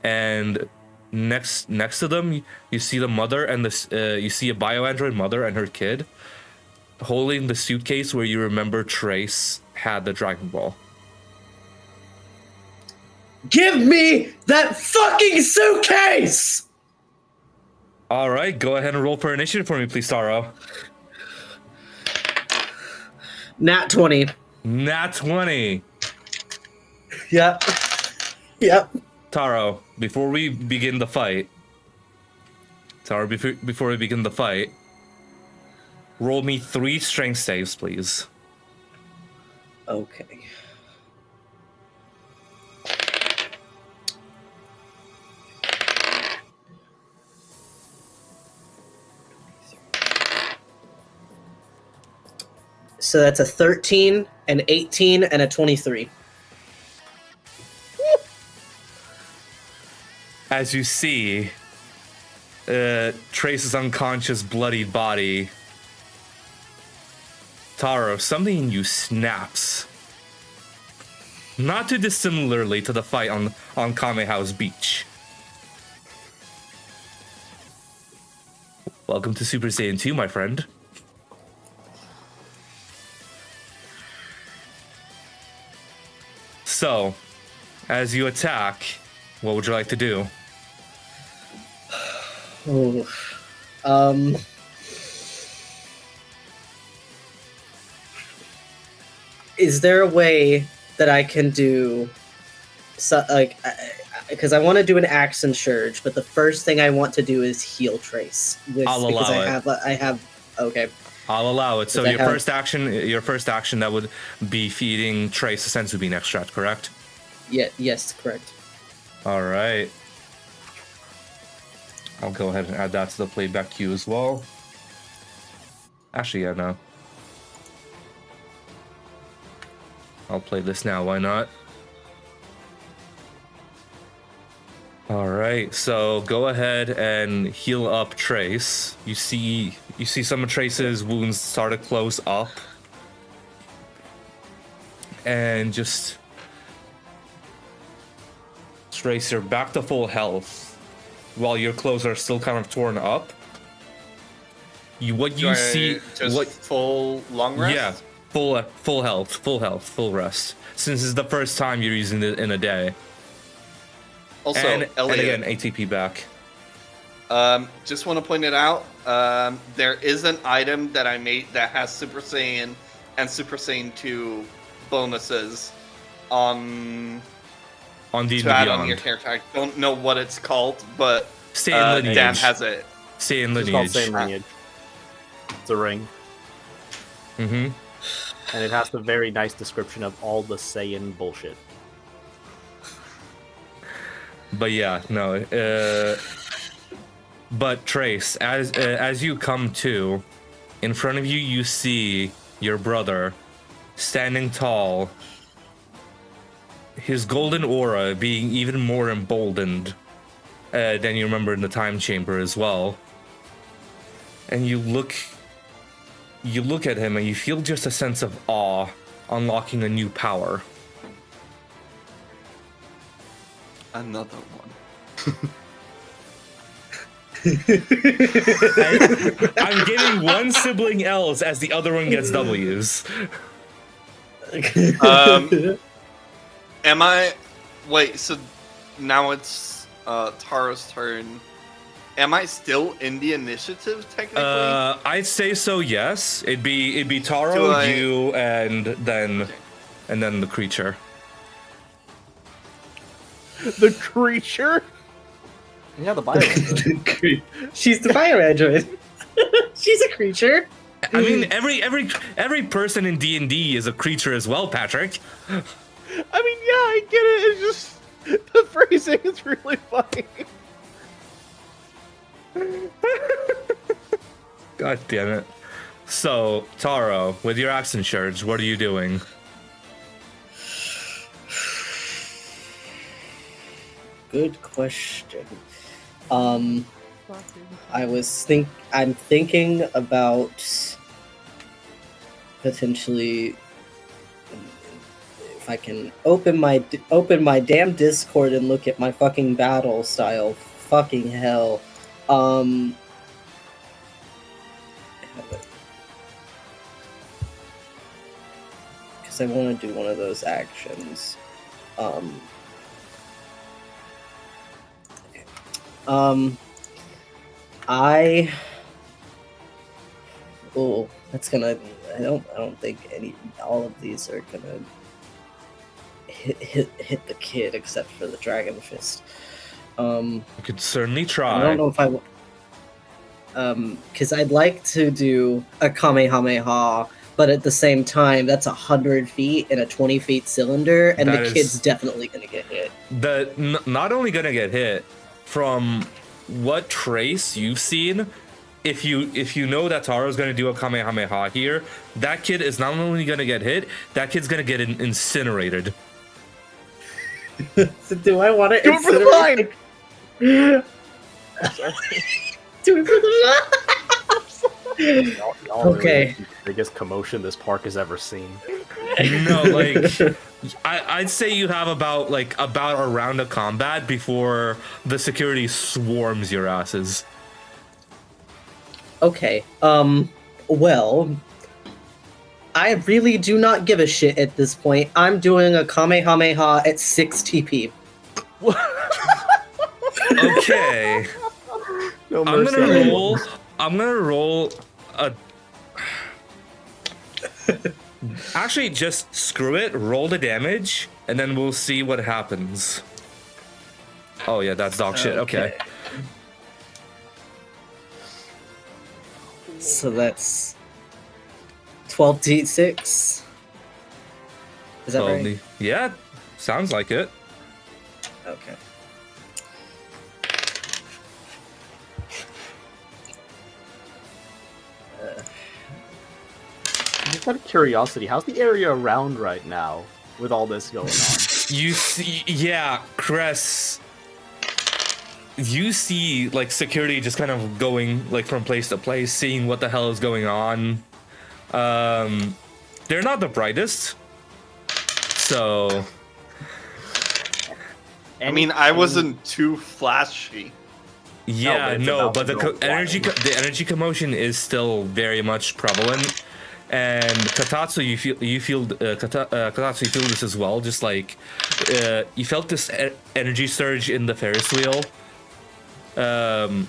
and next to them you see the mother and you see a bioandroid mother and her kid holding the suitcase where you remember Trace had the Dragon Ball. Give me that fucking suitcase! All right, go ahead and roll for initiative for me, please, Taro. Nat 20. Nat 20. Yep. Yep. Taro, before we begin the fight, roll me 3 strength saves, please. Okay. So that's a 13, an 18, and a 23. As you see, Trace's unconscious, bloodied body, Taro, something in you snaps. Not too dissimilarly to the fight on Kamehao's beach. Welcome to Super Saiyan 2, my friend. So, as you attack, what would you like to do? Is there a way that I can do, because I want to do an action surge, but the first thing I want to do is heal Trace. I'll allow it. I have. Okay. I'll allow it. So your first action that would be feeding Trace a senzu bean extract, correct? Yeah. Yes, correct. All right. I'll go ahead and add that to the playback queue as well. Actually, yeah, no. I'll play this now, why not? All right, so go ahead and heal up Trace. You see some of Trace's wounds start to close up, and just Trace, you're back to full health, while your clothes are still kind of torn up. Full long rest? Yeah, full health, full rest. Since it's the first time you're using it in a day. Also, and Elliot, again, ATP back. just want to point it out. There is an item that I made that has Super Saiyan and Super Saiyan 2 bonuses on D&D to add Beyond. on your character. I don't know what it's called, but Saiyan lineage. Dan has it. Saiyan It's called lineage. Saiyan lineage. It's a ring. Mm-hmm. And it has the very nice description of all the Saiyan bullshit. But yeah, no. But Trace, as you come to, in front of you, you see your brother standing tall. His golden aura being even more emboldened than you remember in the time chamber as well. And you look at him and you feel just a sense of awe, unlocking a new power. Another one. I'm giving one sibling L's as the other one gets W's. Am I? Wait. So now it's Taro's turn. Am I still in the initiative technically? I'd say so. Yes, it'd be Taro, you, and then the creature. The creature? Yeah, the bio. She's the fire android. She's a creature. I mean, every person in D&D is a creature as well, Patrick. I mean, yeah, I get it. It's just the phrasing is really funny. God damn it. So, Taro, with your accent surge, what are you doing? Good question. I'm thinking about potentially if I can open my damn Discord and look at my fucking battle style. Fucking hell. Because I want to do one of those actions. That's gonna. I don't think all of these are gonna hit the kid except for the Dragon Fist. You could certainly try. I don't know if I. Because I'd like to do a Kamehameha, but at the same time, that's 100 feet in a 20 feet cylinder, and the kid's definitely gonna get hit. Not only gonna get hit. From what Trace you've seen, if you know that Taro's gonna do a Kamehameha here, that kid is not only gonna get hit, that kid's gonna get incinerated. So do I want to Do it for the line! Do it for the line! Okay. The biggest commotion this park has ever seen. No, like I'd say you have about a round of combat before the security swarms your asses. Okay. Well, I really do not give a shit at this point. I'm doing a Kamehameha at 6 TP. Okay. No I'm mercy. gonna roll a. Actually, just screw it. Roll the damage, and then we'll see what happens. Oh yeah, that's dog shit. Okay. So that's 12d6. Is that right? Yeah, sounds like it. Okay. Just out of curiosity, how's the area around right now with all this going on? You see, yeah, Cress. you see like security just kind of going like from place to place, seeing what the hell is going on. They're not the brightest, so. I mean, I wasn't too flashy. Yeah, no, but the energy commotion is still very much prevalent, and Katatsu, you feel Katatsu, you feel this as well. Just like you felt this energy surge in the Ferris wheel, and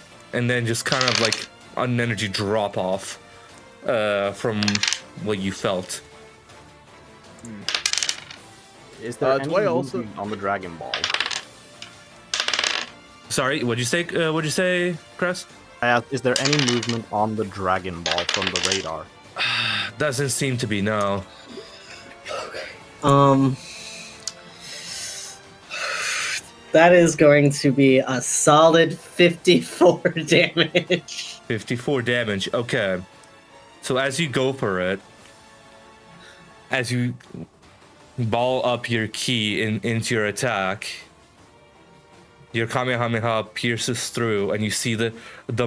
then just kind of like an energy drop off from what you felt. Is there any do I also- movement on the Dragon Ball? Sorry, what'd you say? What'd you say, Chris? I asked, is there any movement on the Dragon Ball from the radar? Doesn't seem to be, no. That is going to be a solid 54 damage. 54 damage. Okay. So as you go for it, as you ball up your ki into your attack, your Kamehameha pierces through, and you see the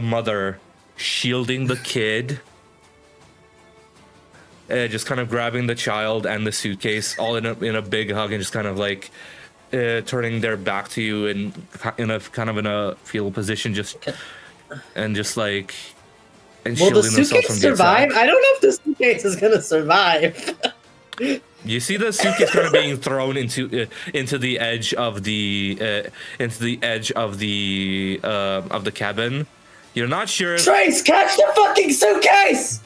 mother shielding the kid, just kind of grabbing the child and the suitcase all in a big hug, and just kind of like turning their back to you and in a fetal position, and shielding Will the themselves suitcase from the survive? attack. I don't know if the suitcase is gonna survive. You see the suitcase kind of being thrown into the edge of the cabin. You're not sure. Trace, catch the fucking suitcase!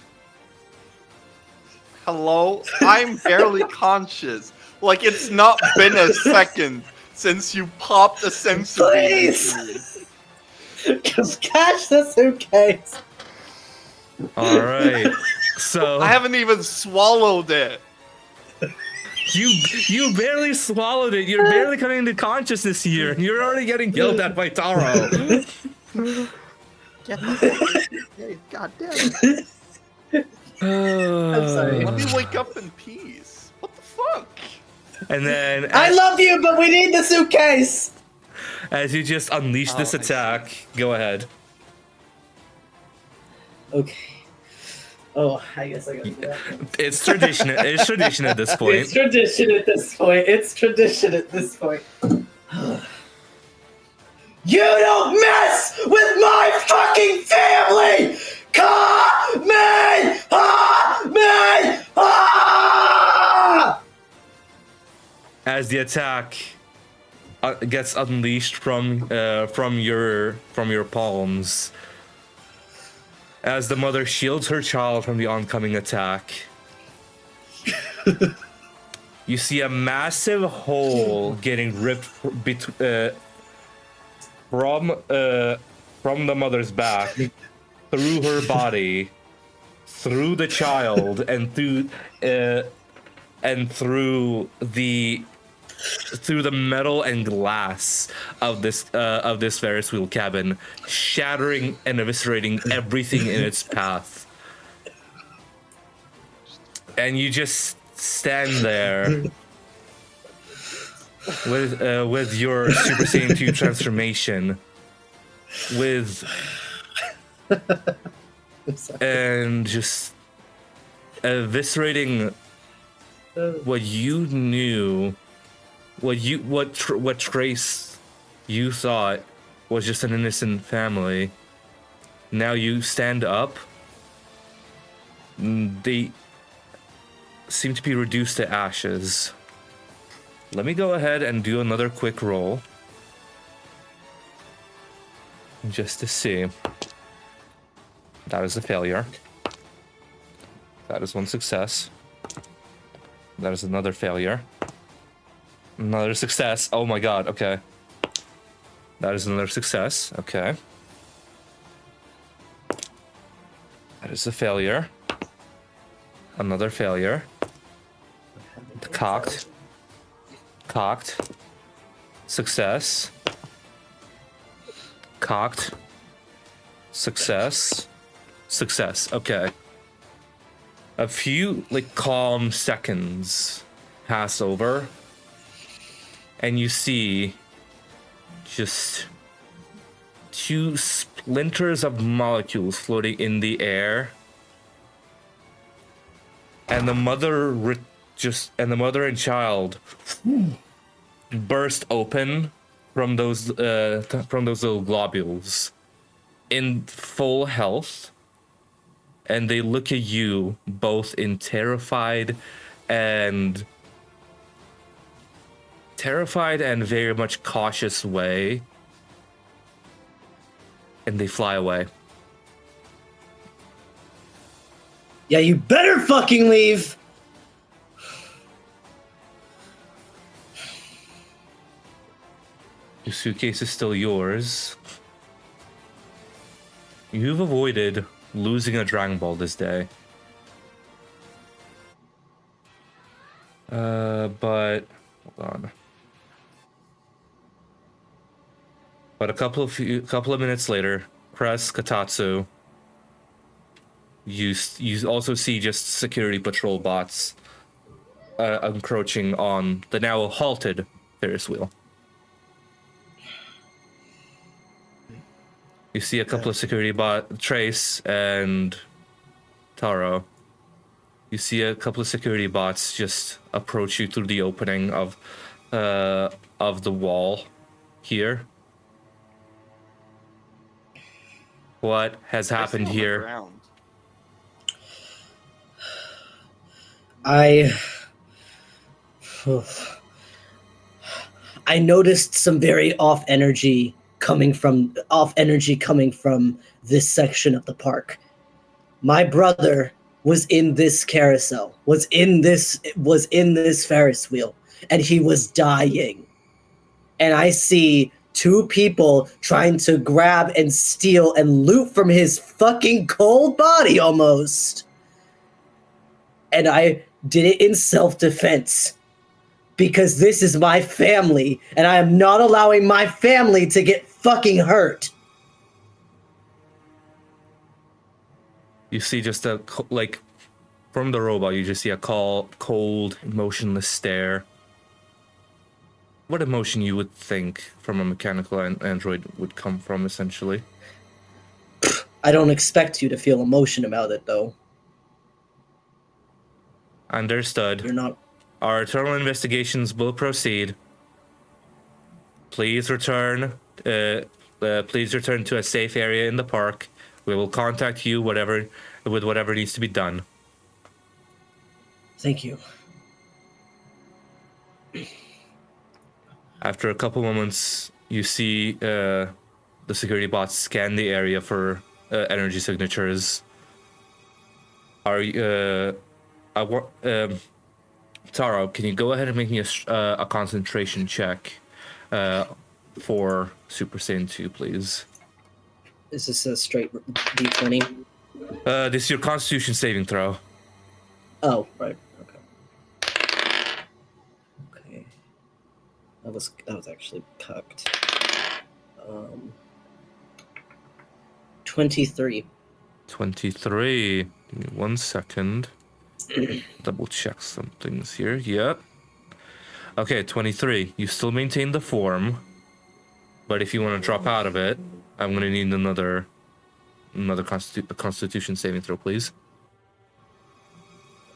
Hello? I'm barely conscious. Like, it's not been a second since you popped a sensor. Please! Just catch the suitcase! Alright. So I haven't even swallowed it. You barely swallowed it. You're barely coming into consciousness here, and you're already getting yelled at by Taro. God damn it. I'm sorry. Let me wake up in peace. What the fuck? And then I love you, but we need the suitcase! as you just unleash this attack, go ahead. Okay. Oh, I guess I gotta do that. It's tradition. It's tradition at this point. It's tradition at this point. It's tradition at this point. You don't mess with my fucking family! Kamehameha! As the attack gets unleashed from your palms, as the mother shields her child from the oncoming attack, you see a massive hole getting ripped from the mother's back through her body, through the child, and through the metal and glass of this Ferris wheel cabin, shattering and eviscerating everything in its path. And you just stand there with your Super Saiyan 2 transformation, and just eviscerating what you knew. What Trace you thought was just an innocent family. Now you stand up. They seem to be reduced to ashes. Let me go ahead and do another quick roll. Just to see. That is a failure. That is one success. That is another failure. Another success. Oh my god, okay. That is another success. Okay. That is a failure. Another failure. Cocked. Success. Cocked. Success. Okay. A few, calm seconds pass over. And you see just two splinters of molecules floating in the air, and the mother and child burst open from those little globules in full health, and they look at you both in terrified and very much cautious way, and they fly away. Yeah, you better fucking leave. Your suitcase is still yours. You've avoided losing a Dragon Ball this day. But hold on. But a couple of minutes later, Cress, Katatsu, you also see just security patrol bots encroaching on the now halted Ferris wheel. You see a couple of security bot, Trace and Taro. You see a couple of security bots just approach you through the opening of the wall here. What has happened here? I noticed some very off energy coming from this section of the park. My brother was in this carousel, was in this Ferris wheel, and he was dying. And I see two people trying to grab and steal and loot from his fucking cold body almost. And I did it in self-defense. Because this is my family, and I am not allowing my family to get fucking hurt. You see just from the robot, you just see a cold, emotionless stare. What emotion you would think from a mechanical android would come from, essentially? I don't expect you to feel emotion about it, though. Understood. You're not... Our internal investigations will proceed. Please return to a safe area in the park. We will contact you with whatever needs to be done. Thank you. After a couple moments, you see the security bots scan the area for energy signatures. Taro, can you go ahead and make me a concentration check for Super Saiyan 2, please? Is this a straight D20? This is your Constitution saving throw. Oh, right. Okay. That was actually cucked. 23. 23. Give me 1 second. Double check some things here. Yep. Okay, 23. You still maintain the form, but if you want to drop out of it, I'm going to need another Constitution saving throw, please.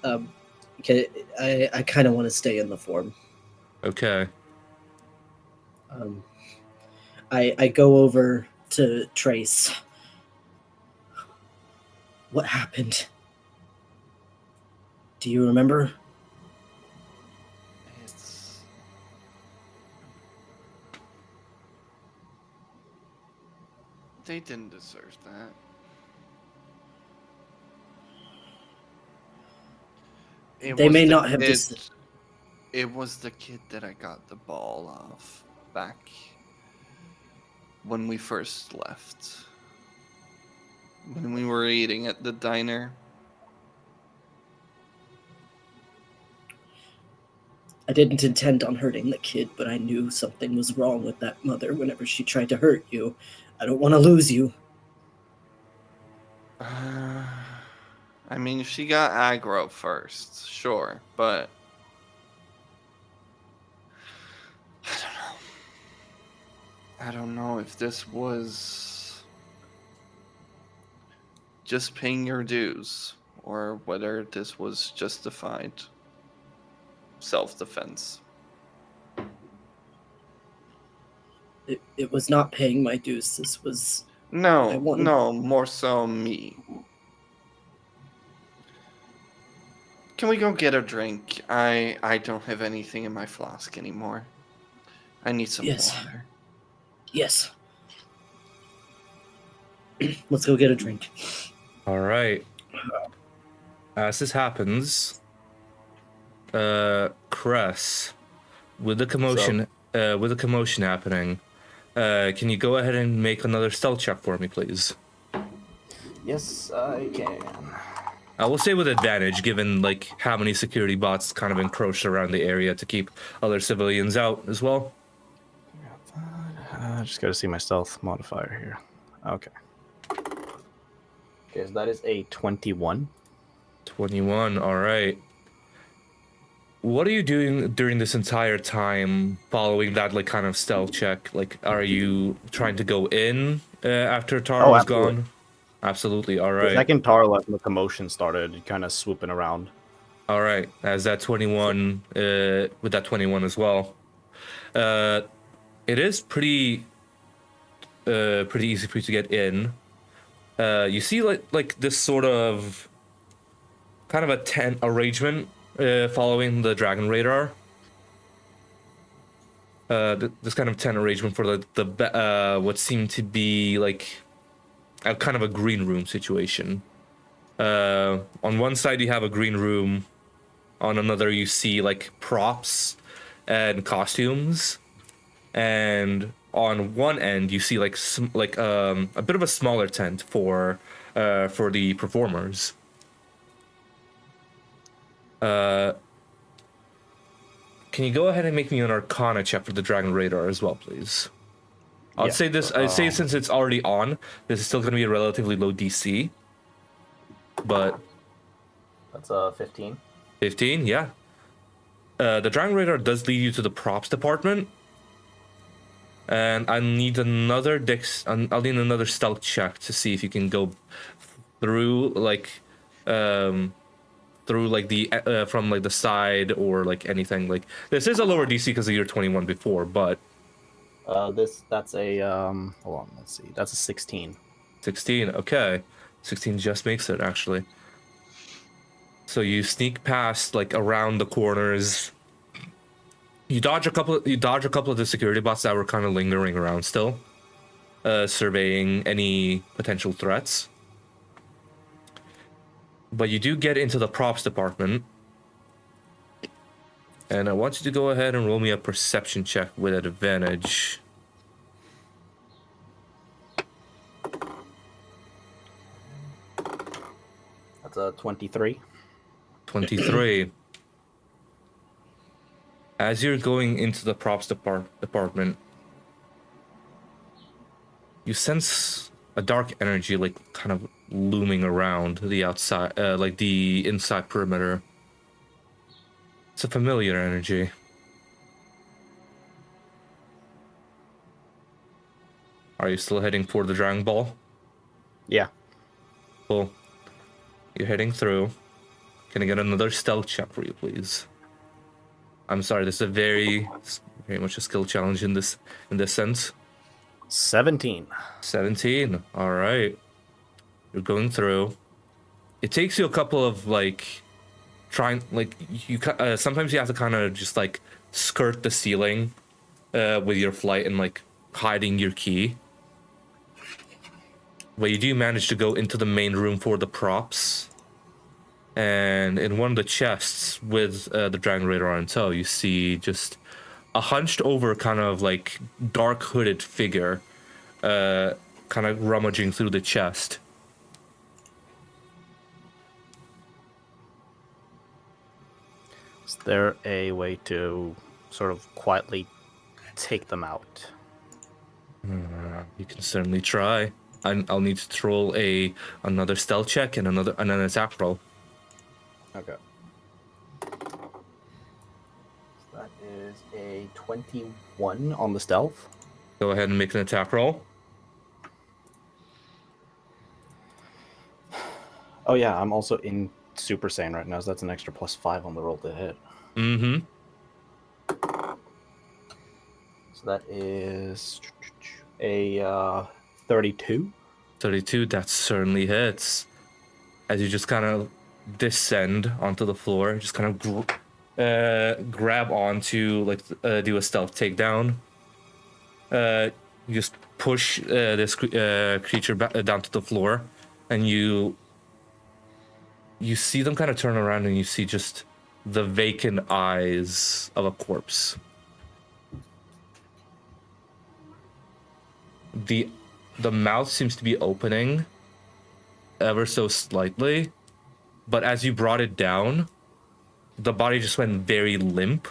Okay, I kind of want to stay in the form. Okay. I go over to Trace. What happened? Do you remember? They didn't deserve that. They may not have It was the kid that I got the ball off back when we first left. When we were eating at the diner. I didn't intend on hurting the kid, but I knew something was wrong with that mother whenever she tried to hurt you. I don't want to lose you. I mean, she got aggro first, sure, but I don't know. I don't know if this was just paying your dues or whether this was justified self-defense. It was not paying my dues. This was... No, more so me. Can we go get a drink? I don't have anything in my flask anymore. I need some water. Yes. Let's go get a drink. All right. As this happens, Cress, with the commotion happening, can you go ahead and make another stealth check for me, please? Yes, I can. I will say with advantage, given like how many security bots kind of encroached around the area to keep other civilians out as well. I just got to see my stealth modifier here. Okay. Okay, so that is a 21. 21, all right. What are you doing during this entire time following that like kind of stealth check? Like, are you trying to go in after Tara was gone? Absolutely, all right. The second Tara left, the commotion started kind of swooping around. All right, as that 21, with that 21 as well. It is pretty easy for you to get in. You see like this sort of kind of a tent arrangement following the Dragon Radar. This kind of tent arrangement for the what seemed to be like a kind of a green room situation. On one side you have a green room, on another you see like props and costumes, and on one end you see like a bit of a smaller tent for the performers. Can you go ahead and make me an Arcana check for the Dragon Radar as well, please? I'd say since it's already on, this is still going to be a relatively low DC. But that's a 15. 15, yeah. The Dragon Radar does lead you to the props department, and I need another I'll need another stealth check to see if you can go through the from like the side or like anything. Like this is a lower DC because of your 21 before, but that's a hold on, let's see. That's a 16. 16, okay. 16 just makes it actually. So you sneak past like around the corners. You dodge a couple of the security bots that were kind of lingering around still, surveying any potential threats. But you do get into the props department, and I want you to go ahead and roll me a perception check with advantage. That's a 23. 23. As you're going into the props department, you sense a dark energy like kind of looming around the outside, like the inside perimeter. It's a familiar energy. Are you still heading for the Dragon Ball? Yeah. Cool. You're heading through. Can I get another stealth check for you, please? I'm sorry, this is very much a skill challenge in this sense. 17. 17. All right. You're going through. It takes you a couple of sometimes you have to kind of just like skirt the ceiling with your flight and like hiding your key. But you do manage to go into the main room for the props. And in one of the chests with the Dragon Radar on tow, you see just a hunched over kind of like dark hooded figure kind of rummaging through the chest. Is there a way to sort of quietly take them out? You can certainly try. I'll need to roll another stealth check and an attack roll. Okay. That is a 21 on the stealth. Go ahead and make an attack roll. Oh yeah, I'm also in Super Saiyan right now, so that's an extra +5 on the roll to hit. Mm-hmm. So that is a 32. 32, that certainly hits. As you just kind of descend onto the floor, just kind of grab onto, like, do a stealth takedown. You just push this creature down to the floor, and you see them kind of turn around, and you see just the vacant eyes of a corpse. The mouth seems to be opening ever so slightly, but as you brought it down, the body just went very limp,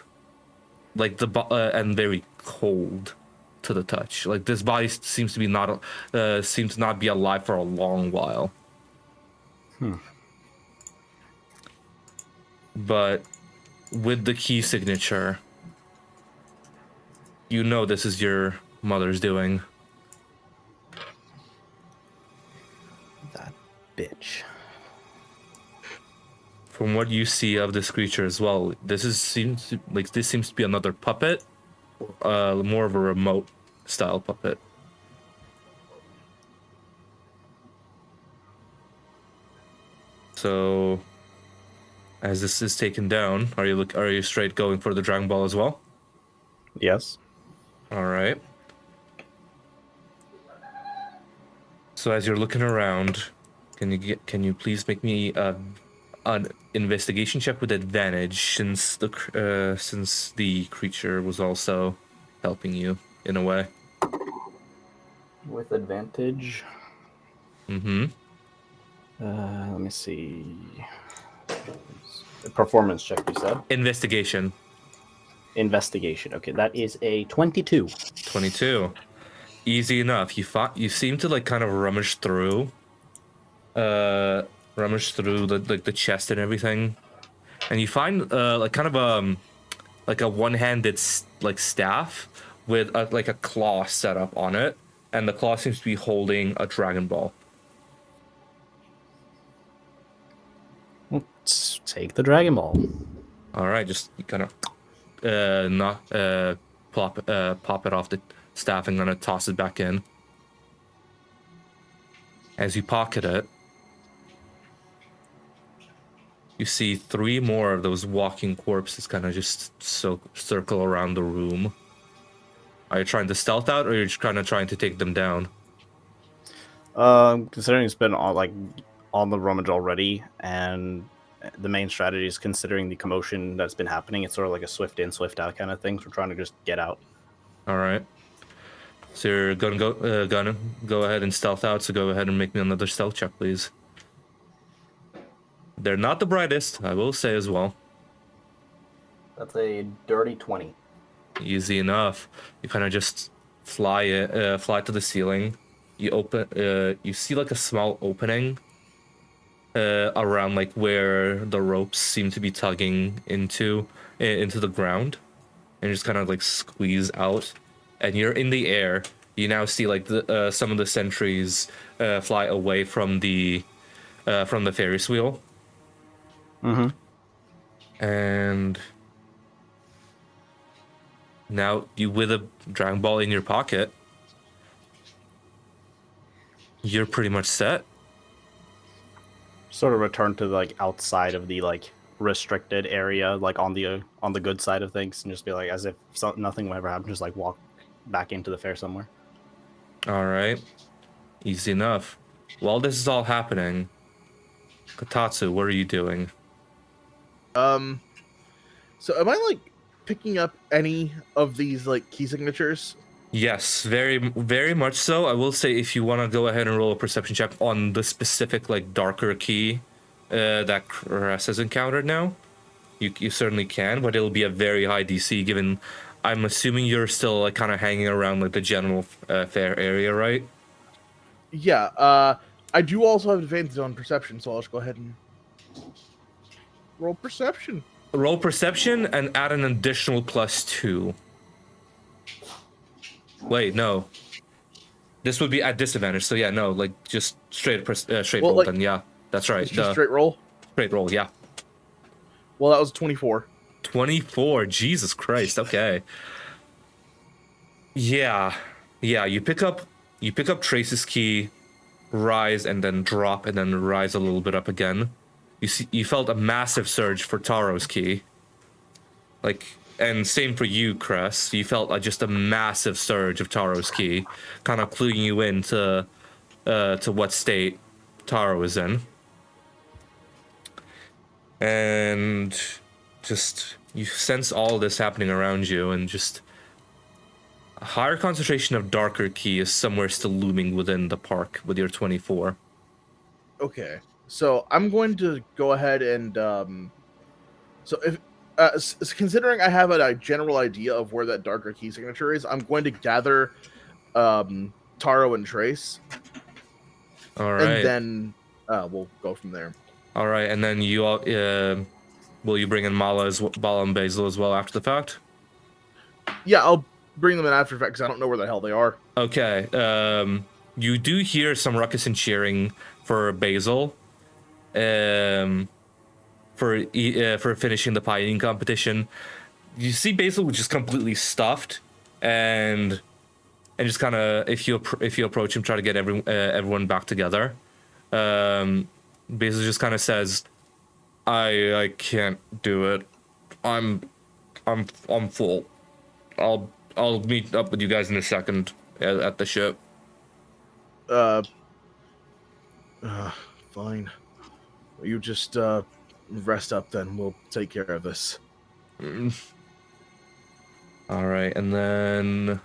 like and very cold to the touch. Like, this body seems to not be alive for a long while. But with the key signature, you know this is your mother's doing. That bitch. From what you see of this creature as well, this seems to be another puppet, more of a remote style puppet. So, as this is taken down, are you straight going for the Dragon Ball as well? Yes. All right. So as you're looking around, can you please make me an investigation check with advantage, since the creature was also helping you in a way. With advantage. Mm-hmm. Let me see. Performance check, you said? Investigation. Investigation. Okay, that is a 22. 22. Easy enough. You seem to, like, kind of rummage through the chest and everything, and you find like kind of like a one-handed like staff with like a claw set up on it, and the claw seems to be holding a Dragon Ball. Let's take the Dragon Ball. All right, just kind of pop it off the staff and gonna toss it back in. As you pocket it, you see 3 more of those walking corpses kind of just circle around the room. Are you trying to stealth out, or are you just kind of trying to take them down? Considering it's been on the rummage already, and the main strategy is considering the commotion that's been happening. It's sort of like a swift in, swift out kind of thing. So we're trying to just get out. All right. So you're gonna go ahead and stealth out. So go ahead and make me another stealth check, please. They're not the brightest, I will say as well. That's a dirty 20. Easy enough. You kind of just fly to the ceiling. You see like a small opening around like where the ropes seem to be tugging into the ground, and you just kind of like squeeze out, and you're in the air. You now see like some of the sentries fly away from the Ferris wheel. Mm-hmm. And now you, with a Dragon Ball in your pocket, you're pretty much set. Sort of return to like outside of the like restricted area, like on the good side of things, and just be like as if nothing will ever happen. Just like walk back into the fair somewhere. All right, easy enough. While this is all happening, Kotatsu, what are you doing? So am I like picking up any of these like key signatures? Yes, very, very much so. I will say, if you want to go ahead and roll a perception check on the specific like darker key that Cress has encountered now, you certainly can, but it'll be a very high DC, given I'm assuming you're still like kind of hanging around like the general fair area, right? Yeah, I do also have advantage on perception, so I'll just go ahead and roll perception. Roll perception and add an additional +2. Wait, no. This would be at disadvantage. So yeah, no, like just straight Well, roll. like, Then yeah, that's right. It's just straight roll. Straight roll. Yeah. Well, that was 24. 24. Jesus Christ. Okay. Yeah. You pick up Trace's key, rise, and then drop, and then rise a little bit up again. You felt a massive surge for Taro's key. Like, and same for you, Cress. You felt just a massive surge of Taro's key, kind of cluing you into to what state Taro is in. And just you sense all this happening around you, and just a higher concentration of darker key is somewhere still looming within the park with your 24. Okay, so I'm going to go ahead and so if considering I have a general idea of where that darker key signature is, I'm going to gather Taro and Trace. All right. And then we'll go from there. All right, and then you all will you bring in Mala and Basil as well after the fact? Yeah, I'll bring them in after the fact because I don't know where the hell they are. Okay. You do hear some ruckus and cheering for Basil. For finishing the pie eating competition. You see Basil just completely stuffed, and just kind of if you approach him, try to get everyone back together. Basil just kind of says, "I can't do it. I'm full. I'll meet up with you guys in a second at the ship." Fine. You just rest up then. We'll take care of this. All right, and then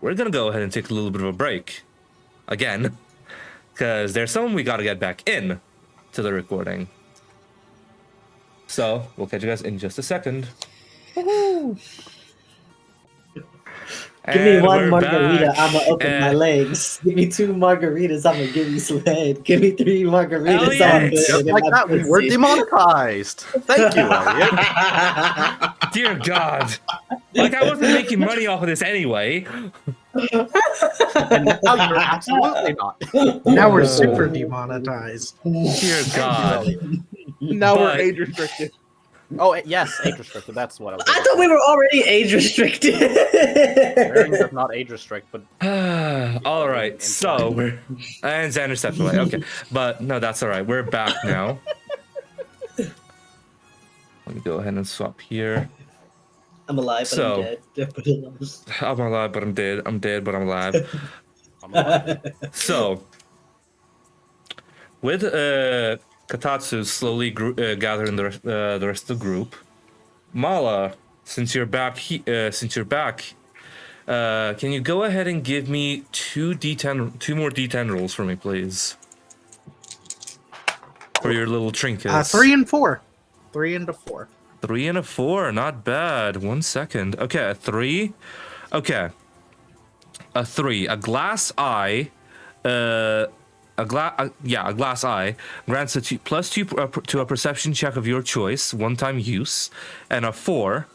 we're gonna go ahead and take a little bit of a break again, because there's someone we gotta get back in to the recording. So we'll catch you guys in just a second. Woohoo! Give me one margarita, I'ma open my legs. Give me 2 margaritas, I'ma give you some head. Give me 3 margaritas, I'ma just like that, we were demonetized. Thank you, Elliot. Dear God. Like, I wasn't making money off of this anyway. And now you're absolutely not. Now we're super demonetized. Dear God. Now we're age restricted. Oh, yes, age restricted. That's what I was. I thought we were already age restricted. Bearings are not age restricted, but. All right, so we're. And Xander stepped away. Okay. But no, that's all right. We're back now. Let me go ahead and swap here. I'm alive, but I'm dead. I'm alive, but I'm dead. I'm dead, but I'm alive. So, with Katatsu slowly gathering the rest of the group, Mala, since you're back, can you go ahead and give me two more D10 rolls for me, please, for your little trinkets? 3 and 4. 3 and a 4. 3 and a 4, not bad. 1 second. Okay, a 3. Okay, a 3. A glass eye. A glass eye grants a +2 to a perception check of your choice, one-time use, and a 4.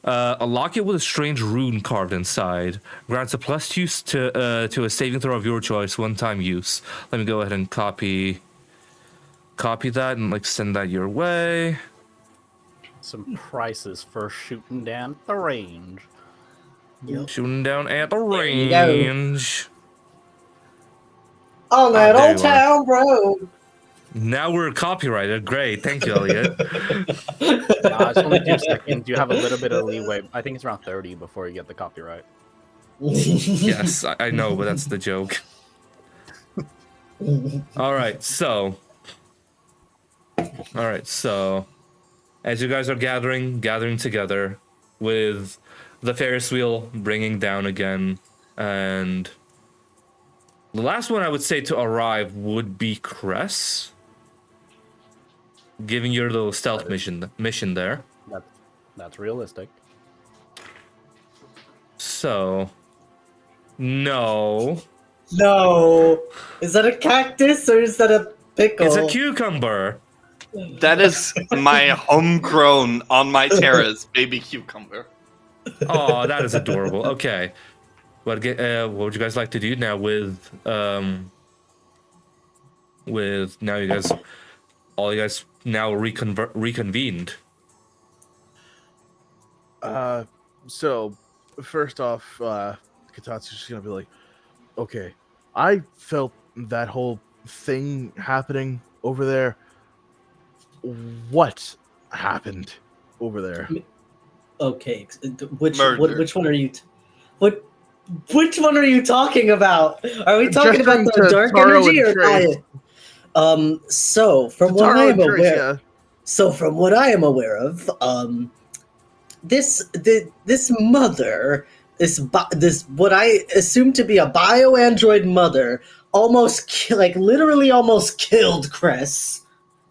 A locket with a strange rune carved inside grants a +2 to a saving throw of your choice, one-time use. Let me go ahead and copy that and send that your way. Some prices for shooting down at the range. Yep. Shooting down at the range. On that old town road. Now we're copyrighted. Great. Thank you, Elliot. It's only 2 seconds. You have a little bit of leeway. I think it's around 30 before you get the copyright. Yes, I know, but that's the joke. All right, so as you guys are gathering together with the Ferris wheel bringing down again, and the last one I would say to arrive would be Cress, giving your little stealth mission there. That's realistic. So, no. No. Is that a cactus or is that a pickle? It's a cucumber. That is my homegrown on my terrace baby cucumber. Oh, that is adorable. Okay. what would you guys like to do now with now all you guys now reconvened? So first off, Katatsu's just gonna be like, okay, I felt that whole thing happening over there. What happened over there? Okay, which Murder. which one are you? Which one are you talking about? Are we talking about the Gesturing to dark Taro energy and or Trace. Diet? So from what Taro I am and Trace, aware, yeah. so from what I am aware of, this mother, this what I assume to be a bio-android mother, literally almost killed Chris.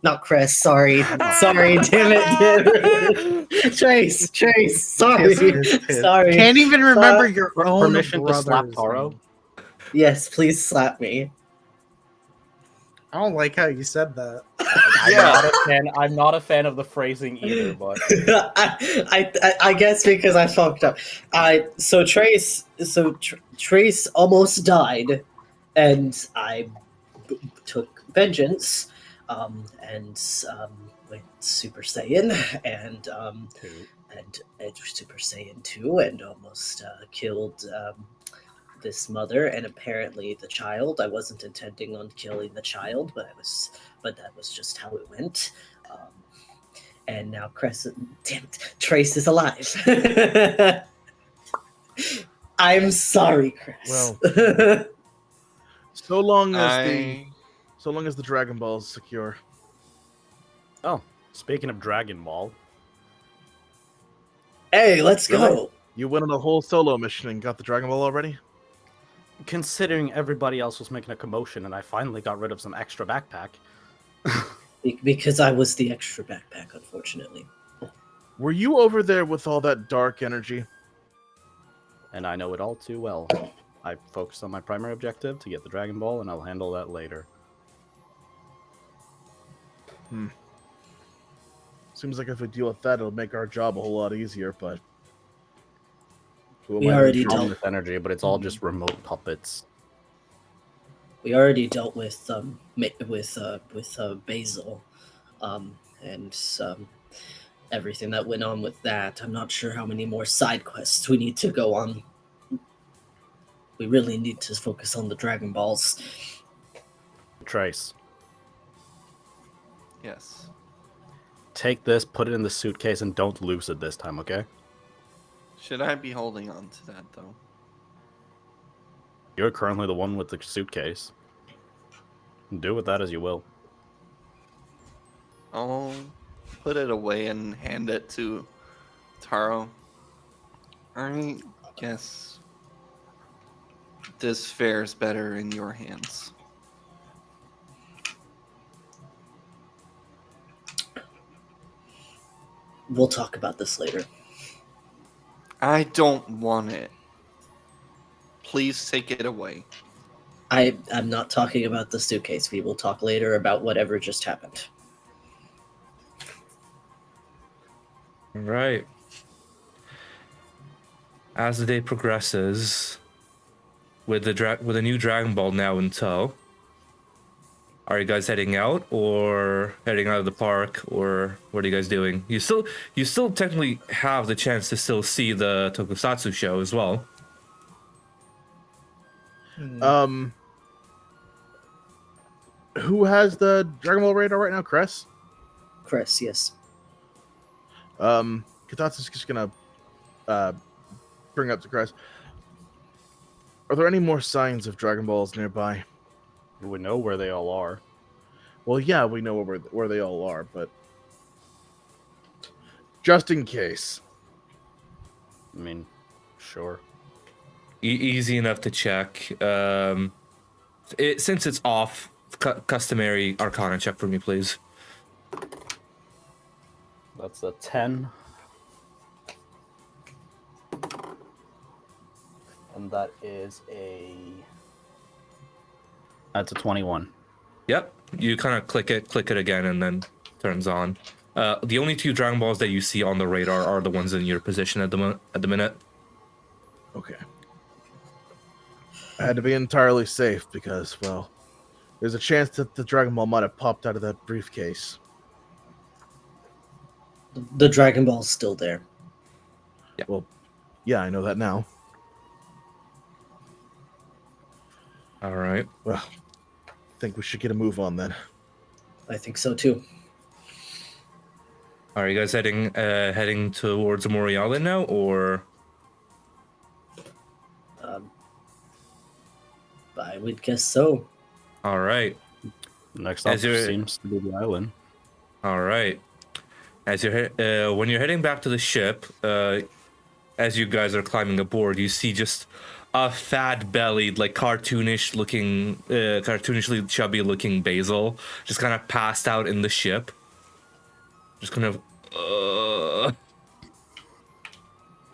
Not Chris, sorry, damn it, Trace, sorry, sorry. Can't even remember your own Permission to slap brother's Taro? name. Yes, please slap me. I don't like how you said that. I'm not a fan of the phrasing either, but I guess because I fucked up. Trace almost died, and I took vengeance, and went Super Saiyan, and Super Saiyan 2, and almost killed this mother and apparently the child. I wasn't intending on killing the child, but that was just how it went. And now Trace is alive. I'm sorry, Chris. Well, so long as the Dragon Ball is secure. oh, speaking of Dragon Ball, Hey, let's go. You went on a whole solo mission and got the Dragon Ball already? considering everybody else was making a commotion and I finally got rid of some extra backpack. Because I was the extra backpack, unfortunately. Were you over there with all that dark energy? And I know it all too well. I focused on my primary objective to get the Dragon Ball, and I'll handle that later. Seems like if we deal with that, it'll make our job a whole lot easier, but... We already dealt with energy, but it's all just remote puppets. We already dealt with Basil, and everything that went on with that. I'm not sure how many more side quests we need to go on. We really need to focus on the Dragon Balls. Trace, Yes. take this, put it in the suitcase, and don't lose it this time, okay? Should I be holding on to that, though? You're currently the one with the suitcase. Do with that as you will. I'll put it away and hand it to Taro. I guess this fares better in your hands. We'll talk about this later. I don't want it. Please take it away. I'm not talking about the suitcase. We will talk later about whatever just happened. All right. As the day progresses, with the new Dragon Ball now in tow, are you guys heading out or heading out of the park, or what are you guys doing? You still technically have the chance to still see the Tokusatsu show as well. Who has the Dragon Ball radar right now? Chris, yes. Katatsu's just gonna bring up to Chris. Are there any more signs of Dragon Balls nearby? We know where they all are. Well, yeah, we know where they all are, but just in case. I mean, sure. Easy enough to check. Since it's off, customary Arcana check for me, please. That's a 10. And that is that's a 21. Yep. You kind of click it again, and then turns on. The only two Dragon Balls that you see on the radar are the ones in your position at the minute. Okay. I had to be entirely safe because, well, there's a chance that the Dragon Ball might have popped out of that briefcase. The Dragon Ball's still there. Well, yeah, I know that now. All right. Well, I think we should get a move on then. I think so too. Are you guys heading towards Amori Island now, or? I would guess so. All right. Next up seems to be the island. All right. As when you're heading back to the ship, as you guys are climbing aboard, you see just a fat-bellied, like cartoonishly chubby-looking Basil, just kind of passed out in the ship. Just kind of.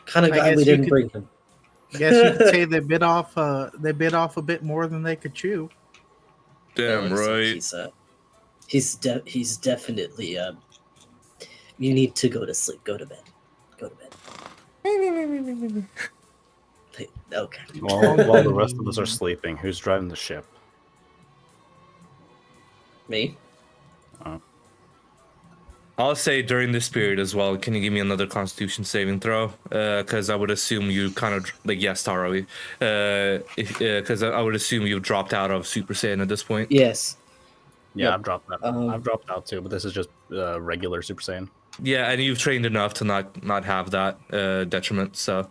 Kind of I guy guess we you didn't could- bring him. Guess you could say they bit off. They bit off a bit more than they could chew. Damn So right. He's definitely. You need to go to sleep. Go to bed. Go to bed. Okay. While the rest of us are sleeping, who's driving the ship? Me. I'll say during this period as well, can you give me another Constitution saving throw? Because I would assume you kind of yes, Taro. Because I would assume you've dropped out of Super Saiyan at this point. Yes. Yeah, Yep. I've dropped out. I've dropped out too, but this is just regular Super Saiyan. Yeah, and you've trained enough to not have that detriment. So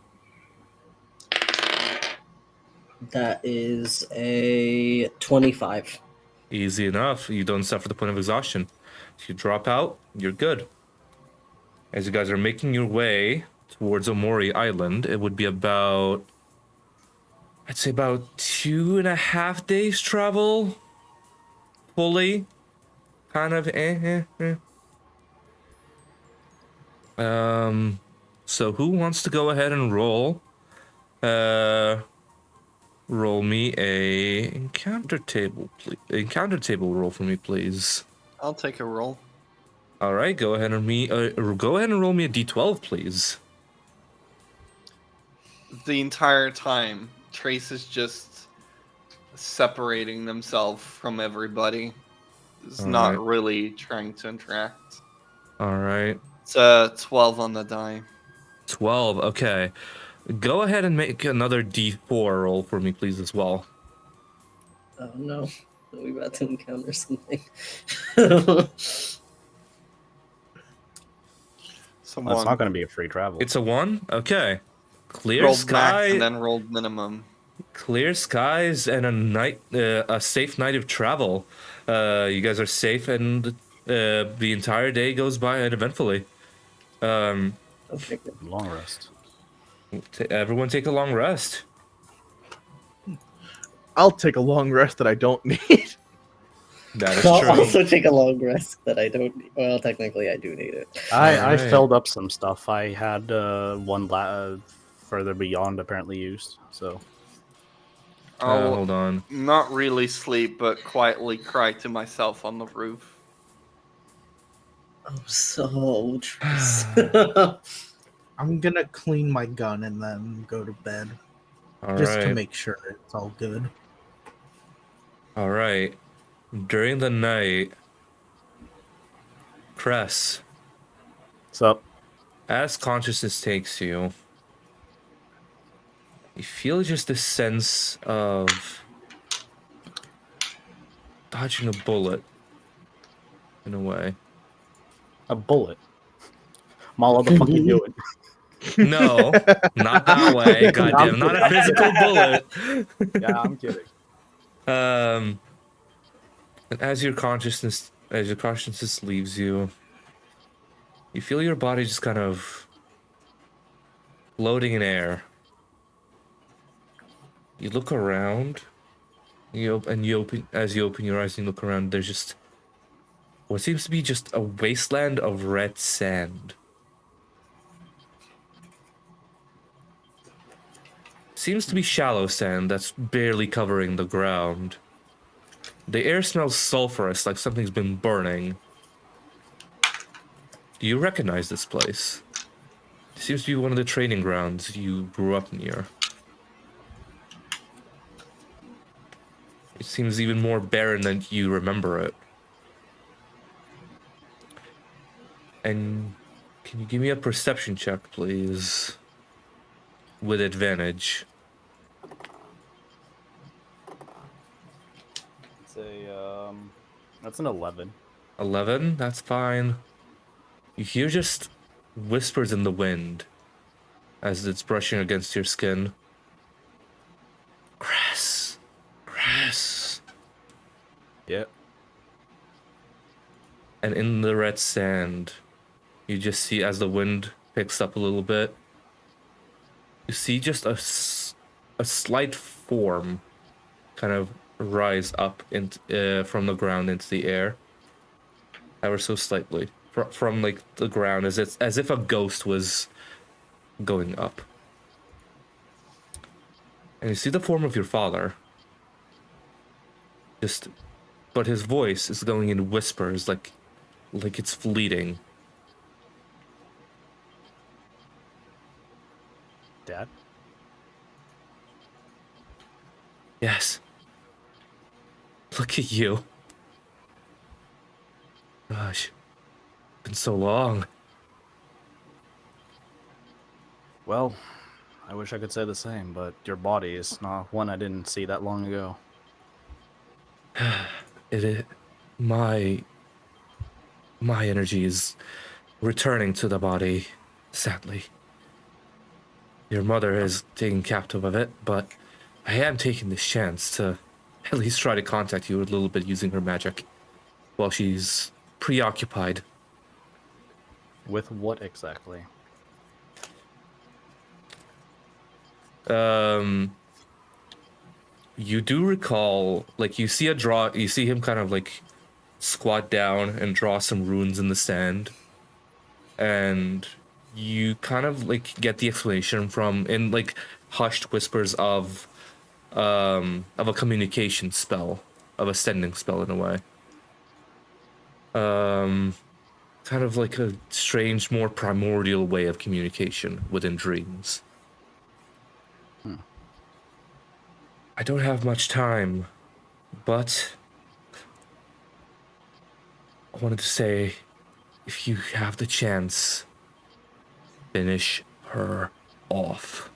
That is a 25. easy enough. You don't suffer the point of exhaustion. If you drop out, you're good. As you guys are making your way towards Omori Island, it would be about, I'd say about 2.5 days travel. Fully. Kind of So who wants to go ahead and roll? Roll me a encounter table, please. Encounter table roll for me, please. I'll take a roll. All right, go ahead and roll me a d12, please. The entire time, Trace is just separating themselves from everybody. Is All not right. really trying to interact. All right, It's a 12 on the die. 12. Okay, go ahead and make another d4 roll for me, please, as well. Oh no. Are we about to encounter something? Well, it's not going to be a free travel. It's a 1. Okay, clear Rolled sky. max and then rolled minimum. Clear skies and a safe night of travel. You guys are safe, and the entire day goes by uneventfully. Okay. Long rest. Everyone take a long rest. I'll take a long rest that I don't need. That is I'll true. also take a long rest that I don't need. Well, technically, I do need it. I Alright. filled up some stuff. I had one further beyond apparently used. So I'll Hold on. not really sleep, but quietly cry to myself on the roof. I'm so Trace. I'm gonna clean my gun and then go to bed, All just right. to make sure it's all good. All right. During the night, Cress, what's up? as consciousness takes you, you feel just this sense of dodging a bullet, in a way. A bullet. Mala, what the fuck you doing? No, not that way. Goddamn, not a physical bullet. Yeah, I'm kidding. And as your consciousness leaves you, you feel your body just kind of floating in air. You look around. As you open your eyes and you look around, there's just what seems to be just a wasteland of red sand. Seems to be shallow sand that's barely covering the ground. The air smells sulfurous, like something's been burning. Do you recognize this place? It seems to be one of the training grounds you grew up near. It seems even more barren than you remember it. And can you give me a perception check, please? With advantage. That's an 11. 11? That's fine. You hear just whispers in the wind as it's brushing against your skin. Grass. Grass. Yep. And in the red sand, you just see, as the wind picks up a little bit, you see just a slight form kind of rise up from the ground into the air, ever so slightly, from like the ground, as if a ghost was going up. And you see the form of your father. But his voice is going in whispers, like it's fleeting. Dad? Yes. Look at you. Gosh. Been so long. Well, I wish I could say the same, but your body is not one I didn't see that long ago. My energy is returning to the body, sadly. Your mother is taken captive of it, but I am taking this chance to at least try to contact you a little bit using her magic while she's preoccupied. With what exactly? You do recall, like, you see him kind of like squat down and draw some runes in the sand, and you kind of like get the explanation in like hushed whispers of a communication spell, of a sending spell in a way. Kind of like a strange, more primordial way of communication within dreams. I don't have much time, but I wanted to say, if you have the chance, finish her off.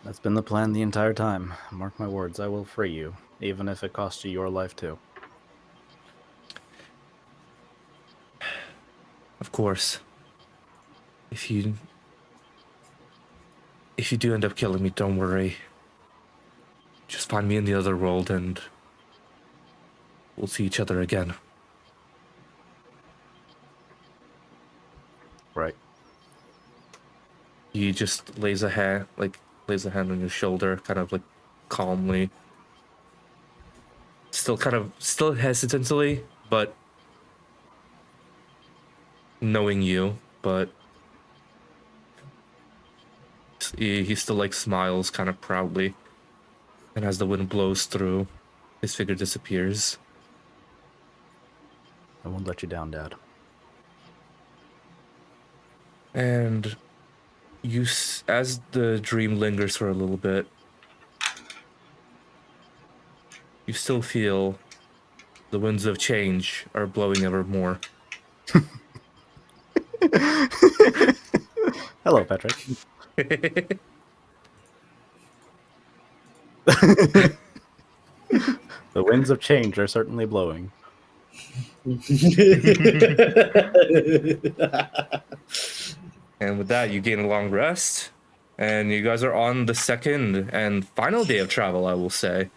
That's been the plan the entire time. Mark my words, I will free you, even if it costs you your life too. Of course. If you do end up killing me, don't worry. Just find me in the other world and we'll see each other again. Right. He just lays a hand on your shoulder, kind of like calmly. Still hesitantly, but knowing you, but he still like smiles kind of proudly. And as the wind blows through, his figure disappears. I won't let you down, Dad. And as the dream lingers for a little bit, you still feel the winds of change are blowing ever more. Hello, Patrick. The winds of change are certainly blowing. And with that, you gain a long rest, and you guys are on the second and final day of travel, I will say.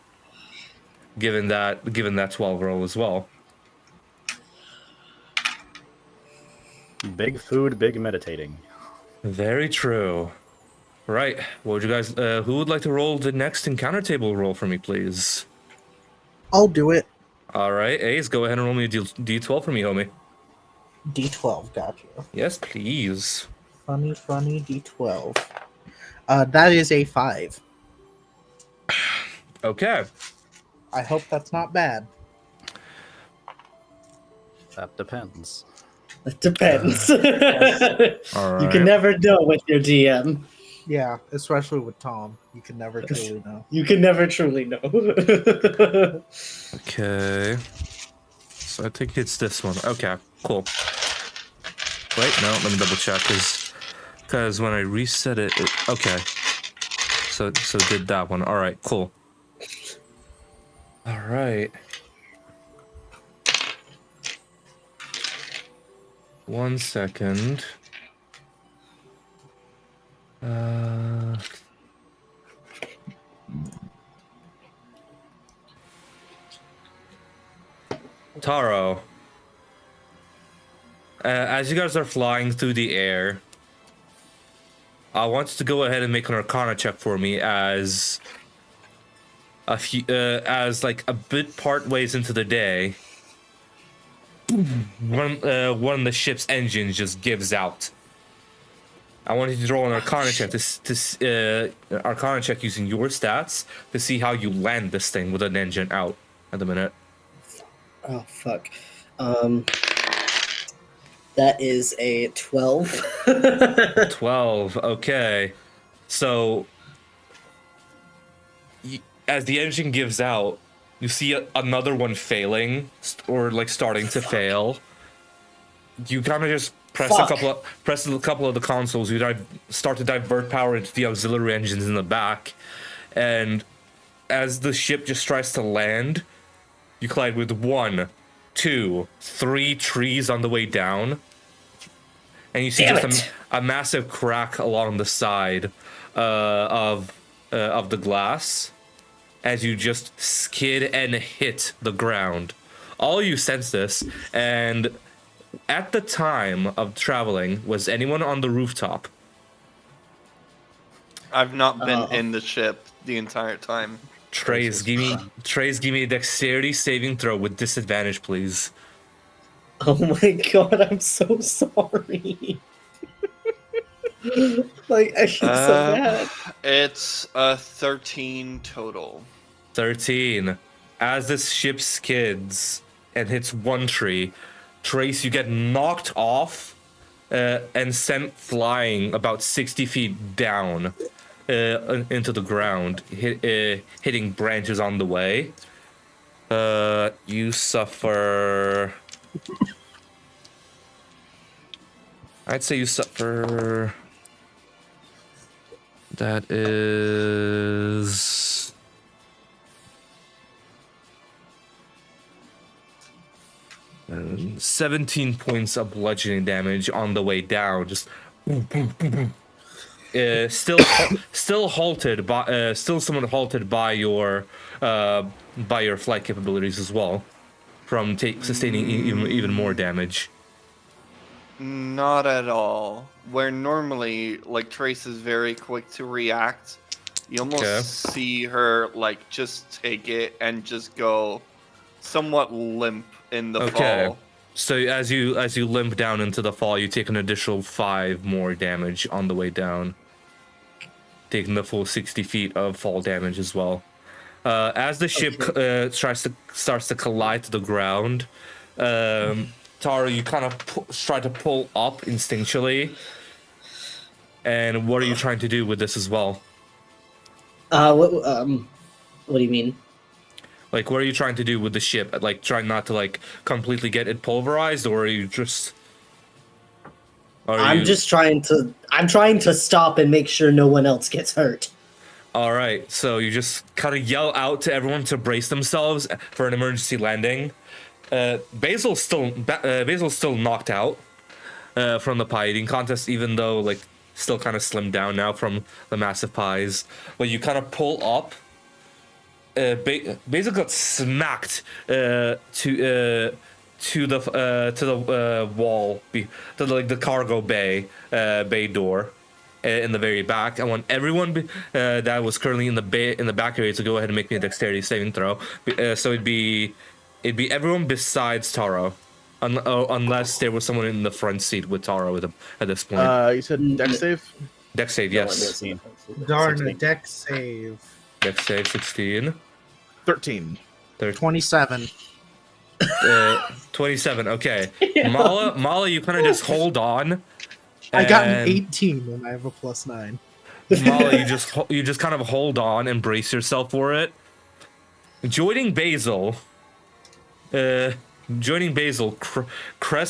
Given that 12 roll as well. Big food, big meditating. Very true. Right. What would you guys? Who would like to roll the next encounter table roll for me, please? I'll do it. All right, Ace, go ahead and roll me a D12 for me, homie. D12, gotcha. Yes, please. Funny D12. That is a 5. Okay. I hope that's not bad. That depends. It depends. All right. You can never know with your DM. Yeah, especially with Tom. You can never truly know. You can never truly know. Okay. So I think it's this one. Okay, cool. Wait, no, let me double check, because when I reset it, okay. So did that one. All right, cool. All right. 1 second. Taro. As you guys are flying through the air, I want you to go ahead and make an Arcana check for me as like a bit part ways into the day. One of the ship's engines just gives out. I want you to roll an Arcana check Arcana check using your stats to see how you land this thing with an engine out at the minute. Oh fuck. That is a 12. 12. Okay. So as the engine gives out, you see another one failing or like starting to fail. You kind of just press a couple of the consoles. You start to divert power into the auxiliary engines in the back, and as the ship just tries to land, you collide with 1, 2, 3 trees on the way down, and you see a massive crack along the side of the glass as you just skid and hit the ground. All you sense this, and at the time of traveling, was anyone on the rooftop? I've not been in the ship the entire time. Trace, give me a dexterity saving throw with disadvantage, please. Oh my god, I'm so sorry. Like, I feel so bad. It's a 13 total. 13. As this ship skids and hits one tree, Trace, you get knocked off and sent flying about 60 feet down into the ground, hitting branches on the way. You suffer... I'd say you suffer... That is... 17 points of bludgeoning damage on the way down. Just boom, boom, boom, boom. Still halted by somewhat halted by your flight capabilities as well, from sustaining even more damage. Not at all. Where normally, like, Trace is very quick to react, you almost see her, like, just take it and just go somewhat limp in the fall. So as you limp down into the fall, you take an additional 5 more damage on the way down, taking the full 60 feet of fall damage as well. As the ship starts to collide to the ground, Tara, you kind of try to pull up instinctually. And what are you trying to do with this as well? What do you mean? Like, what are you trying to do with the ship? Like, trying not to, like, completely get it pulverized, or are you just... I'm trying to stop and make sure no one else gets hurt. All right, so you just kind of yell out to everyone to brace themselves for an emergency landing. Basil's still knocked out from the pie eating contest, even though, like, still kind of slimmed down now from the massive pies. But you kind of pull up. Basil got smacked to the wall, to the cargo bay door in the very back. I want everyone that was currently in the back area to go ahead and make me a dexterity saving throw. So it'd be everyone besides Taro, unless there was someone in the front seat with Taro at this point. You said dex save? Dex save, yes. Darn, a dex save. Dex save 16. 13. 27. 27, okay. Yeah. Mala, you kind of just hold on. I got an 18 and I have a +9. Mala, you just kind of hold on and brace yourself for it. Joining Cress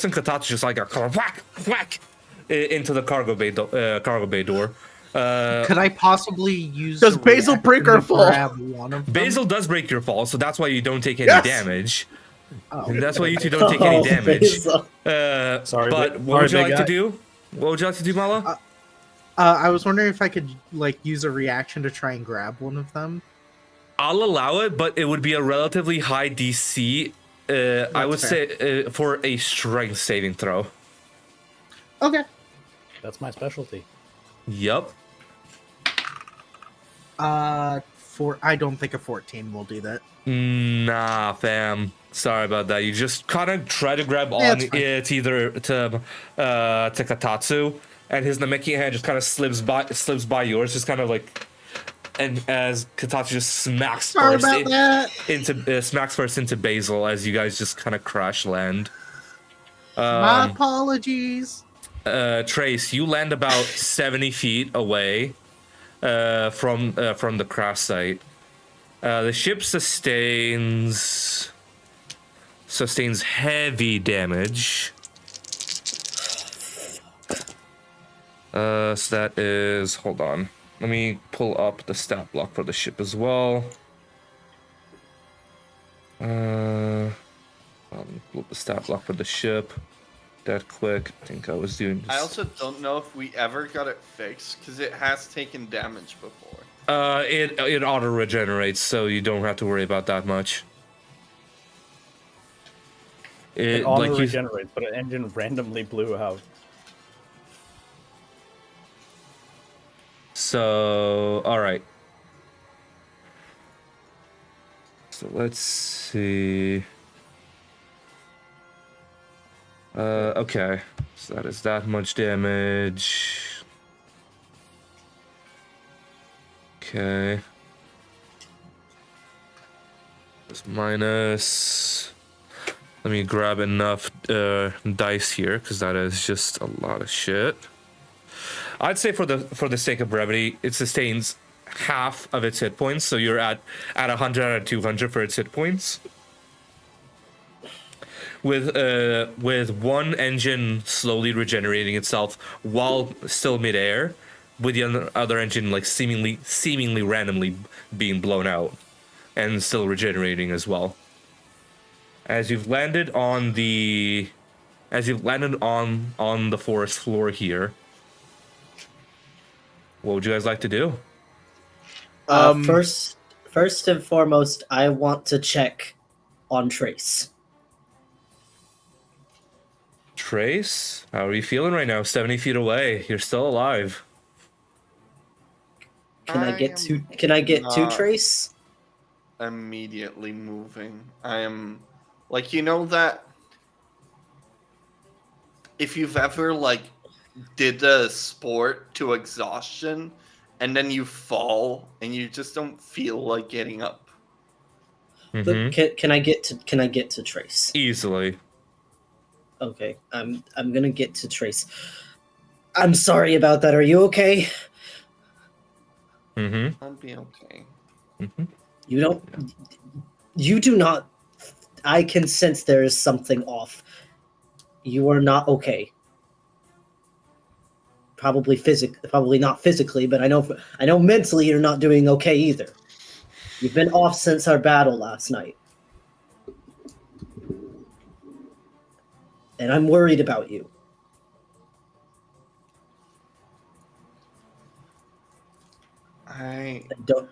and Katatsu just like a whack, whack into the cargo bay door. Could I possibly use? Does Basil break our fall? Grab one of them? Basil does break your fall, so that's why you don't take any Yes! damage. Oh. And that's why you two don't take any damage. Sorry, but what would you like to do? What would you like to do, Mala? I was wondering if I could like use a reaction to try and grab one of them. I'll allow it, but it would be a relatively high DC. I would say for a strength saving throw. Okay. That's my specialty. Yup. I don't think a 14 will do that. Nah, fam. Sorry about that. You just kind of try to grab on it either to Katatsu, and his Namekian hand just kind of slips by yours, just kind of like, and as Katatsu just smacks first into Basil as you guys just kind of crash land. My apologies. Trace, you land about 70 feet away from the crash site. The ship sustains heavy damage. So that is, hold on. Let me pull up the stat block for the ship as well. I'll pull up the stat block for the ship. That quick. I think I was doing this. I also don't know if we ever got it fixed because it has taken damage before. It auto regenerates, so you don't have to worry about that much. It auto regenerates, but an engine randomly blew out. So, all right. So let's see. Okay. So that is that much damage. Okay. Plus minus. Let me grab enough dice here, because that is just a lot of shit. I'd say for the sake of brevity, it sustains half of its hit points, so you're at 100 out of 200 for its hit points. With one engine slowly regenerating itself while still midair, with the other engine like seemingly randomly being blown out and still regenerating as well. As you've landed on the forest floor here, what would you guys like to do? First and foremost, I want to check on Trace. Trace, how are you feeling right now? 70 feet away, you're still alive. Can I get to Trace? Immediately moving. I am like, you know that if you've ever like did a sport to exhaustion and then you fall and you just don't feel like getting up. Mm-hmm. Can I get to Trace? Easily. Okay, I'm gonna get to Trace. I'm sorry about that. Are you okay? Mm-hmm. I'll be okay. Mm-hmm. You do not. I can sense there is something off. You are not okay. Probably not physically, but I know mentally you're not doing okay either. You've been off since our battle last night. And I'm worried about you.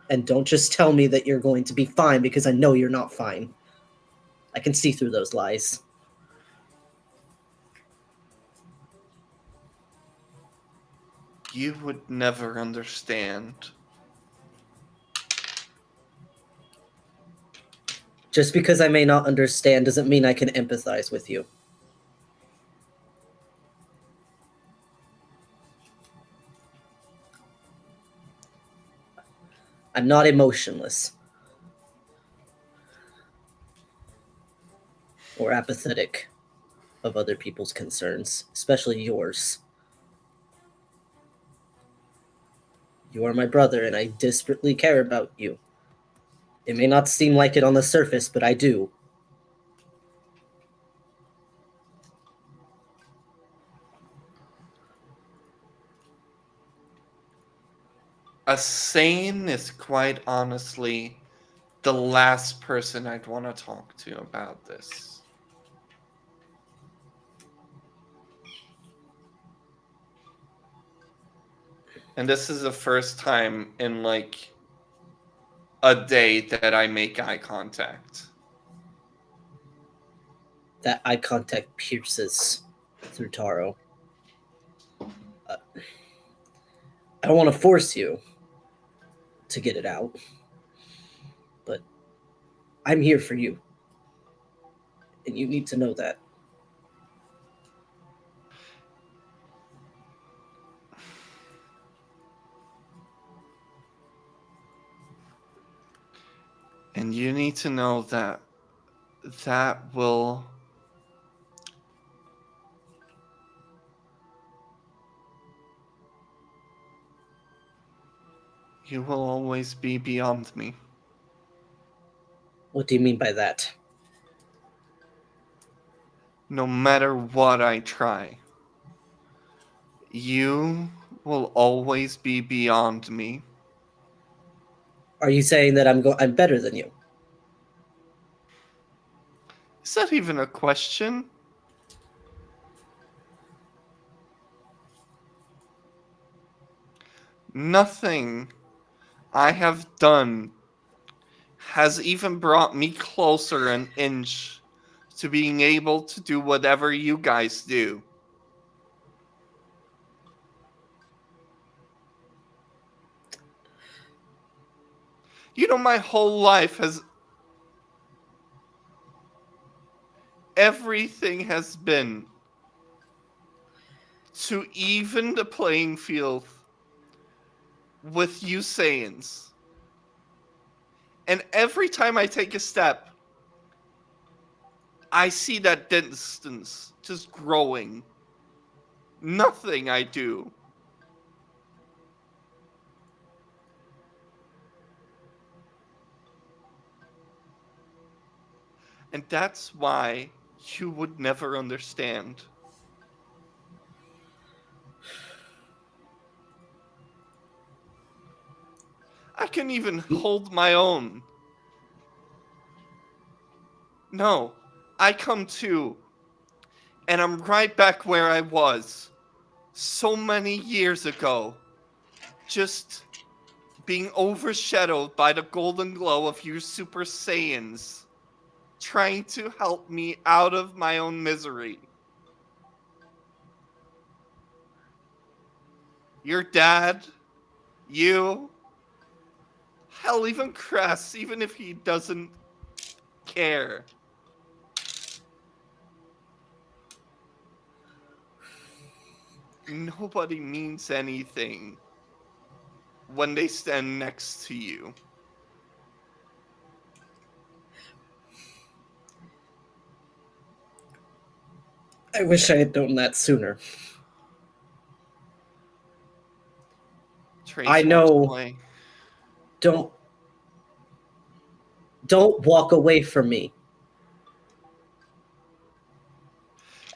And don't just tell me that you're going to be fine, because I know you're not fine. I can see through those lies. You would never understand. Just because I may not understand doesn't mean I can empathize with you. I'm not emotionless or apathetic of other people's concerns, especially yours. You are my brother, and I desperately care about you. It may not seem like it on the surface, but I do. A Saiyan is quite honestly the last person I'd want to talk to about this. And this is the first time in like a day that I make eye contact. That eye contact pierces through Taro. I don't want to force you to get it out, but I'm here for you. And you need to know that. And you need to know that will you will always be beyond me. What do you mean by that? No matter what I try, you will always be beyond me. Are you saying that I'm better than you? Is that even a question? Nothing I have done has even brought me closer an inch to being able to do whatever you guys do. You know, my whole life has... Everything has been to even the playing field with you Saiyans. And every time I take a step, I see that distance just growing. Nothing I do. And that's why you would never understand. I can even hold my own. No, I come to, and I'm right back where I was so many years ago, just being overshadowed by the golden glow of you Super Saiyans, trying to help me out of my own misery. Your dad, you, hell, even Cress, even if he doesn't care. Nobody means anything when they stand next to you. I wish I had known that sooner. Trace I know. Don't walk away from me.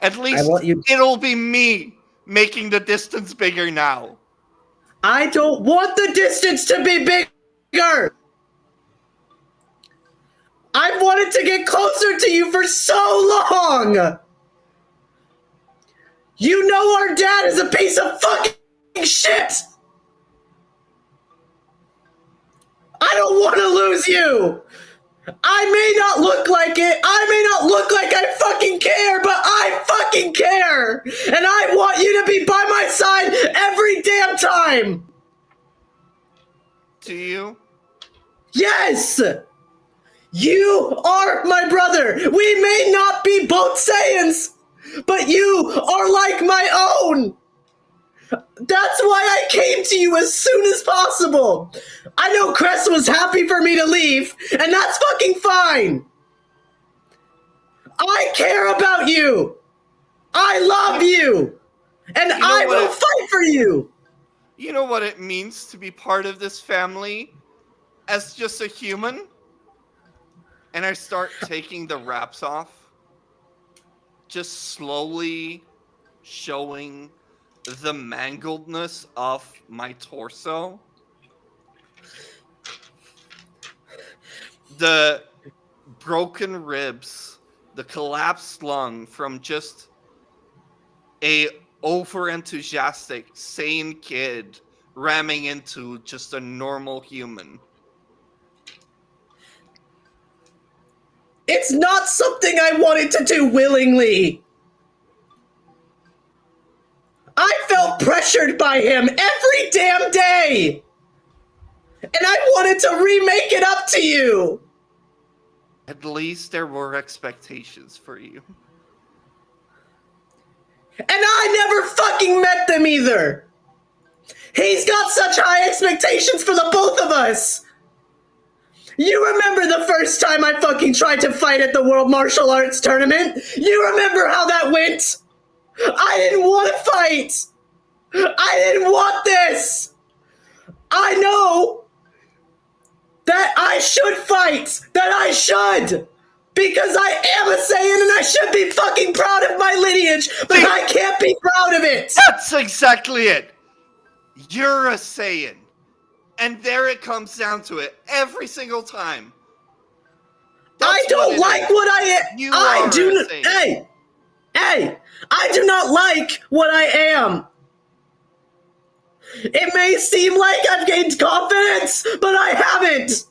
At least it'll be me making the distance bigger now. I don't want the distance to be bigger! I've wanted to get closer to you for so long! You know our dad is a piece of fucking shit! I don't want to lose you! I may not look like it, I may not look like I fucking care, but I fucking care! And I want you to be by my side every damn time! Do you? Yes! You are my brother! We may not be both Saiyans, but you are like my own! That's why I came to you as soon as possible! I know Cress was happy for me to leave, and that's fucking fine! I care about you! I love you! And I will fight for you! You know what it means to be part of this family as just a human? And I start taking the wraps off, just slowly showing the mangledness of my torso. The broken ribs, the collapsed lung from just a over-enthusiastic, sane kid ramming into just a normal human. It's not something I wanted to do willingly. I felt pressured by him every damn day. And I wanted to remake it up to you. At least there were expectations for you. And I never fucking met them either. He's got such high expectations for the both of us. You remember the first time I fucking tried to fight at the World Martial Arts Tournament? You remember how that went? I didn't want to fight. I didn't want this. I know that I should fight. That I should. Because I am a Saiyan and I should be fucking proud of my lineage, but I can't be proud of it. That's exactly it. You're a Saiyan. And there it comes down to it every single time. I don't like what I am. You are a Saiyan. Hey, I do not like what I am. It may seem like I've gained confidence, but I haven't.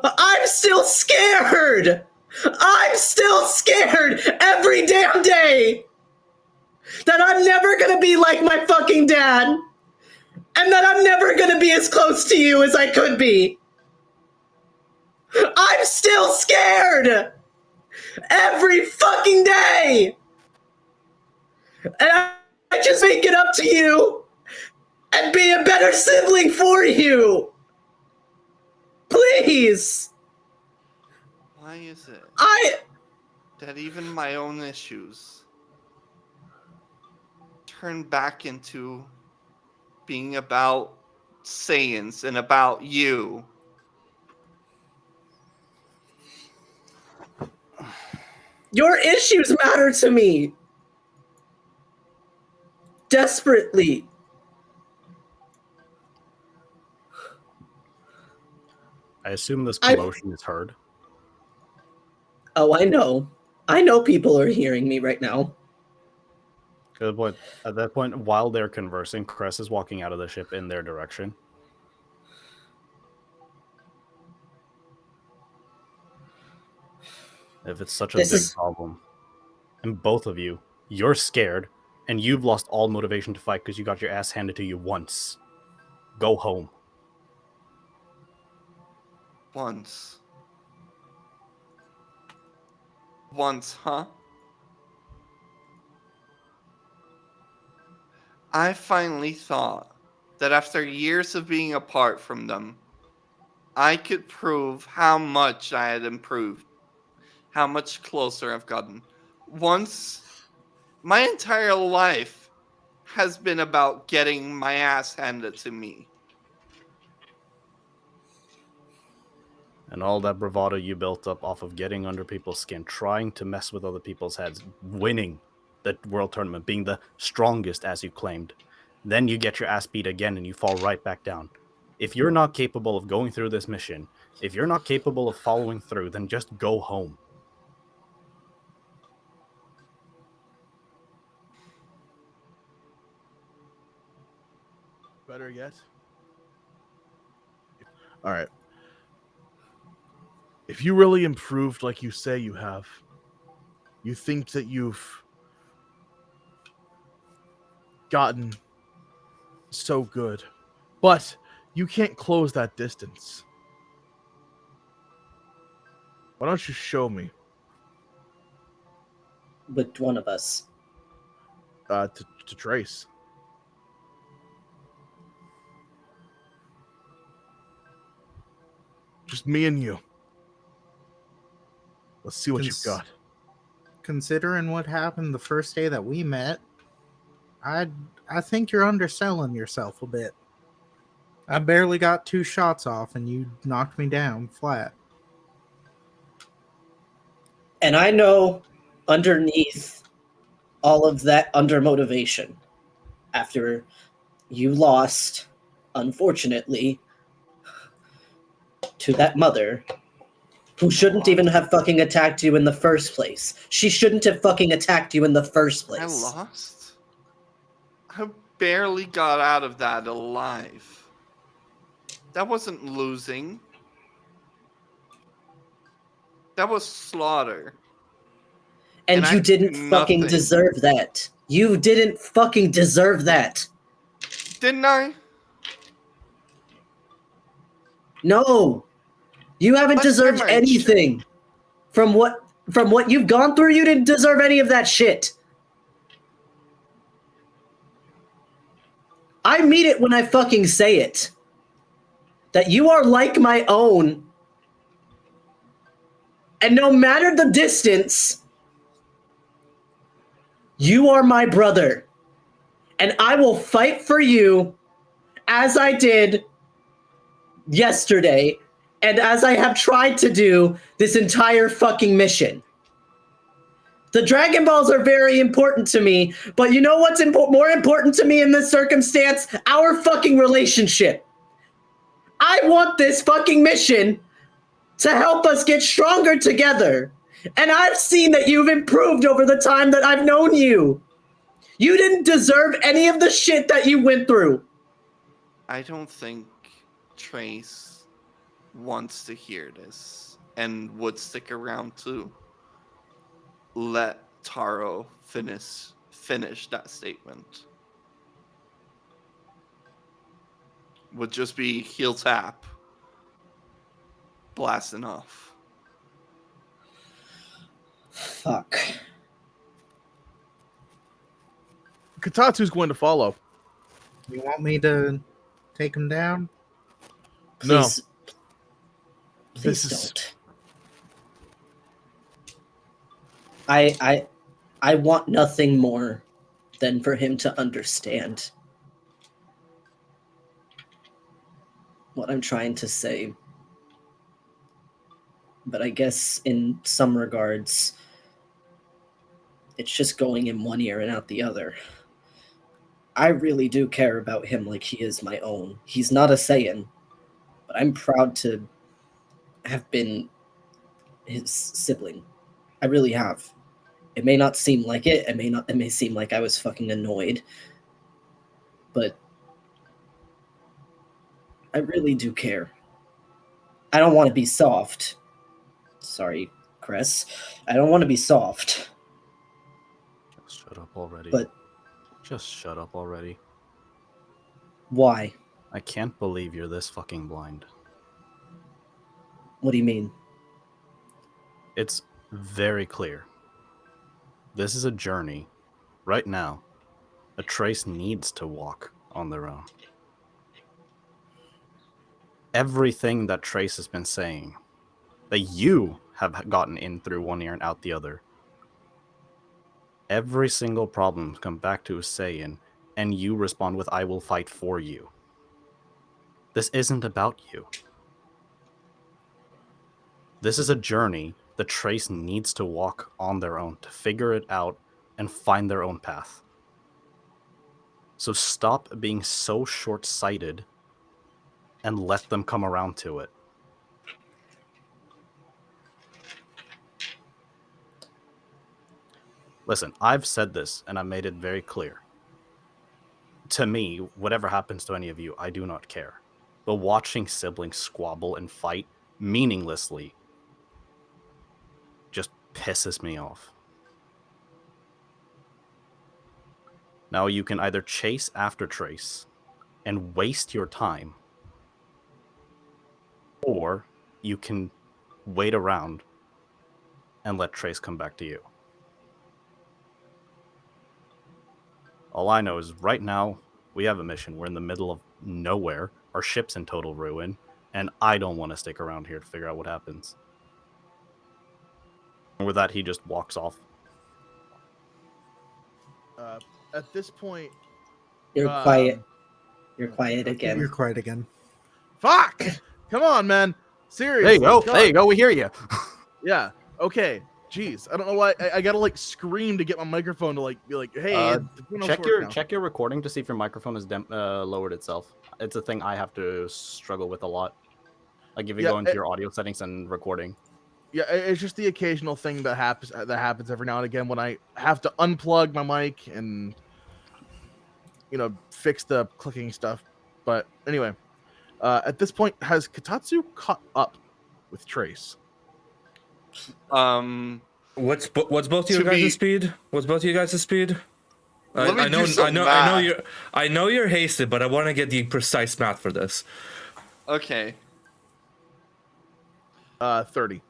I'm still scared. I'm still scared every damn day that I'm never gonna be like my fucking dad, and that I'm never gonna be as close to you as I could be. I'm still scared every fucking day. And I just make it up to you and be a better sibling for you. Please. Why is it I that even my own issues turn back into being about Saiyans and about you? Your issues matter to me. Desperately. I assume this commotion is heard. Oh, I know. I know people are hearing me right now. At that point, while they're conversing, Cress is walking out of the ship in their direction. If it's such a big problem, and both of you, you're scared, and you've lost all motivation to fight because you got your ass handed to you once. Go home. Once. Once, huh? I finally thought that after years of being apart from them, I could prove how much I had improved, how much closer I've gotten. Once, my entire life has been about getting my ass handed to me. And all that bravado you built up off of getting under people's skin, trying to mess with other people's heads, winning the world tournament, being the strongest as you claimed. Then you get your ass beat again and you fall right back down. If you're not capable of going through this mission, if you're not capable of following through, then just go home. Better yet. All right. If you really improved like you say you have, you think that you've gotten so good, but you can't close that distance. Why don't you show me? With one of us. To Trace. Just me and you. Let's see what you've got. Considering what happened the first day that we met, I think you're underselling yourself a bit. I barely got 2 shots off, and you knocked me down flat. And I know underneath all of that undermotivation, after you lost, unfortunately, to that mother who shouldn't even have fucking attacked you in the first place. She shouldn't have fucking attacked you in the first place. I lost? I barely got out of that alive. That wasn't losing. That was slaughter. And you didn't fucking nothing. deserve that. You didn't fucking deserve that. Didn't I? No. You haven't Let's deserved remember, anything. From what you've gone through, you didn't deserve any of that shit. I mean it when I fucking say it. That you are like my own. And no matter the distance, you are my brother. And I will fight for you as I did yesterday and as I have tried to do this entire fucking mission. The Dragon Balls are very important to me, but you know what's more important to me in this circumstance? Our fucking relationship. I want this fucking mission to help us get stronger together. And I've seen that you've improved over the time that I've known you. You didn't deserve any of the shit that you went through. I don't think Trace wants to hear this and would stick around to let Taro finish that statement. Would just be heel tap, blasting off. Fuck. Kotatsu's going to follow. You want me to take him down? No. Please This is- don't. I want nothing more than for him to understand what I'm trying to say. But I guess in some regards, it's just going in one ear and out the other. I really do care about him like he is my own. He's not a Saiyan, but I'm proud to have been his sibling. I really have. It may not seem like it. It may seem like I was fucking annoyed. But I really do care. I don't want to be soft. Sorry, Chris. I don't want to be soft. Just shut up already. But just shut up already. why? I can't believe you're this fucking blind. What do you mean? It's very clear. This is a journey. Right now, a Trace needs to walk on their own. Everything that Trace has been saying, that you have gotten in through one ear and out the other, every single problem comes back to a Saiyan, and you respond with, I will fight for you. This isn't about you. This is a journey the Trace needs to walk on their own to figure it out and find their own path. So stop being so short-sighted and let them come around to it. Listen, I've said this and I made it very clear. To me, whatever happens to any of you, I do not care. But watching siblings squabble and fight meaninglessly just pisses me off. Now you can either chase after Trace and waste your time, or you can wait around and let Trace come back to you. All I know is right now we have a mission. We're in the middle of nowhere. Our ship's in total ruin, and I don't want to stick around here to figure out what happens. And with that, he just walks off. at this point, You're quiet. You're quiet again. You're quiet again. fuck! Come on, man. Seriously. There you go. God. There you go. We hear you. Yeah. Okay. Jeez, I don't know why I gotta like scream to get my microphone to like be like, hey, Check your recording to see if your microphone has lowered itself. It's a thing I have to struggle with a lot. Like if you go into your audio settings and recording. Yeah, it's just the occasional thing that happens every now and again when I have to unplug my mic and fix the clicking stuff. But anyway, at this point, has Kotatsu caught up with Trace? What's both your guys' speed? What's both you guys' speed? I know you're hasted, but I want to get the precise math for this. Okay. 30.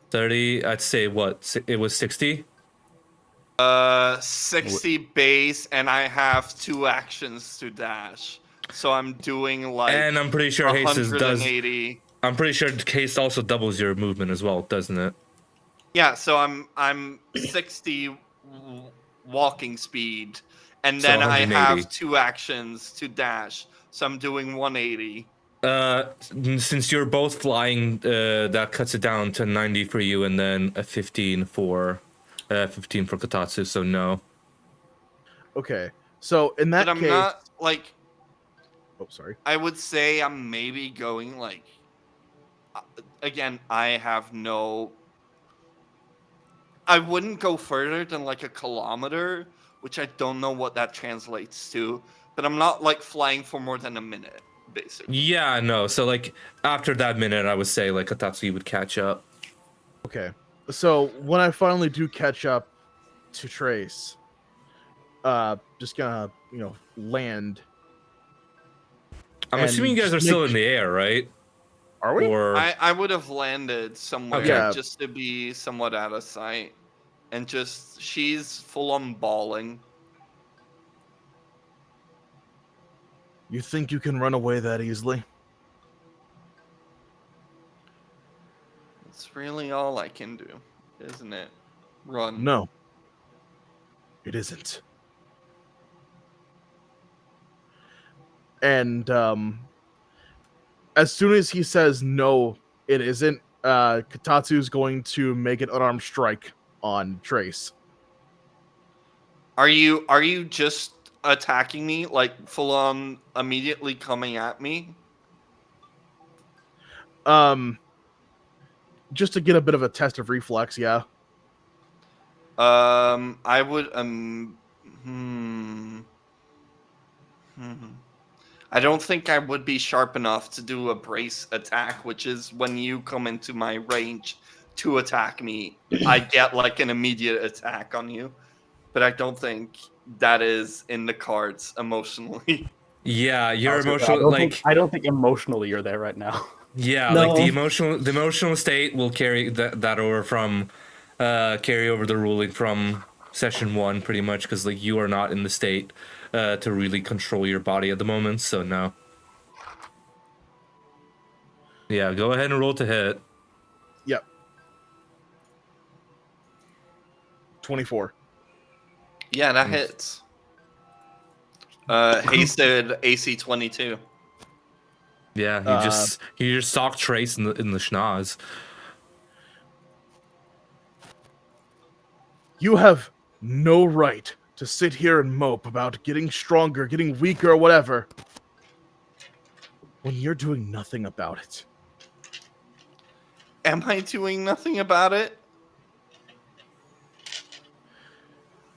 30. I'd say what? It was 60. 60 base, and I have 2 actions to dash. So I'm doing like. And I'm pretty sure haste does. 180. I'm pretty sure haste also doubles your movement as well, doesn't it? Yeah, so I'm 60 walking speed, and then I have 2 actions to dash. So I'm doing 180. Since you're both flying, that cuts it down to 90 for you, and then a 15 for Kotatsu. So no. Okay, so in that case, I'm not like. Oh, sorry. I would say I'm maybe going like. Again, I have no. I wouldn't go further than like a kilometer, which I don't know what that translates to. But I'm not like flying for more than a minute, basically. Yeah, no. So like after that minute, I would say like Kotatsu would catch up. Okay, so when I finally do catch up to Trace, just gonna land. I'm assuming you guys are still in the air, right? Are we? Or I would have landed somewhere just to be somewhat out of sight. And just, she's full on bawling. You think you can run away that easily? It's really all I can do, isn't it? Run. No. It isn't. And as soon as he says no, it isn't, Kotatsu's going to make an unarmed strike on Trace. Are you just attacking me, like full on immediately coming at me? Just to get a bit of a test of reflex, yeah. I would I don't think I would be sharp enough to do a brace attack, which is when you come into my range to attack me, I get like an immediate attack on you. But I don't think that is in the cards emotionally. Yeah, you're emotional. I don't think emotionally you're there right now. Yeah, No. like the emotional state will carry that over from carry over the ruling from session 1 pretty much, because like you are not in the state to really control your body at the moment. So no. Yeah, go ahead and roll to hit. Yep. 24. Yeah, that hits. Hasted AC 22. Yeah, you just sock Trace in the schnoz. You have no right to sit here and mope about getting stronger, getting weaker, or whatever, when you're doing nothing about it. Am I doing nothing about it?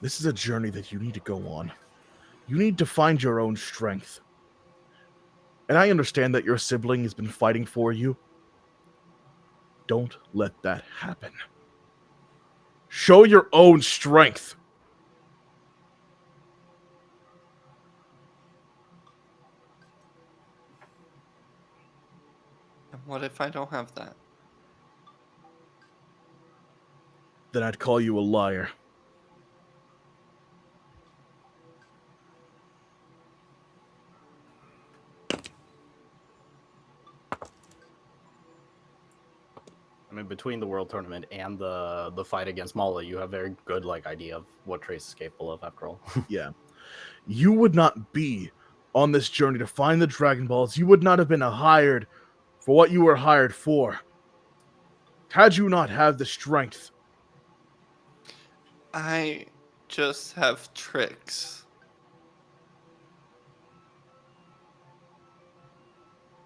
This is a journey that you need to go on. You need to find your own strength. And I understand that your sibling has been fighting for you. Don't let that happen. Show your own strength. And what if I don't have that? Then I'd call you a liar. I mean, between the world tournament and the fight against Mala, you have a very good idea of what Trace is capable of. After all, Yeah. You would not be on this journey to find the Dragon Balls. You would not have been hired for what you were hired for. Had you not had the strength. I just have tricks.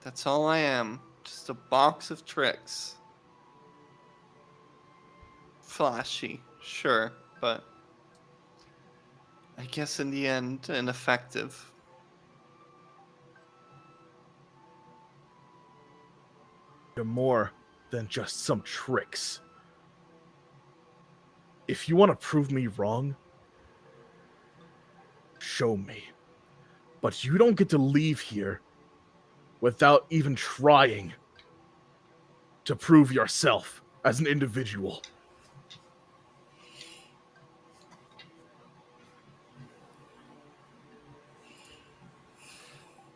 That's all I am. Just a box of tricks. Flashy, sure, but I guess in the end, ineffective. You're more than just some tricks. If you want to prove me wrong, show me. But you don't get to leave here without even trying to prove yourself as an individual.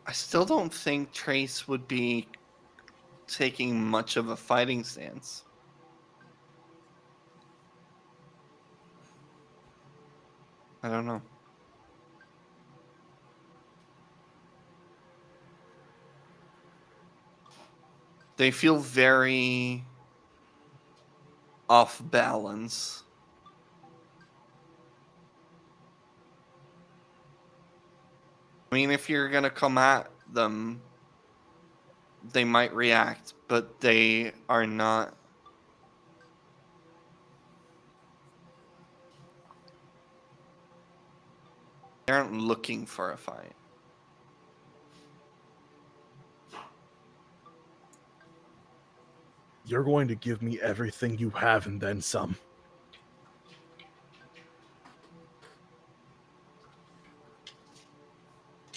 I still don't think Trace would be taking much of a fighting stance. I don't know. They feel very off balance. I mean, if you're gonna come at them, they might react, but they are not. They aren't looking for a fight. You're going to give me everything you have and then some.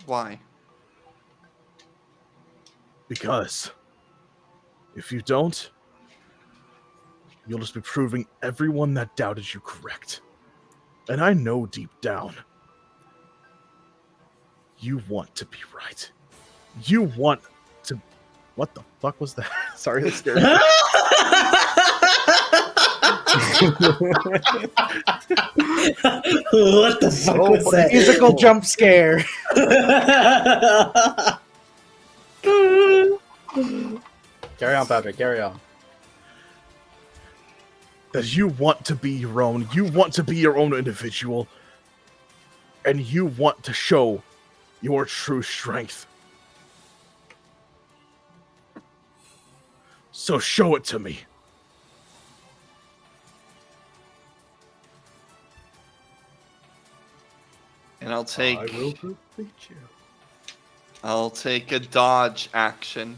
Why? Because if you don't, you'll just be proving everyone that doubted you correct. And I know deep down, you want to be right. You want to... What the fuck was that? Sorry, that scared me. What the fuck was that? Musical jump scare. carry on, Patrick. Carry on. That you want to be your own. You want to be your own individual. And you want to show your true strength. So show it to me. And I'll take. I will beat you. I'll take a dodge action.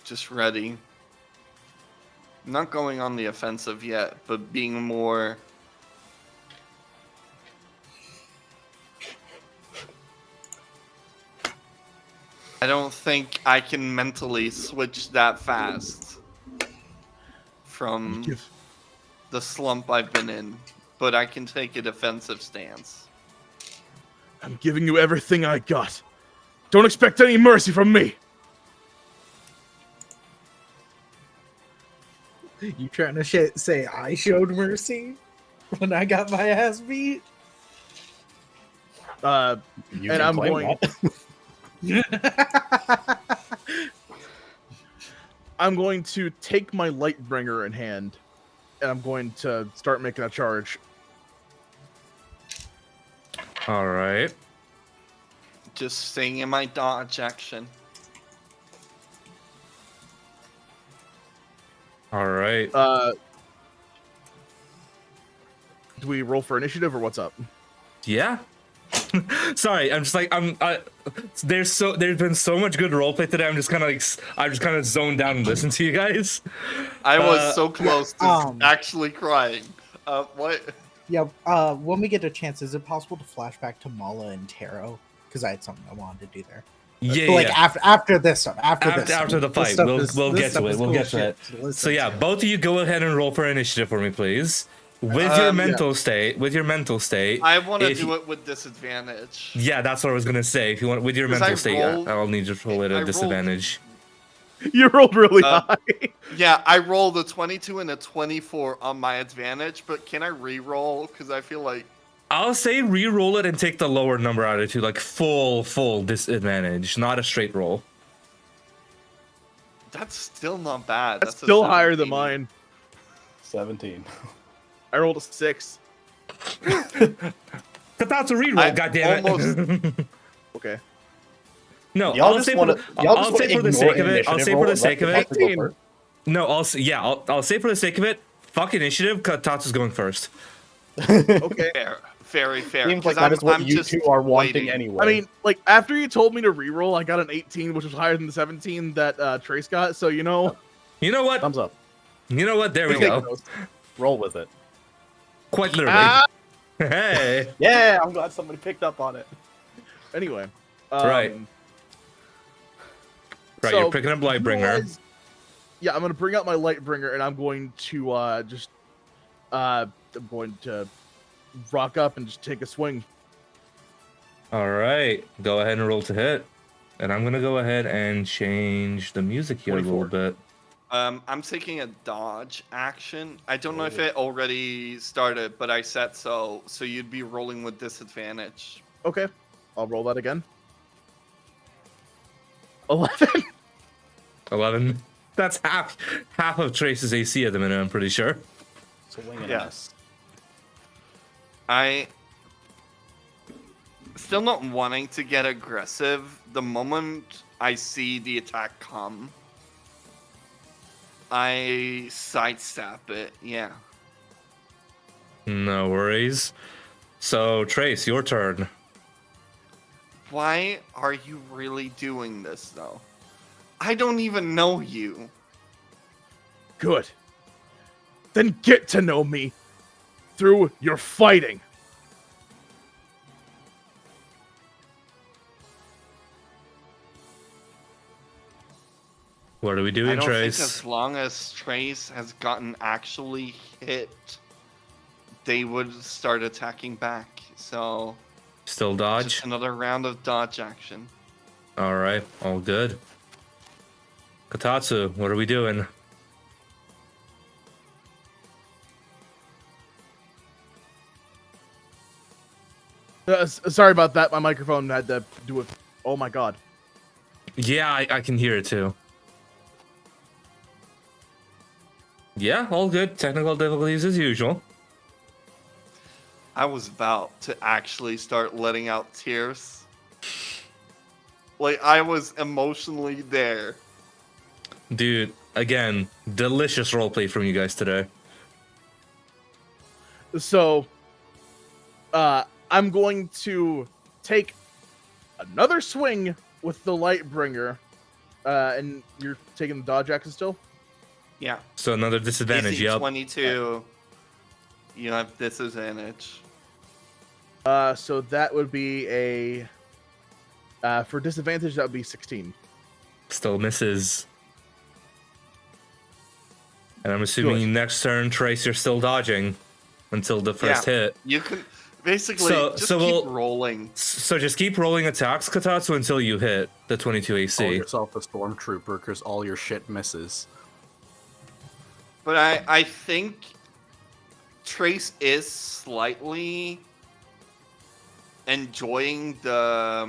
Just ready. Not going on the offensive yet, but being more. I don't think I can mentally switch that fast from the slump I've been in, but I can take a defensive stance. I'm giving you everything I got. Don't expect any mercy from me. You trying to say I showed mercy when I got my ass beat? And I'm going. I'm going to take my Lightbringer in hand, and I'm going to start making a charge. All right. Just staying in my dodge action. All right. Do we roll for initiative or what's up? Yeah. Sorry, I'm just like there's been so much good roleplay today. I'm just kind of zoned down and listen to you guys. I was so close to actually crying. What? Yeah. When we get a chance, is it possible to flash back to Mala and Taro? Because I had something I wanted to do there. Yeah. But, like yeah. after this stuff, after the fight, we'll get to it. We'll get to it. So yeah, both of you go ahead and roll for initiative for me, please. With your mental state, I want to do it with disadvantage. Yeah, that's what I was gonna say. If you want with your mental state, I'll need you to roll it at disadvantage. You rolled really high. Yeah, I rolled a 22 and a 24 on my advantage, but can I re-roll? Because I feel like I'll say re-roll it and take the lower number out of it too, like full disadvantage, not a straight roll. that's still not bad. That's a still higher 17. than mine. 17. I rolled a 6. That's a re-roll, goddammit. Okay. No, Y'all I'll just say wanna- for y'all the, just I'll say wanna for the ignore sake of it. I'll initiative say for roll the and sake of let it. the Katsu go first. No, I'll say for the sake of it. Fuck initiative. Tatsu's going first. Okay. Fair, very fair. Seems like 'cause that is what I'm you just two are wanting waiting. anyway. I mean, like, after you told me to reroll, I got an 18, which was higher than the 17 that Trace got, so you know. You know what? Thumbs up. You know what? There we take go. those. Roll with it. Quite literally. Ah! Hey. Yeah, I'm glad somebody picked up on it. Anyway. Right. Right, so you're picking up Lightbringer. realize- Yeah, I'm gonna bring out my Lightbringer, and I'm going to I'm going to rock up and just take a swing. All right, go ahead and roll to hit. And I'm gonna go ahead and change the music here 24. a little bit. I'm taking a dodge action. I don't know if it already started, but I said so. So you'd be rolling with disadvantage. Okay, I'll roll that again. 11. 11. That's half of Trace's AC at the minute, I'm pretty sure. Swing and Yeah. miss. I still not wanting to get aggressive. The moment I see the attack come, I sidestep it. Yeah. No worries. So, Trace, your turn. Why are you really doing this though? I don't even know you. Good. Then get to know me through your fighting. What are we I doing, don't Trace? think as long as Trace has gotten actually hit, they would start attacking back. So Still dodge? just another round of dodge action. All right, all good. Katatsu, what are we doing? Sorry about that. My microphone had to do it. Oh my god. Yeah, I can hear it too. Yeah, all good. Technical difficulties as usual. I was about to actually start letting out tears. Like, I was emotionally there. Dude, again, delicious roleplay from you guys today. So, I'm going to take another swing with the Lightbringer. And you're taking the dodge action still? Yeah. So another disadvantage, AC yep. 22. You have disadvantage. So that would be a... for disadvantage, that would be 16. Still misses. And I'm assuming Good. next turn, Trace, you're still dodging until the first hit. You can basically just so keep we'll- rolling. So just keep rolling attacks, Katatsu, until you hit the 22 Call AC. yourself a stormtrooper because all your shit misses. But I think Trace is slightly enjoying the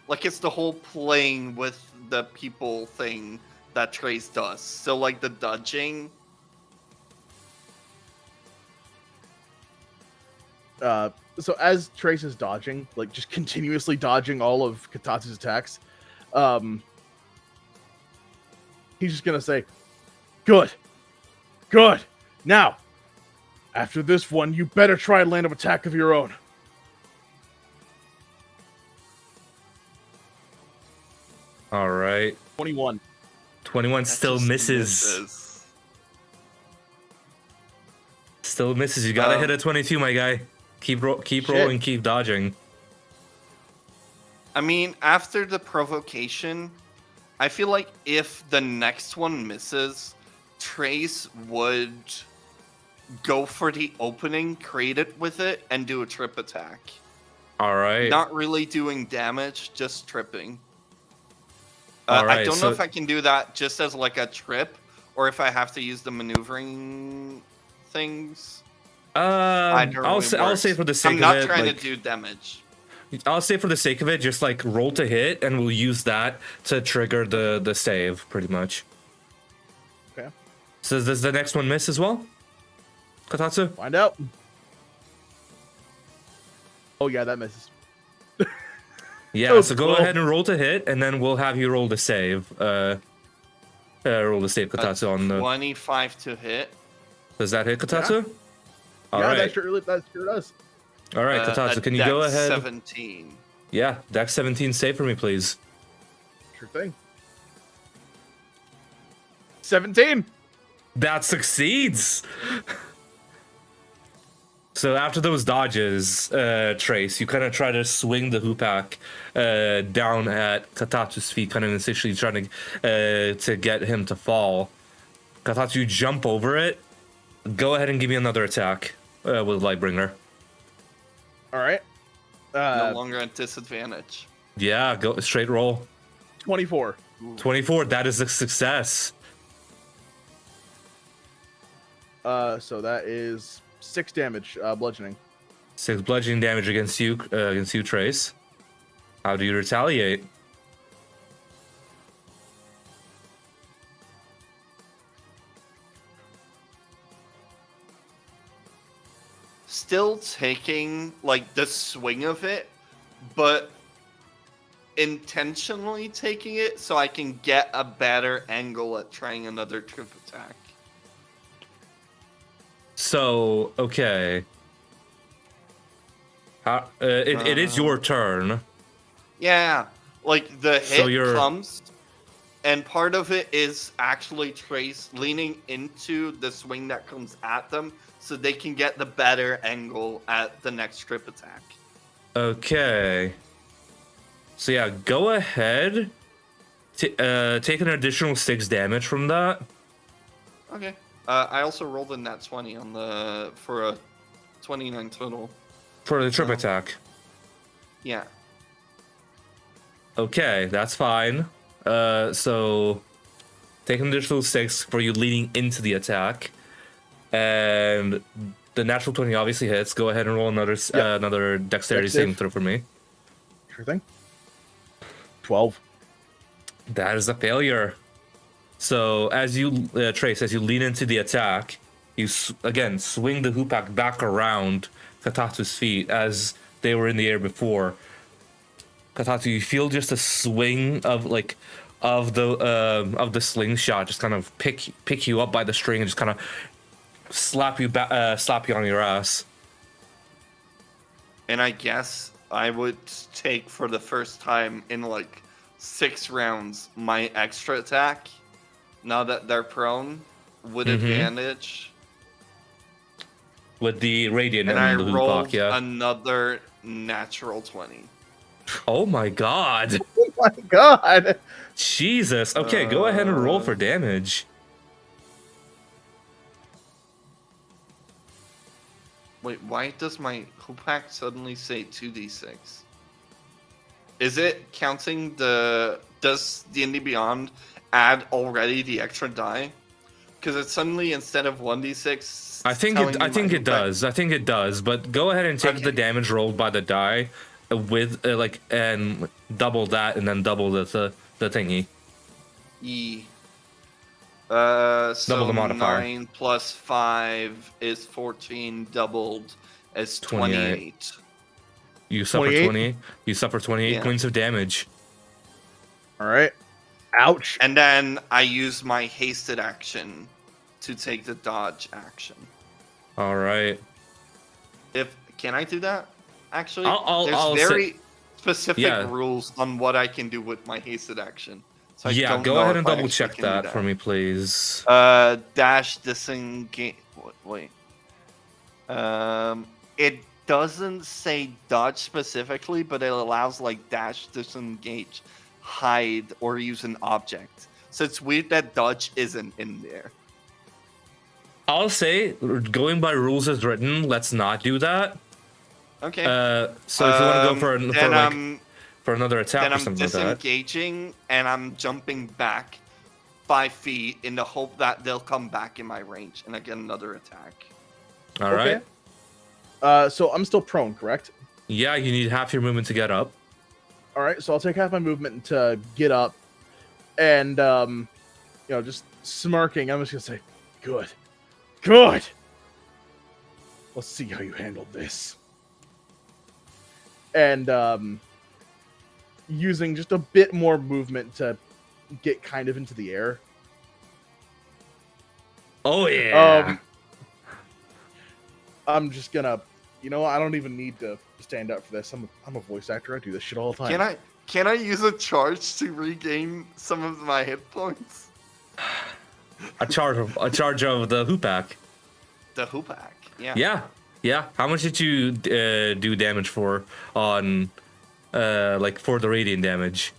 like it's the whole playing with the people thing that Trace does. So like the dodging. So as Trace is dodging, like just continuously dodging all of Katatsu's attacks, he's just gonna say, "Good, good. Now, after this one, you better try a land of attack of your own." All right. 21. 21 That still just misses. Still misses. You gotta hit a 22, my guy. Keep rolling, keep dodging. I mean, after the provocation, I feel like if the next one misses, Trace would go for the opening, create it with it, and do a trip attack. All right. Not really doing damage, just tripping. All I right, don't so- know if I can do that just as like a trip, or if I have to use the maneuvering things. Either I'll way say works. for the sake I'm of not it, trying like, to do damage. I'll say for the sake of it, just like roll to hit, and we'll use that to trigger the save, pretty much. Okay. So does the next one miss as well, Kotatsu? Find out. Oh yeah, that misses. Yeah. Oh, So go cool. ahead and roll to hit, and then we'll have you roll the save. Roll the save, Kotatsu. On the 25 to hit. does that hit Kotatsu? All yeah, right. that sure does. All right, Kotatsu. a Can you go dex ahead? 17. Yeah, Dex 17 save for me, please. Sure thing. 17. That succeeds. So after those dodges, Trace, you kind of try to swing the hoopak down at Katatsu's feet, kind of essentially trying to get him to fall. Katatsu, you jump over it. Go ahead and give me another attack with Lightbringer. All right. No longer at disadvantage. Yeah, go straight roll. 24. 24. That is a success. So that is 6 damage, bludgeoning. 6 bludgeoning damage against you, Trace. How do you retaliate? Still taking like the swing of it, but intentionally taking it so I can get a better angle at trying another trip attack. So, okay. It is your turn. Yeah, like the hit So you're- comes, and part of it is actually Trace leaning into the swing that comes at them so they can get the better angle at the next trip attack. Okay. So yeah, go ahead. Take an additional 6 damage from that. Okay. I also rolled a nat 20 on the for a 29 total. For the trip attack. Yeah. Okay, that's fine. So take an additional 6 for you leading into the attack. And the natural 20 obviously hits. Go ahead and roll another dexterity Dex save. saving throw for me. Sure thing. 12. That is a failure. So as you Trace, as you lean into the attack, you again swing the hoopak back around Katatsu's feet as they were in the air before. Katatsu, you feel just a swing of the slingshot just kind of pick you up by the string and just kind of slap you on your ass. And I guess I would take for the first time in like 6 rounds my extra attack. Now that they're prone, with advantage. With the radiant And I and the rolled hoopak, yeah. another natural 20. Oh my god. Oh my god. Jesus. Okay, go ahead and roll for damage. Wait, why does my hoopak suddenly say 2d6? Is it counting does D&D Beyond add already the extra die? Because it's suddenly instead of 1d6. I think it does. I think it does. But go ahead and take the damage rolled by the die with and double that, and then double the thingy. So Double the modifier. 9 plus 5 is 14, doubled as 28. You suffer 28? 20. You suffer 28 Yeah. points of damage. All right. Ouch. And then I use my hasted action to take the dodge action. All right. Can I do that? Actually, I'll there's say- very specific Yeah. rules on what I can do with my hasted action. So I Yeah, don't go know ahead if and I double actually check can do that for me, please. Dash disengage. Wait. It doesn't say dodge specifically, but it allows like dash, disengage, hide, or use an object. So it's weird that dodge isn't in there. I'll say, going by rules as written, let's not do that. Okay. So if you want to go for another attack Then or I'm something like that. disengaging and I'm jumping back 5 feet in the hope that they'll come back in my range and I get another attack. All right. So I'm still prone, correct? Yeah, you need half your movement to get up. All right, so I'll take half my movement to get up, and just smirking. I'm just gonna say, "Good, good. Let's see how you handle this." And using just a bit more movement to get kind of into the air. Oh yeah. I'm just gonna, I don't even need to stand up for this. I'm a voice actor. I do this shit all the time. Can I use a charge to regain some of my hit points? A charge of the hoopak. The hoopak, yeah. Yeah. How much did you do damage for on, for the radiant damage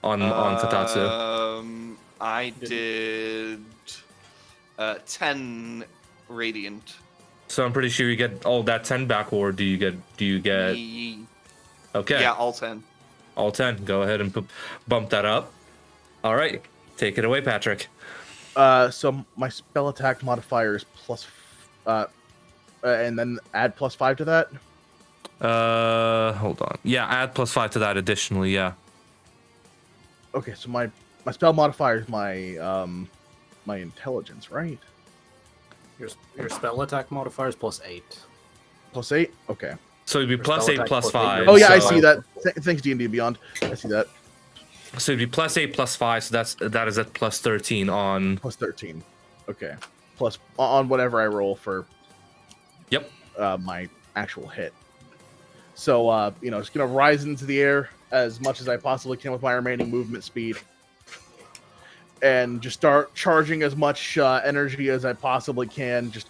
on Katatsu? I did 10 radiant. So I'm pretty sure you get all that 10 back, or do you get? Okay. Yeah, all 10. All 10. Go ahead and bump that up. All right, take it away, Patrick. So my spell attack modifier is plus, and then add +5 to that. Hold on. Yeah, add +5 to that additionally. Yeah. Okay, so my spell modifier is my my intelligence, right? Your spell attack modifier is +8. +8. Okay. So it'd be +8, +5. Oh yeah, I so- see that. Thanks D&D Beyond. I see that. So it'd be +8, +5. So that is at +13 on. +13. Okay. Plus on whatever I roll for. Yep. My actual hit. So just gonna rise into the air as much as I possibly can with my remaining movement speed, and just start charging as much energy as I possibly can. Just.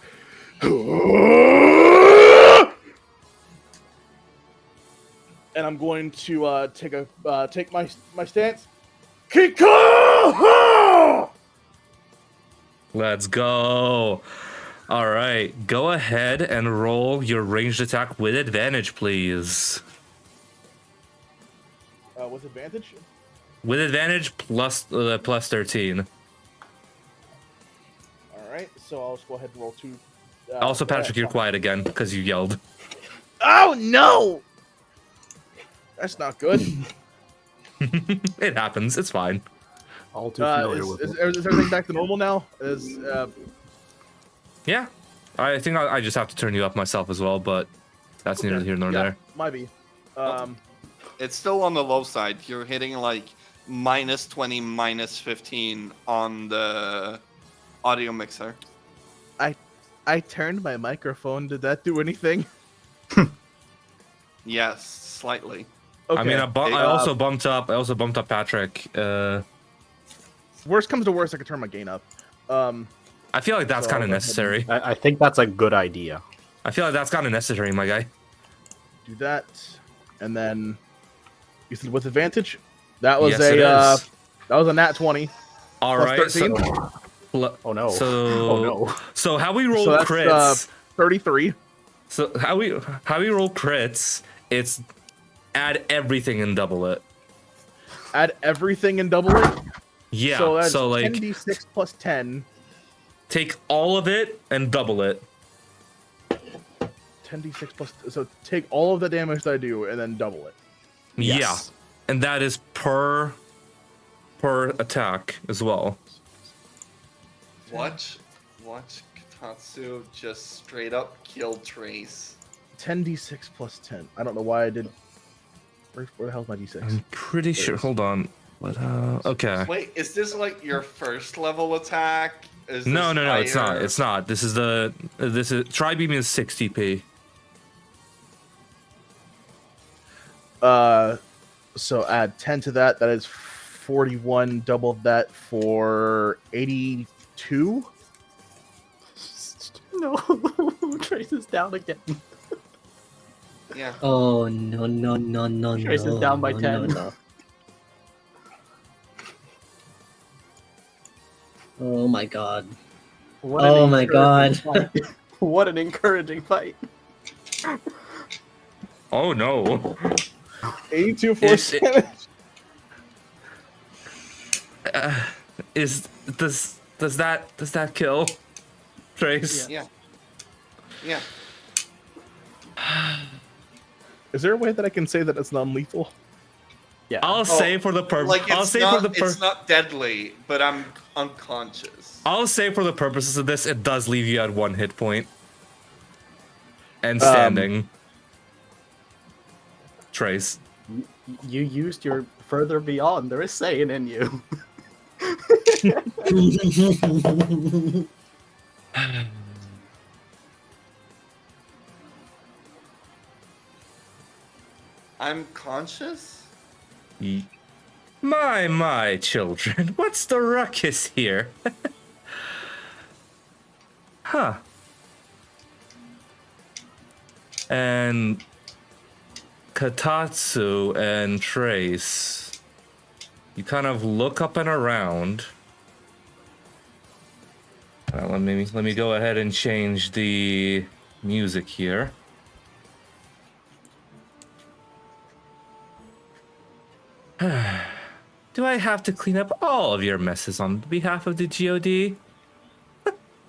And I'm going to take my stance. Kika! Let's go. All right, go ahead and roll your ranged attack with advantage, please. With advantage? With advantage plus 13. All right, so I'll just go ahead and roll 2. Also, Patrick, you're quiet again because you yelled. Oh no! That's not good. It happens. It's fine. All too familiar with it. Is everything back to normal now? Yeah, I think I just have to turn you up myself as well, but that's neither here nor there. Might be. It's still on the low side. You're hitting like -20, -15 on the audio mixer. I turned my microphone. Did that do anything? Yes, slightly. Okay. I mean, I also bumped up Patrick. Worst comes to worst, I could turn my gain up. I feel like that's So kind of I'll go ahead necessary. I think that's a good idea. I feel like that's kind of necessary, my guy. Do that, and then you said with advantage. That was Yes, it is. that was a nat 20. All Plus right. 13. Oh no. So, Oh no. So how we roll So that's, crits? 33. So how we roll crits? It's add everything and double it. Add everything and double it. Yeah. So that's So like 10d6 plus 10. take all of it and double it. 10d6 plus. So take all of the damage that I do and then double it. Yeah. Yes. And that is per attack as well. Watch Katatsu just straight up kill Trace. 10d6 plus 10. I don't know why I did. Where the hell's my d6? I'm pretty sure. Hold on. What? Okay. Wait, is this like your first level attack? Is No, this it's not. higher? It's not. This is Tri-Beam is 60p. So add 10 to that. That is 41. Double that for 82. No. Trace is down again. Yeah. Oh no! Trace is down by 10. No. Oh my god! What an Oh my encouraging god! fight. What an encouraging fight. Oh no. 82 force It- damage. Does that kill, Trace? Yeah. Yeah. Is there a way that I can say that it's non-lethal? Yeah. I'll say for the purpose. Like I'll it's say not, for the it's not deadly, but I'm unconscious. I'll say for the purposes of this, it does leave you at 1 hit point. And standing. Trace. You used your further beyond. There is Saiyan in you. I'm conscious? My children, what's the ruckus here? Huh. And Katatsu and Trace, you kind of look up and around. Let me go ahead and change the music here. Do I have to clean up all of your messes on behalf of the GOD?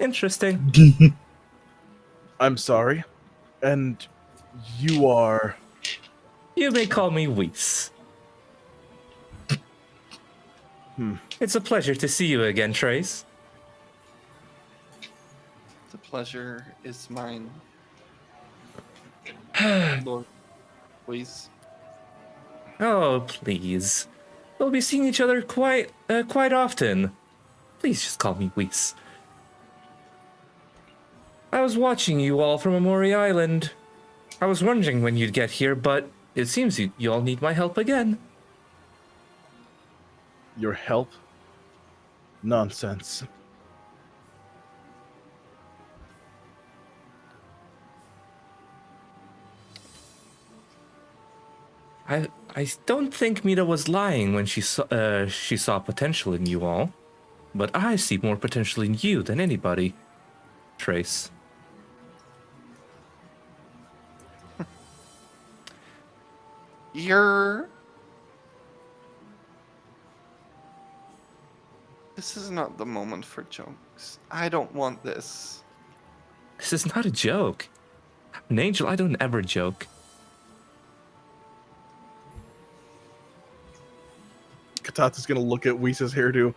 Interesting. I'm sorry. And you are... You may call me Whis. It's a pleasure to see you again, Trace. The pleasure is mine. Lord, please. Oh, please. We'll be seeing each other quite often. Please just call me Whis. I was watching you all from Amori Island. I was wondering when you'd get here, but it seems you all need my help again. Your help? Nonsense. I don't think Mita was lying when she saw potential in you all, but I see more potential in you than anybody, Trace. This is not the moment for jokes. I don't want this. This is not a joke. I'm an angel, I don't ever joke. Katata's gonna look at Whis' hairdo.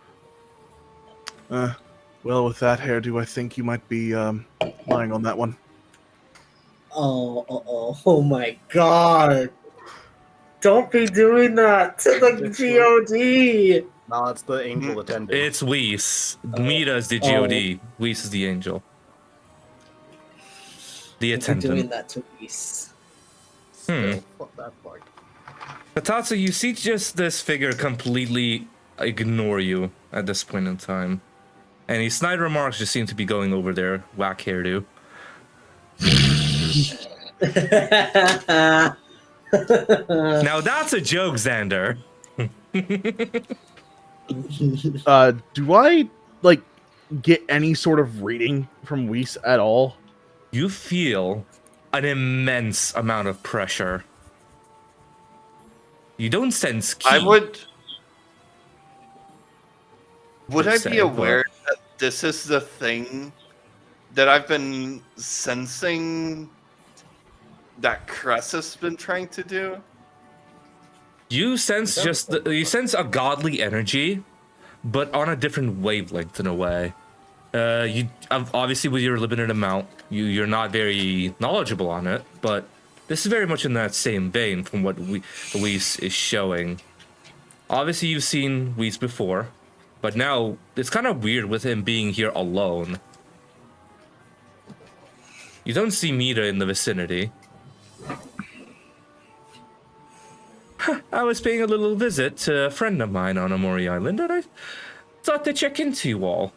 Well, with that hairdo, I think you might be lying on that one. Oh my god. Don't be doing that to the GOD. No, it's the angel attendant. It's Whis. Mita's the GOD. Whis is the angel. The Don't be doing attendant. that to Whis. Still, fuck that part. Katatsu, you see just this figure completely ignore you at this point in time. And his snide remarks just seem to be going over their whack hairdo. Now that's a joke, Xander. Do I, like, get any sort of reading from Whis at all? You feel an immense amount of pressure. You don't sense ki. I would I say, be aware that this is the thing that I've been sensing that Cress has been trying to do? You sense you sense a godly energy, but on a different wavelength in a way. You obviously with your limited amount, you're not very knowledgeable on it, but this is very much in that same vein from what Whis is showing. Obviously, you've seen Whis before, but now it's kind of weird with him being here alone. You don't see Mita in the vicinity. I was paying a little visit to a friend of mine on Amori Island, and I thought to check into you all.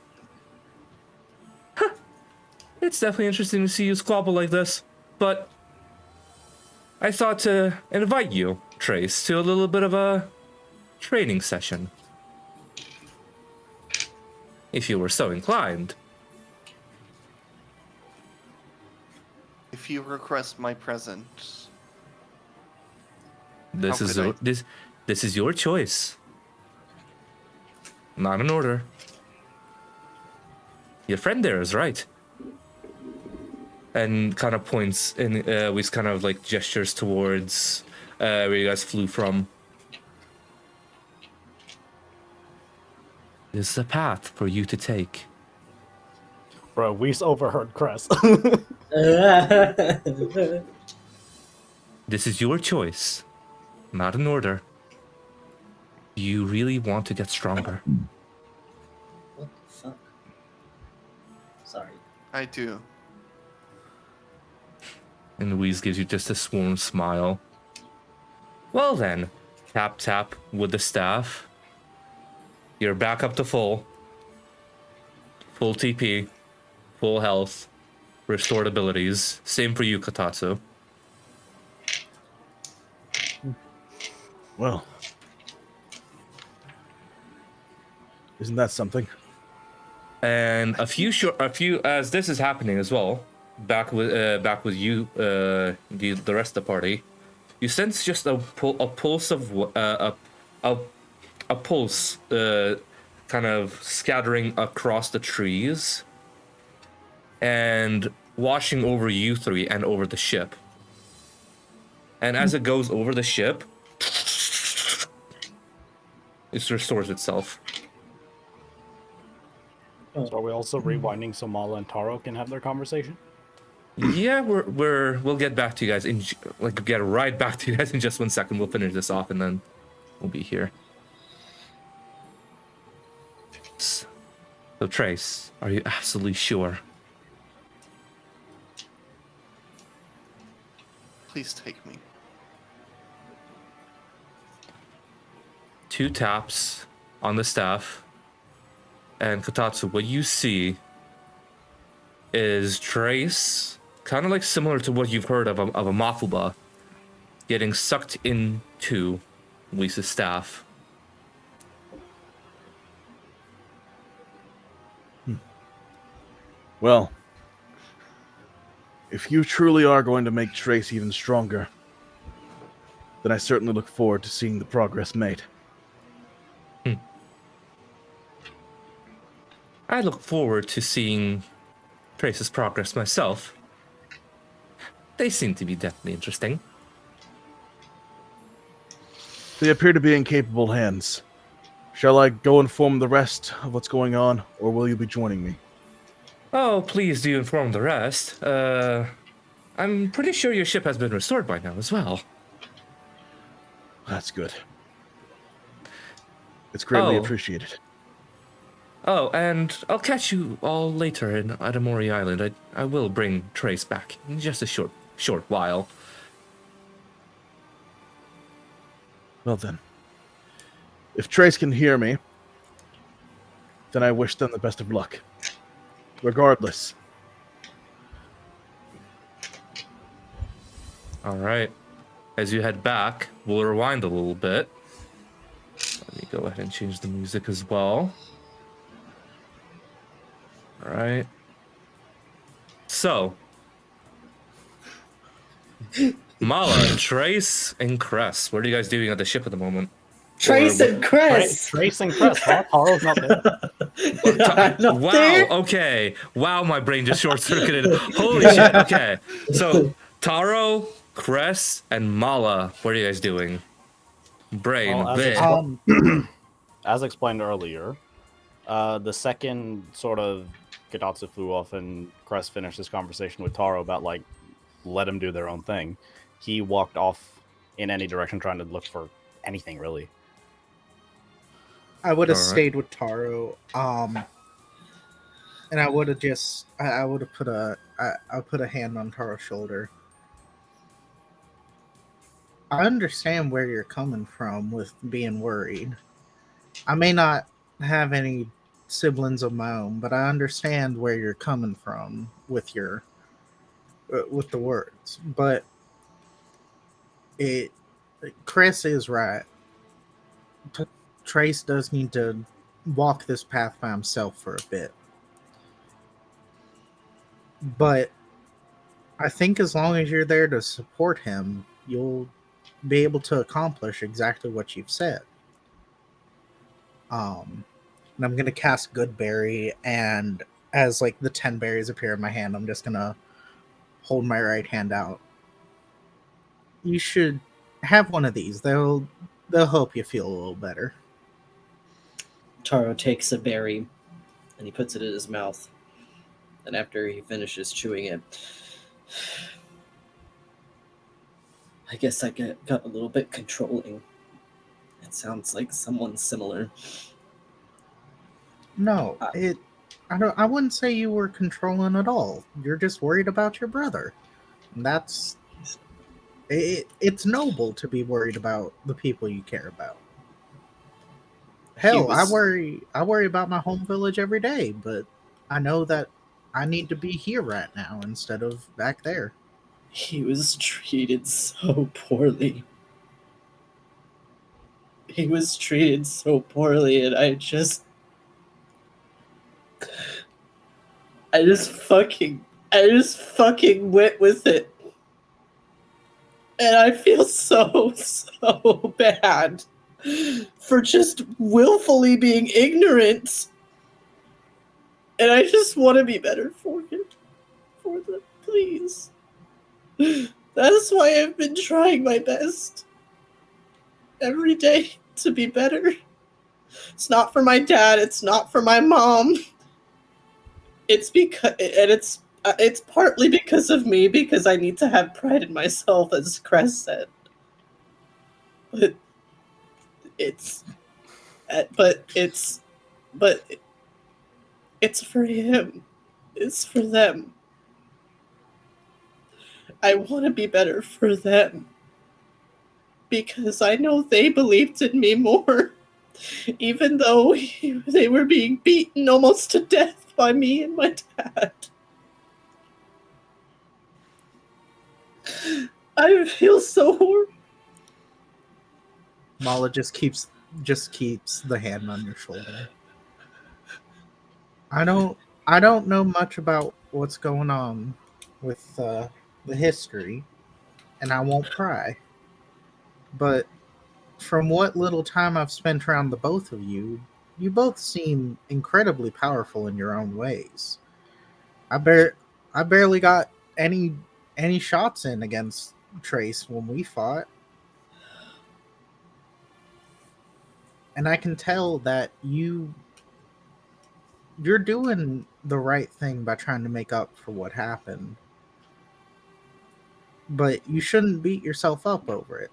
It's definitely interesting to see you squabble like this, but I thought to invite you, Trace, to a little bit of a training session. If you were so inclined. If you request my presence. This How is could I? this is your choice. Not an order. Your friend there is right. And kind of points and with kind of like gestures towards where you guys flew from. This is a path for you to take. Bro, we overheard Cress. This is your choice, not an order. Do you really want to get stronger? What the fuck? Sorry. I do. And Louise gives you just a sworn smile. Well then, tap tap with the staff. You're back up to full. Full TP, full health, restored abilities. Same for you, Katatsu. Well, isn't that something? And a few as this is happening as well. Back with you, the rest of the party. You sense just a pulse of a pulse, kind of scattering across the trees, and washing over you three and over the ship. And as it goes over the ship, it restores itself. So are we also rewinding so Mala and Taro can have their conversation? Yeah, we'll get back to you guys get right back to you guys in just 1 second. We'll finish this off and then we'll be here. So Trace, are you absolutely sure? Please take me. 2 taps on the staff, and Katatsu, what you see is Trace, kind of like similar to what you've heard of a Mafuba, getting sucked into Lisa's staff. Well, if you truly are going to make Trace even stronger, then I certainly look forward to seeing the progress made. I look forward to seeing Trace's progress myself. They seem to be definitely interesting. They appear to be in capable hands. Shall I go inform the rest of what's going on, or will you be joining me? Oh, please do inform the rest. I'm pretty sure your ship has been restored by now as well. That's good. It's greatly Oh. appreciated. Oh, and I'll catch you all later at Amori Island. I will bring Trace back in just a short while. Well then, if Trace can hear me, then I wish them the best of luck. Regardless. All right. As you head back, we'll rewind a little bit. Let me go ahead and change the music as well. All right. So, Mala, Trace, and Cress, what are you guys doing at the ship at the moment? Trace and Cress. Trace and Cress, huh? Taro's not there. I'm not Wow, there. okay. Wow, my brain just short-circuited. Holy shit, okay. So, Taro, Cress, and Mala, what are you guys doing? Brain, Well, bit. As explained earlier, the second sort of Gadatsu flew off and Cress finished this conversation with Taro about, like, let them do their own thing. He walked off in any direction trying to look for anything, really. I would have Alright. stayed with Taro, and I would have just I would have put a hand on Taro's shoulder. I understand where you're coming from with being worried. I may not have any siblings of my own, but I understand where you're coming from with your with the words. But Chris is right. Trace does need to walk this path by himself for a bit. But I think as long as you're there to support him, you'll be able to accomplish exactly what you've said. And I'm gonna cast Good Berry, and as like the 10 berries appear in my hand, I'm just gonna hold my right hand out. You should have one of these. They'll help you feel a little better. Taro takes a berry and he puts it in his mouth. And after he finishes chewing it, I guess I got a little bit controlling. It sounds like someone similar. No, I wouldn't say you were controlling at all. You're just worried about your brother. And that's it's noble to be worried about the people you care about. Hell, I worry about my home village every day, but I know that I need to be here right now instead of back there. He was treated so poorly. He was treated so poorly, and I just fucking went with it. And I feel so bad for just willfully being ignorant. And I just want to be better for him. For them, please. That is why I've been trying my best every day to be better. It's not for my dad. It's not for my mom. It's because, and it's partly because of me, because I need to have pride in myself, as Cress said. But it's for him. It's for them. I want to be better for them. Because I know they believed in me more. Even though they were being beaten almost to death by me and my dad. I feel so horrible. Mala just keeps the hand on your shoulder. I don't know much about what's going on with the history, and I won't pry. But from what little time I've spent around the both of you, you both seem incredibly powerful in your own ways. I barely got any shots in against Trace when we fought. And I can tell that you're doing the right thing by trying to make up for what happened. But you shouldn't beat yourself up over it.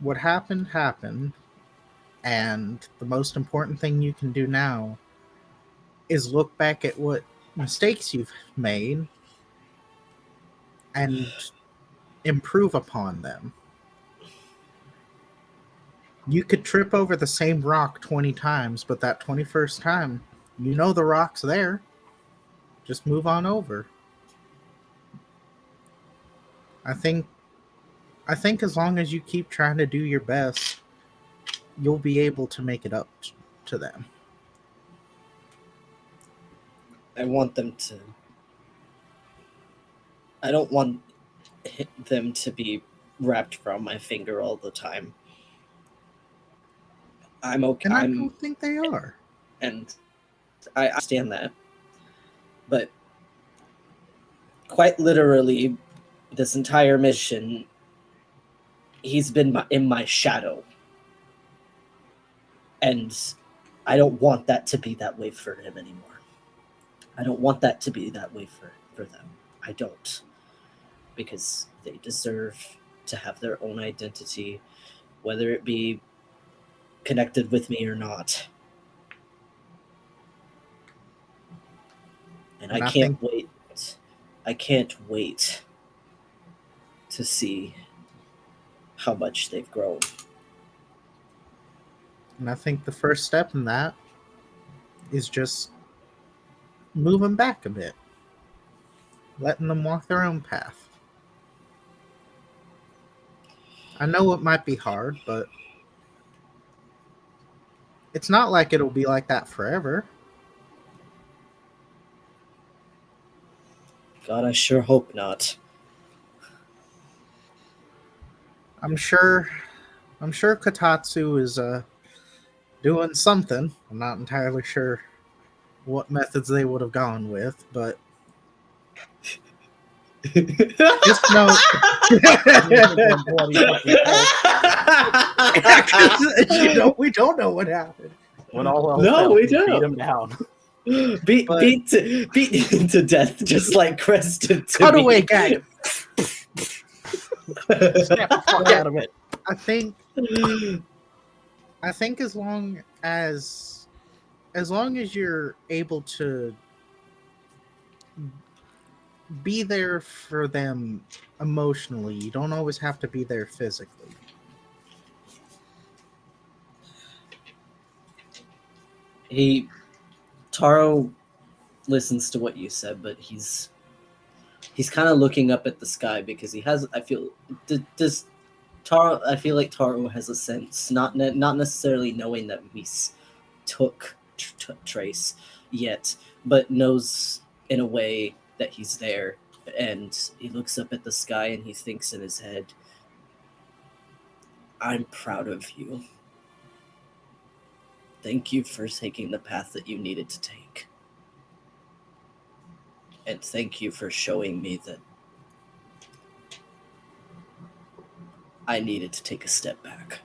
What happened, and the most important thing you can do now is look back at what mistakes you've made and improve upon them. You could trip over the same rock 20 times, but that 21st time, you know the rock's there. Just move on over. I think as long as you keep trying to do your best, you'll be able to make it up to them. I want them to... I don't want them to be wrapped around my finger all the time. I'm okay. And I don't think they are. And I understand that. But quite literally, this entire mission, he's been in my shadow. And I don't want that to be that way for him anymore. I don't want that to be that way for them. I don't. Because they deserve to have their own identity, whether it be connected with me or not. And I can't wait. I can't wait to see how much they've grown. And I think the first step in that is just moving back a bit. Letting them walk their own path. I know it might be hard, but it's not like it'll be like that forever. God, I sure hope not. I'm sure Kotatsu is doing something. I'm not entirely sure what methods they would have gone with, but just know we don't know what happened. When all else No, fails, we beat don't. him down. beat But- beat to death, just like Crested to Cutaway me. gag. Snap the fuck out of it. I think as long as you're able to be there for them emotionally, you don't always have to be there physically. Taro listens to what you said, but he's kind of looking up at the sky because he has. I feel does Taro. I feel like Taro has a sense, not necessarily knowing that we took Trace yet, but knows in a way that he's there, and he looks up at the sky and he thinks in his head, "I'm proud of you. Thank you for taking the path that you needed to take. And thank you for showing me that I needed to take a step back."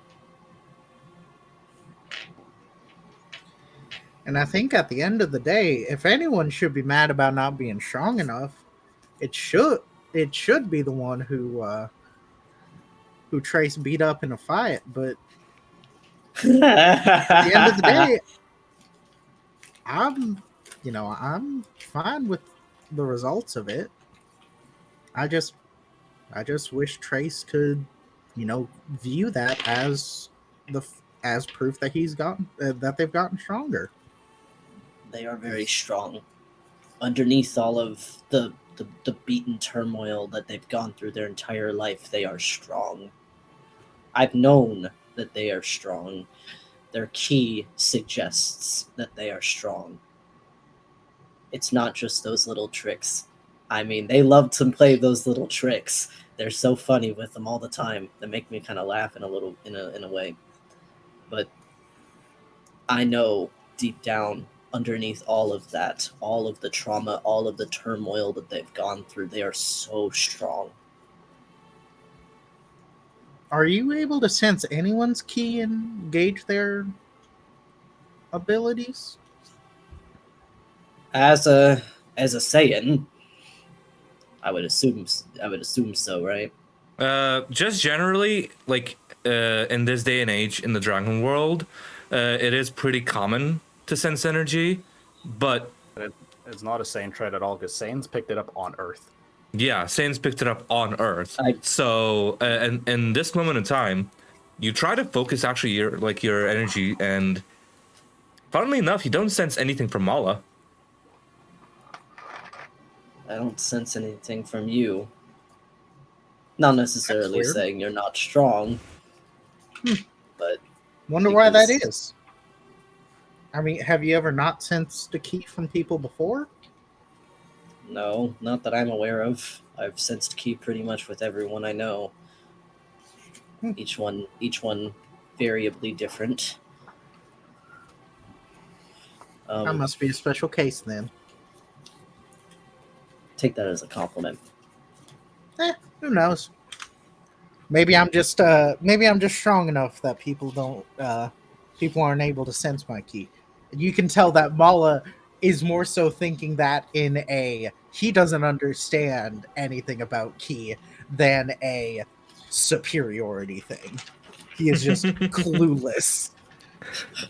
And I think at the end of the day, if anyone should be mad about not being strong enough, it should be the one who Trace beat up in a fight. But at the end of the day, I'm fine with the results of it. I just wish Trace could, view that as proof that he's gotten that they've gotten stronger. They are very strong. Underneath all of the beaten turmoil that they've gone through their entire life, they are strong. I've known that they are strong. Their ki suggests that they are strong. It's not just those little tricks. I mean, they love to play those little tricks. They're so funny with them all the time. They make me kind of laugh in a way. But I know deep down, underneath all of that, all of the trauma, all of the turmoil that they've gone through, they are so strong. Are you able to sense anyone's ki and gauge their abilities? As a Saiyan, I would assume so, right? Just generally, like in this day and age in the dragon world, it is pretty common to sense energy, but It's not a Saiyan trait at all because Saiyans picked it up on Earth. yeah, Saiyans picked it up on Earth. I- So, and in this moment in time, you try to focus actually your energy, and funnily enough, you don't sense anything from Mala. I don't sense anything from you. Not necessarily That's weird. saying you're not strong, but Wonder why that Because- is. I mean, have you ever not sensed a ki from people before? no, not that I'm aware of. I've sensed ki pretty much with everyone I know. Each one variably different. That must be a special case then. Take that as a compliment. Who knows? Maybe I'm just strong enough that people aren't able to sense my ki. You can tell that Mala is more so thinking that in he doesn't understand anything about ki than a superiority thing. He is just clueless.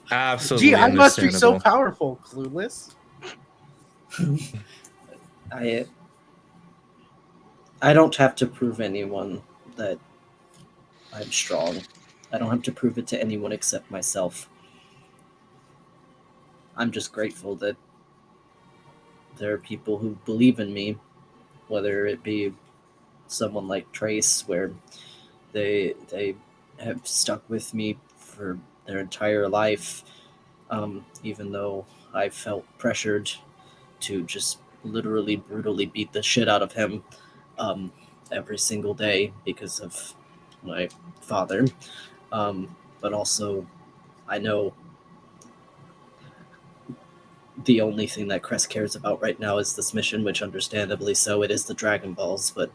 Absolutely. Gee, I must be so understandable. powerful, clueless. I don't have to prove anyone that I'm strong. I don't have to prove it to anyone except myself. I'm just grateful that there are people who believe in me, whether it be someone like Trace, where they have stuck with me for their entire life, even though I felt pressured to just literally brutally beat the shit out of him every single day because of my father. But also, I know the only thing that Crest cares about right now is this mission, which understandably so, it is the Dragon Balls, but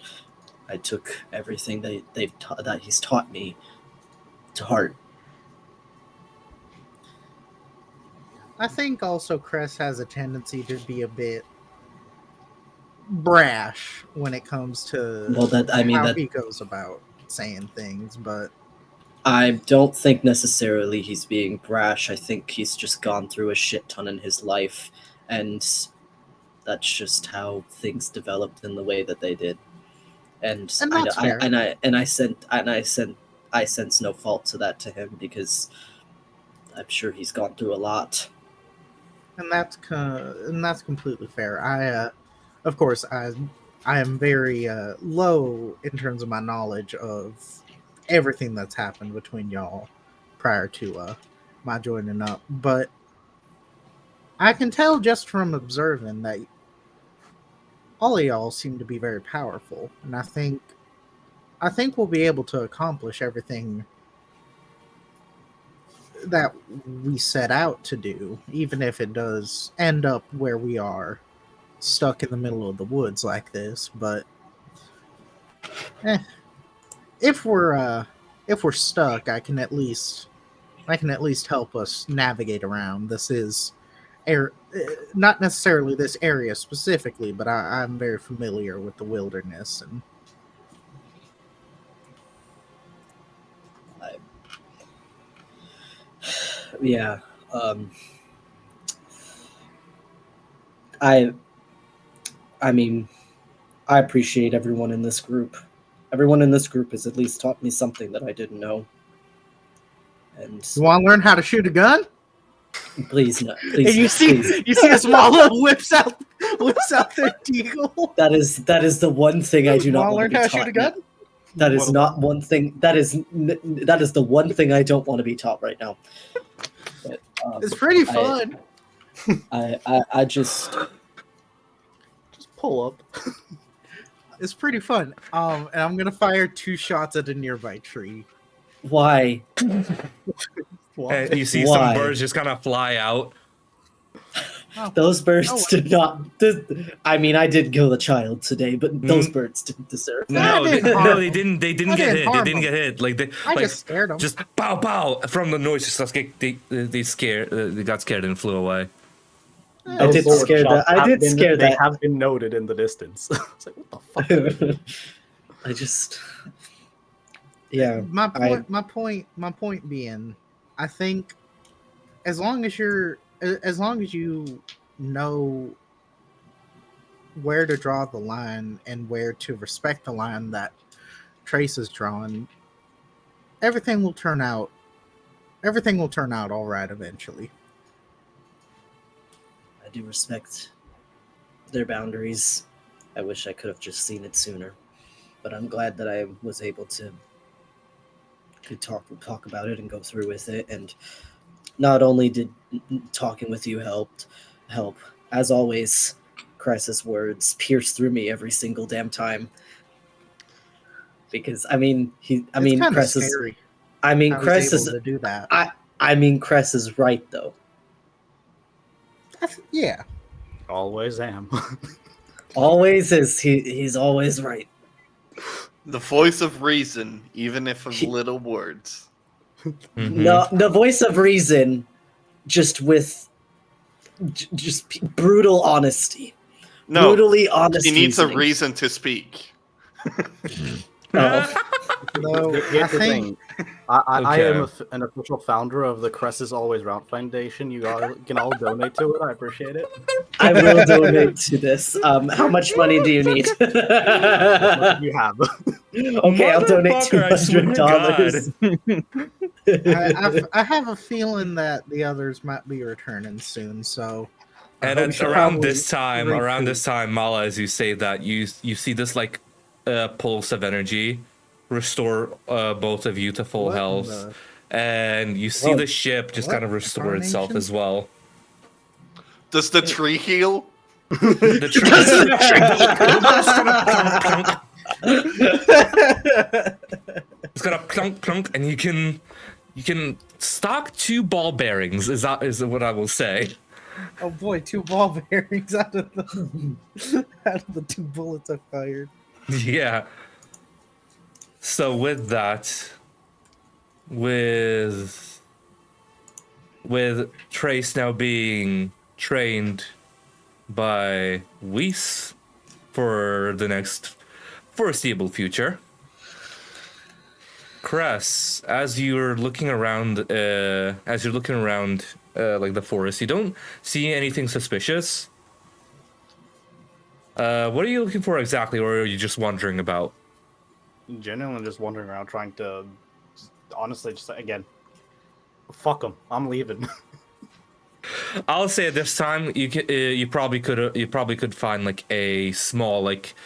I took everything that he's taught me to heart. I think also Crest has a tendency to be a bit brash when it comes to how he goes about saying things, but I don't think necessarily he's being brash. I think he's just gone through a shit ton in his life, and that's just how things developed in the way that they did. And I sense no fault to that to him, because I'm sure he's gone through a lot. And that's completely fair. Of course, I am very low in terms of my knowledge of everything that's happened between y'all prior to my joining up, but I can tell just from observing that all of y'all seem to be very powerful, and I think we'll be able to accomplish everything that we set out to do, even if it does end up where we are, stuck in the middle of the woods like this. But if we're stuck, I can at least help us navigate around. This is not necessarily this area specifically, but I'm very familiar with the wilderness, and yeah. I mean, I appreciate everyone in this group. Everyone in this group has at least taught me something that I didn't know. And you want to learn how to shoot a gun? Please, no. Please, and you see a small little whips out their deagle. That is the one thing I do not want to be taught. Shoot a gun? That is not one thing. That is the one thing I don't want to be taught right now. But, it's pretty fun. I just pull up. It's pretty fun. And I'm gonna fire 2 shots at a nearby tree. Why? And you see some birds just kind of fly out. Those birds did not. I mean, I did kill a child today, but those birds didn't deserve that. No, they didn't. They didn't get hit. They didn't get hit. Like I just scared them. Just pow pow from the noise. Just they scared. They got scared and flew away. I did scare that. They have been noted in the distance. It's like, what the fuck? I just. Yeah. My point being, I think as long as you know where to draw the line and where to respect the line that Trace is drawn, everything will turn out all right eventually. I do respect their boundaries. I wish I could have just seen it sooner, but I'm glad that I was able to talk about it and go through with it. And not only did talking with you help, as always, Crisis' words pierce through me every single damn time. Because Cress is scary. Cress is to do that. Cress is right though. Yeah. Always am. Always is. He's always right. The voice of reason, even if of little words. Mm-hmm. No, the voice of reason, just brutal honesty. No, brutally honest. He needs reasoning. a reason to speak. No, Here's the thing. I am an official founder of the Cress Always Round Foundation. You can all donate to it. I appreciate it. I will donate to this. How much money do you need? What do you have? Okay, I'll donate $200. I have a feeling that the others might be returning soon, so. And around this time, Mala, as you say that, you see this like pulse of energy restore both of you to full health, and you see the ship just kind of restore itself as well. Does the tree heal? The tree. It's got a plunk plunk, and you can stock 2 ball bearings. Is what I will say. Oh boy, 2 ball bearings out of the 2 bullets I fired. Yeah. So with that, with Trace now being trained by Weiss for the next foreseeable future, Cress, as you're looking around, like the forest, you don't see anything suspicious. What are you looking for exactly, or are you just wandering about? Genuinely just wandering around trying to, honestly, just again, fuck them. I'm leaving. I'll say at this time you probably could find like a small lake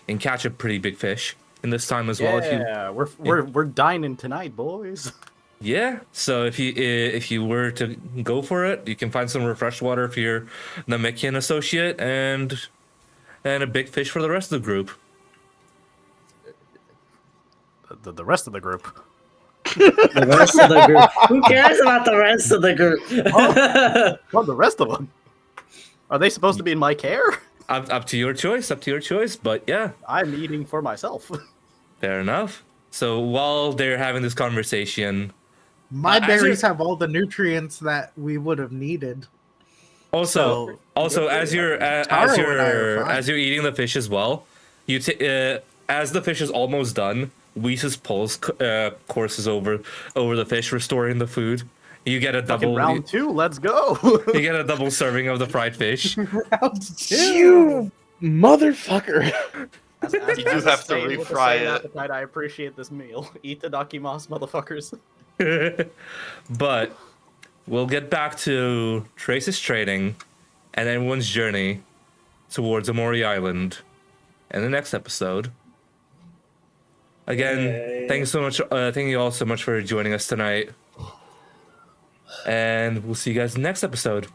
and catch a pretty big fish in this time as well. Yeah, we're dining tonight, boys. Yeah, so if you were to go for it, you can find some refreshed water for your Namekian associate and a big fish for the rest of the group. The rest of the group. The rest of the group. Who cares about the rest of the group? Well, the rest of them. Are they supposed to be in my care? Up to your choice. But yeah, I'm eating for myself. fair enough. So while they're having this conversation, My berries have all the nutrients that we would have needed. Also, as you're eating the fish as well, as the fish is almost done, Weiss's pulse courses over the fish, restoring the food. You get a double round 2. Let's go. You get a double serving of the fried fish. Round 2. You motherfucker! As You do have to with the refry same it. appetite, I appreciate this meal. Eat the dakimasu, motherfuckers. But we'll get back to Trace's training and everyone's journey towards Amori Island in the next episode. Again, thank you all so much for joining us tonight. And we'll see you guys next episode.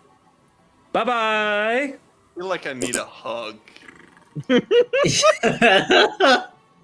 Bye-bye! I feel like I need a hug.